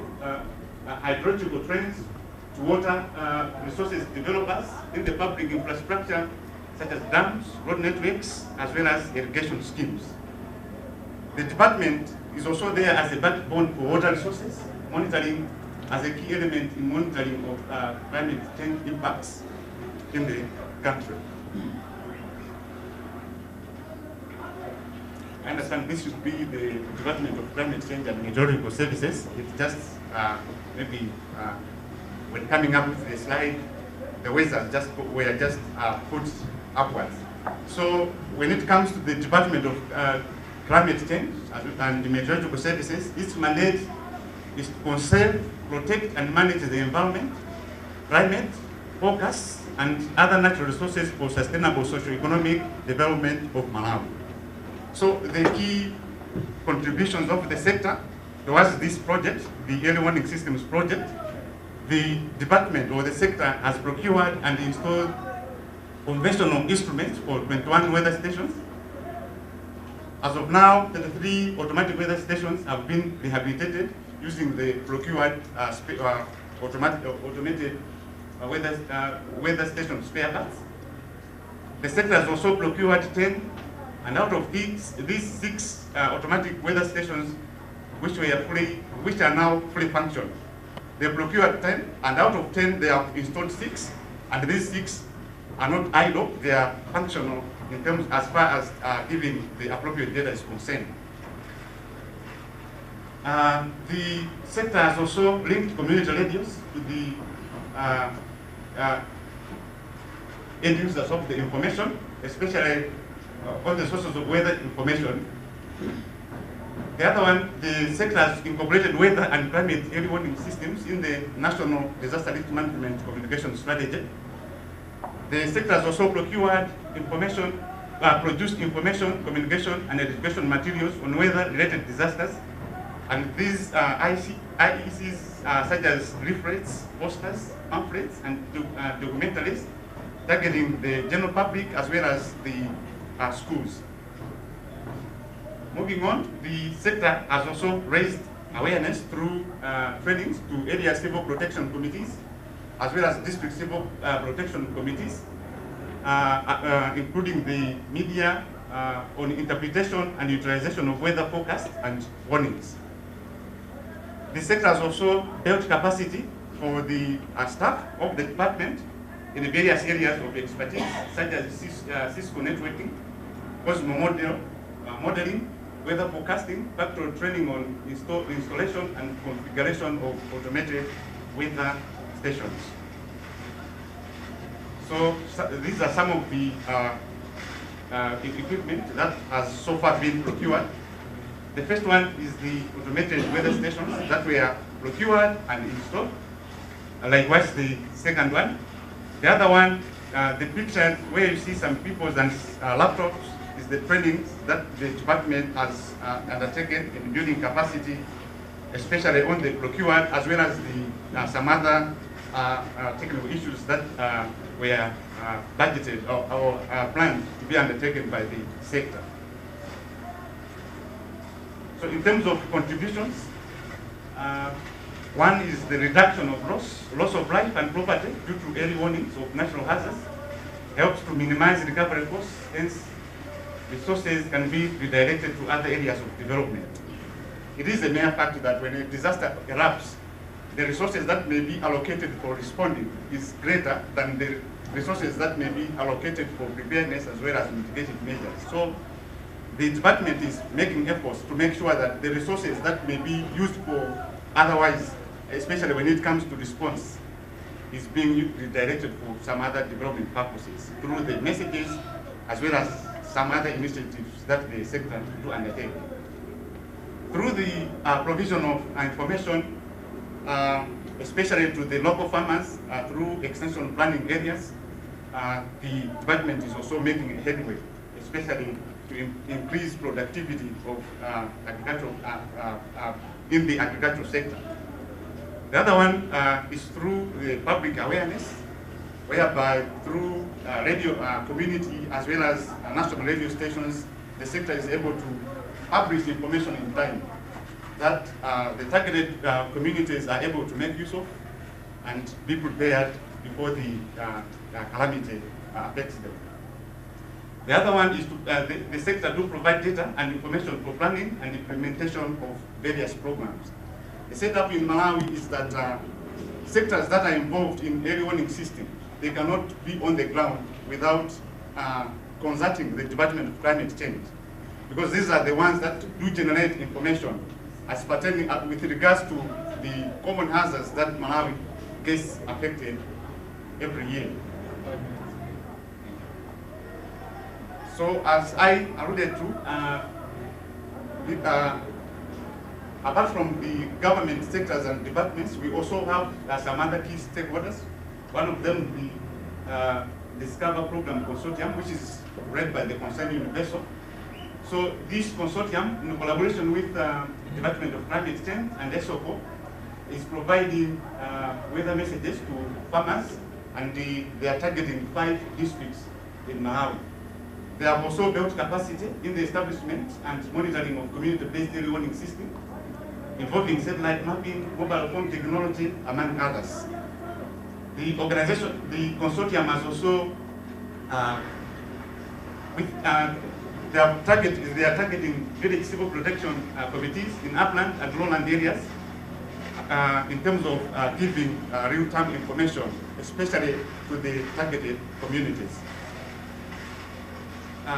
hydrological trends to water resources developers in the public infrastructure such as dams, road networks, as well as irrigation schemes. The department is also there as a backbone for water resources, monitoring as a key element in monitoring of climate change impacts in the country. I understand this should be the Department of Climate Change and Meteorological Services. It's just maybe when coming up with the slide, the ways were just put upwards. So when it comes to the Department of Climate Change and Meteorological Services, its mandate is to conserve, protect, and manage the environment, climate, forecasts, and other natural resources for sustainable socio-economic development of Malawi. So the key contributions of the sector towards this project, the Early Warning Systems project, the department or the sector has procured and installed conventional instruments for 21 weather stations. As of now, 33 automatic weather stations have been rehabilitated using the procured automated weather station spare parts. The sector has also procured 10, and out of these 6 automatic weather stations, which are now fully functional. They procured 10, and out of 10, they have installed 6, and these 6 are not idle, they are functional in terms as far as giving the appropriate data is concerned. The sector has also linked community radios to the end users of the information, especially on the sources of weather information. The other one, the sector has incorporated weather and climate early warning systems in the National Disaster Risk Management Communication Strategy. The sector has also procured information, produced information, communication, and education materials on weather-related disasters. And these IECs such as leaflets, posters, pamphlets, and documentaries targeting the general public as well as the schools. Moving on, the sector has also raised awareness through trainings to area civil protection committees as well as district civil protection committees, including the media on interpretation and utilization of weather forecasts and warnings. The sector has also built capacity for the staff of the department in the various areas of expertise, such as Cisco networking, Cosmo modeling, weather forecasting, factory training on installation and configuration of automated weather stations. So these are some of the equipment that has so far been procured. The first one is the automated weather stations that were procured and installed. Likewise, the second one. The other one, the picture where you see some people's and laptops, is the training that the department has undertaken in building capacity, especially on the procured, as well as the some other technical issues that were budgeted or planned to be undertaken by the sector. So in terms of contributions, one is the reduction of loss of life and property due to early warnings of natural hazards, helps to minimize recovery costs, hence resources can be redirected to other areas of development. It is a mere fact that when a disaster erupts, the resources that may be allocated for responding is greater than the resources that may be allocated for preparedness as well as mitigative measures. So the department is making efforts to make sure that the resources that may be used for otherwise, especially when it comes to response, is being redirected for some other development purposes through the messages as well as some other initiatives that the sector do undertake. Through the provision of information, especially to the local farmers through extension planning areas, the department is also making a headway, especially to increase productivity of agricultural in the agricultural sector. The other one is through the public awareness, whereby through radio community as well as national radio stations, the sector is able to publish information in time that the targeted communities are able to make use of and be prepared before the calamity affects them. The other one is to, the sector do provide data and information for planning and implementation of various programs. The setup in Malawi is that sectors that are involved in early warning system, they cannot be on the ground without consulting the Department of Climate Change, because these are the ones that do generate information as pertaining with regards to the common hazards that Malawi gets affected every year. So as I alluded to, apart from the government sectors and departments, we also have some other key stakeholders. One of them, the Discover Program Consortium, which is led by the concerned university. So this consortium, in collaboration with the Department of Climate Change and SOCO, is providing weather messages to farmers, and they are targeting 5 districts in Malawi. They have also built capacity in the establishment and monitoring of community-based early warning system, involving satellite mapping, mobile phone technology, among others. The organization, the consortium has also, they are targeting village civil protection committees in upland and lowland areas in terms of giving real-time information, especially to the targeted communities.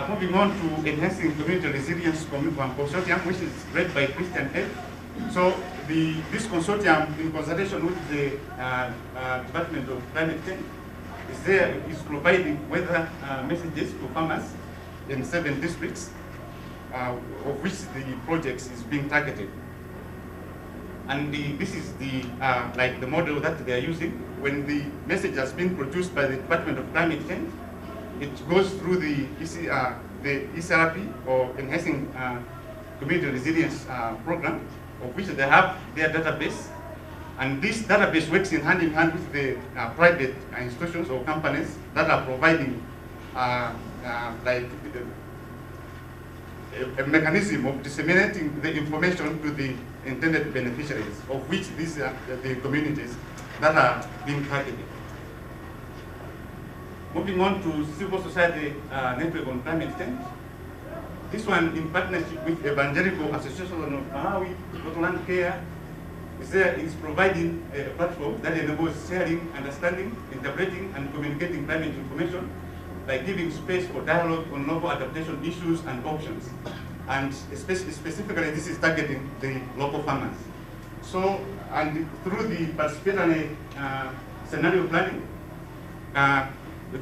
Moving on to enhancing community resilience consortium, which is led by Christian Ed. So this consortium, in consultation with the Department of Climate Change, is providing weather messages to farmers in 7 districts, of which the projects is being targeted. And this is the like the model that they are using. When the message has been produced by the Department of Climate Change, it goes through the ECRP, or Enhancing Community Resilience Program, of which they have their database. And this database works in hand with the private institutions or companies that are providing like a mechanism of disseminating the information to the intended beneficiaries, of which these are the communities that are being targeted. Moving on to civil society network on climate change. This one, in partnership with Evangelical Association of Malawi, Scotland Care, is providing a platform that enables sharing, understanding, interpreting, and communicating climate information by giving space for dialogue on local adaptation issues and options. And specifically, this is targeting the local farmers. So, and through the participatory scenario planning,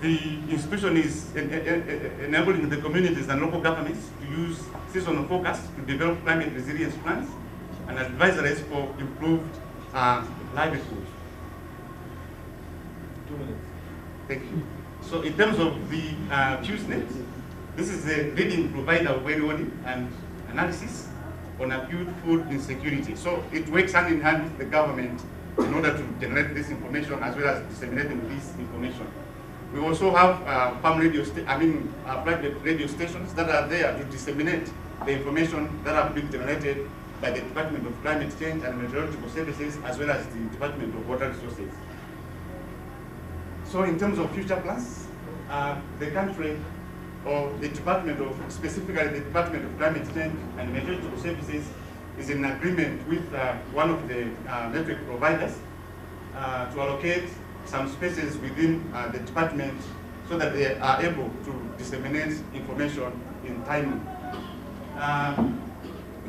the institution is enabling the communities and local governments to use seasonal forecasts to develop climate resilience plans and advisories for improved livelihoods. 2 minutes. Thank you. So in terms of the FuseNet, this is a leading provider of early warning and analysis on acute food insecurity. So it works hand in hand with the government in order to generate this information as well as disseminating this information. We also have private radio stations that are there to disseminate the information that are being generated by the Department of Climate Change and Meteorological Services, as well as the Department of Water Resources. So in terms of future plans, the country, or the Department of, specifically the Department of Climate Change and Meteorological Services, is in agreement with one of the network providers to allocate some spaces within the department so that they are able to disseminate information in time.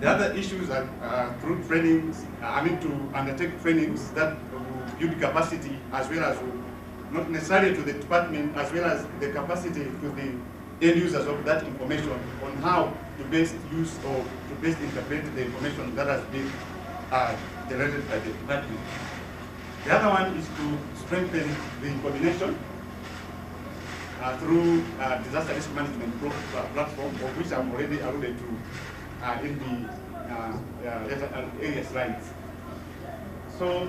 The other issues are through trainings, to undertake trainings that will build capacity as well as not necessarily to the department, as well as the capacity to the end users of that information on how to best use or to best interpret the information that has been generated by the department. The other one is to strengthen the coordination through disaster risk management platform, of which I'm already alluded to in the area slides. So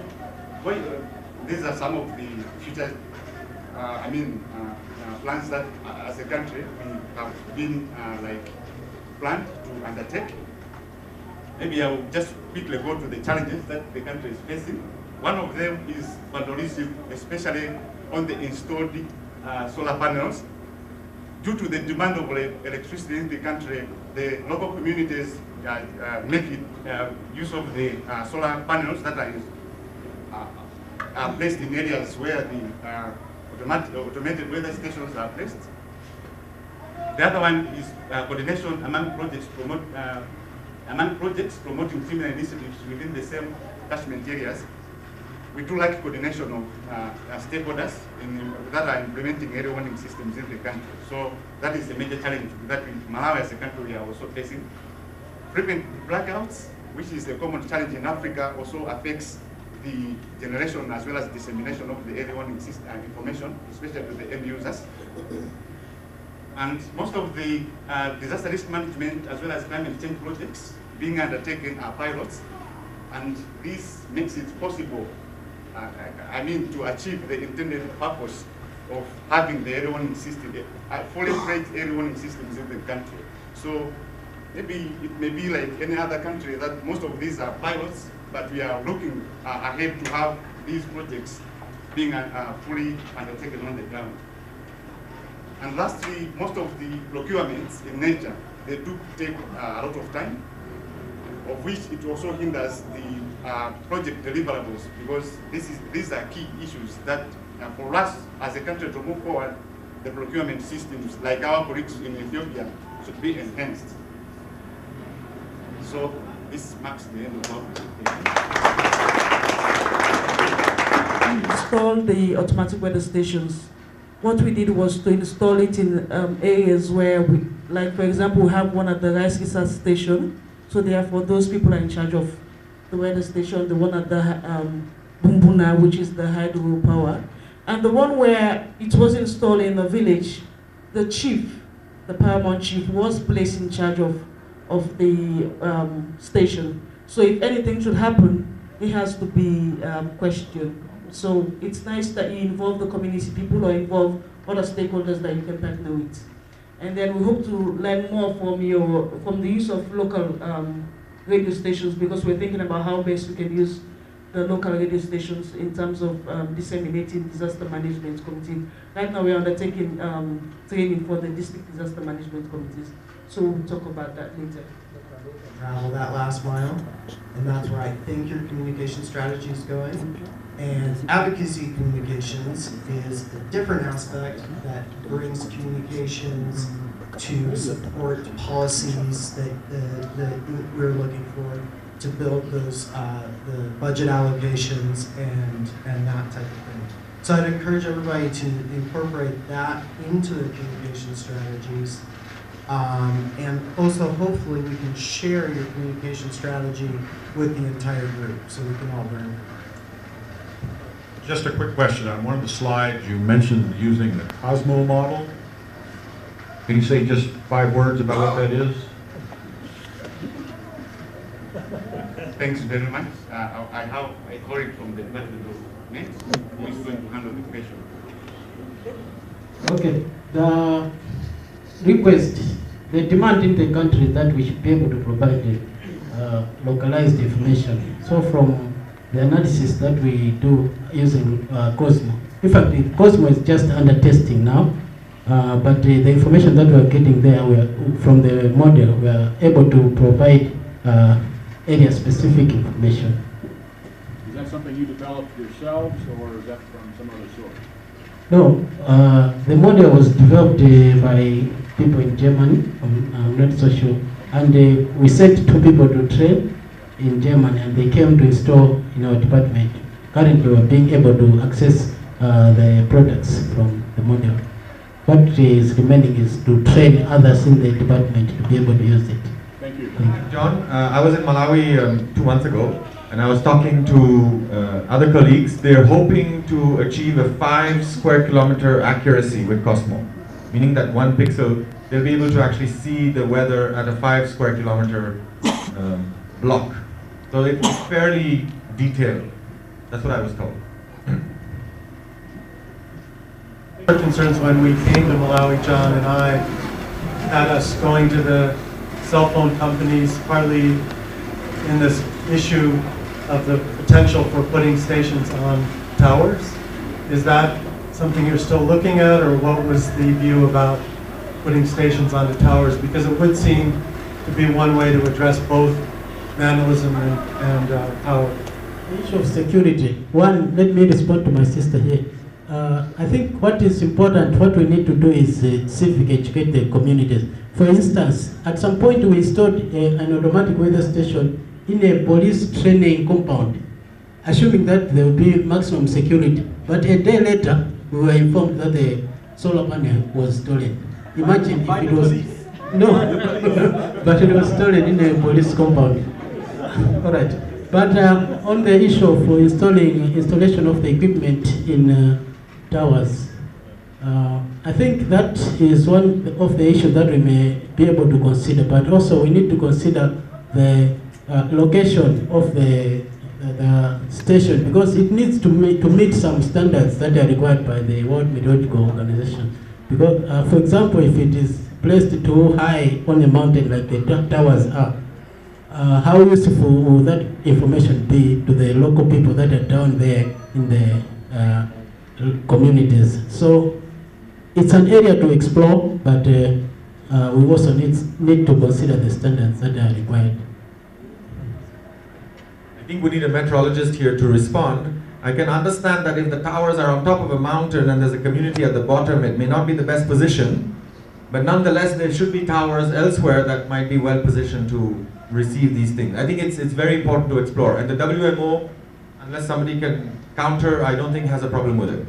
these are some of the future plans that as a country we have been planned to undertake. Maybe I will just quickly go to the challenges that the country is facing. One of them is vandalism, especially on the installed solar panels. Due to the demand of electricity in the country, the local communities make use of the solar panels that are placed in areas where the automated weather stations are placed. The other one is coordination among projects promoting similar initiatives within the same catchment areas. We do like coordination of stakeholders that are implementing area warning systems in the country. So that is a major challenge that Malawi as a country we are also facing. Frequent blackouts, which is a common challenge in Africa, also affects the generation as well as dissemination of the area warning system information, especially to the end users. And most of the disaster risk management as well as climate change projects being undertaken are pilots, and this makes it possible to achieve the intended purpose of having the area warning system, fully fledged area warning systems in the country. So maybe it may be like any other country that most of these are pilots, but we are looking ahead to have these projects being fully undertaken on the ground. And lastly, most of the procurements in nature, they do take a lot of time, of which it also hinders the project deliverables, because these are key issues that for us as a country to move forward, the procurement systems, like our colleagues in Ethiopia, should be enhanced. So this marks the end of our presentation. We installed the automatic weather stations. What we did was to install it in areas where we, like for example, we have one at the Rice Research Station. So therefore, those people are in charge of the weather station, the one at the Bumbuna, which is the hydro power. And the one where it was installed in the village, the chief, the paramount chief, was placed in charge of the station. So if anything should happen, it has to be questioned. So it's nice that you involve the community people or involve other stakeholders that you can partner with. And then we hope to learn more from the use of local radio stations, because we're thinking about how best we can use the local radio stations in terms of disseminating disaster management committees. Right now we're undertaking training for the district disaster management committees. So we'll talk about that later. Travel that last mile, and that's where I think your communication strategy is going. And advocacy communications is a different aspect that brings communications to support policies that we're looking for to build those the budget allocations and that type of thing. So I'd encourage everybody to incorporate that into the communication strategies. And also, hopefully, we can share your communication strategy with the entire group so we can all learn. Just a quick question. On one of the slides, you mentioned using the Cosmo model. Can you say just 5 words about what that is? Thanks very much. I have a colleague from the Department of Net who is going to handle the question. Okay. The request, the demand in the country that we should be able to provide localized information. So from the analysis that we do using Cosmo. In fact, Cosmo is just under testing now, but the information that we are getting there, from the model, we are able to provide area-specific information. Is that something you developed yourselves, or is that from some other source? No, the model was developed by people in Germany. I'm not so sure. And we sent 2 people to train in Germany, and they came to install in our department. Currently, we're being able to access the products from the model. What is remaining is to train others in the department to be able to use it. Thank you. John, I was in Malawi 2 months ago, and I was talking to other colleagues. They're hoping to achieve a 5 square kilometer accuracy with Cosmo, meaning that 1 pixel, they'll be able to actually see the weather at a 5 square kilometer block. So it's fairly detailed. That's what I was told. Our concerns when we came to Malawi, John and I, had us going to the cell phone companies, partly in this issue of the potential for putting stations on towers. Is that something you're still looking at, or what was the view about putting stations onto towers? Because it would seem to be one way to address both vandalism and power. The issue of security. One, let me respond to my sister here. I think what is important, what we need to do is civic educate the communities. For instance, at some point we installed an automatic weather station in a police training compound, assuming that there will be maximum security. But a day later, we were informed that the solar panel was stolen. Imagine if it was... No, but it was stolen in a police compound. All right. But on the issue of installation of the equipment in towers, I think that is one of the issues that we may be able to consider, but also we need to consider the location of the station, because it needs to meet some standards that are required by the World Meteorological Organization. Because, for example, if it is placed too high on a mountain like the towers are, how useful will that information be to the local people that are down there in the communities? So it's an area to explore, but we also need to consider the standards that are required. I think we need a meteorologist here to respond. I can understand that if the towers are on top of a mountain and there's a community at the bottom, it may not be the best position, but nonetheless there should be towers elsewhere that might be well positioned to receive these things. I think it's very important to explore, and the WMO, unless somebody can counter, I don't think has a problem with it.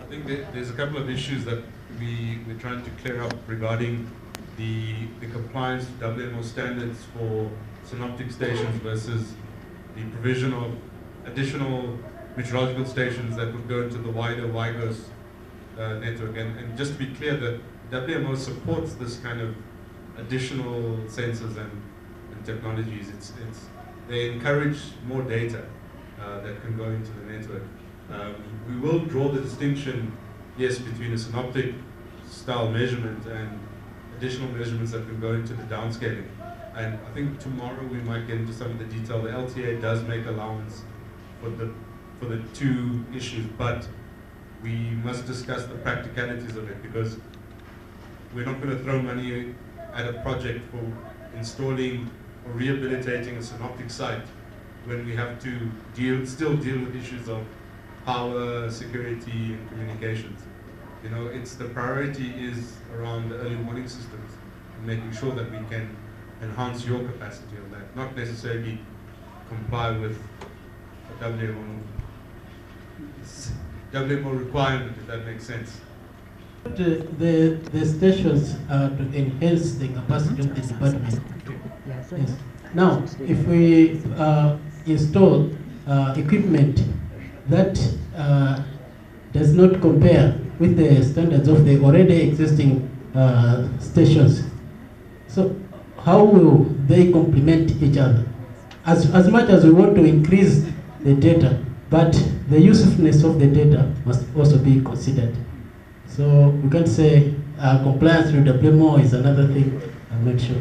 I think there's a couple of issues that we're trying to clear up regarding the compliance to WMO standards for synoptic stations versus the provision of additional meteorological stations that would go into the wider WIGOS network. And just to be clear, that WMO supports this kind of additional sensors and technologies. They encourage more data that can go into the network. We will draw the distinction, yes, between a synoptic style measurement and additional measurements that can go into the downscaling. And I think tomorrow we might get into some of the detail. The LTA does make allowance for the 2 issues, but we must discuss the practicalities of it, because we're not going to throw money at a project for installing or rehabilitating a synoptic site when we have to still deal with issues of power, security, and communications. You know, the priority is around the early warning systems and making sure that we can enhance your capacity on that, not necessarily comply with a WMO requirement, if that makes sense. The stations are to enhance the capacity of the department. Yes. Now, if we install equipment that does not compare with the standards of the already existing stations, so how will they complement each other? As much as we want to increase the data, but the usefulness of the data must also be considered. So we can't say compliance with WMO is another thing. I'm not sure.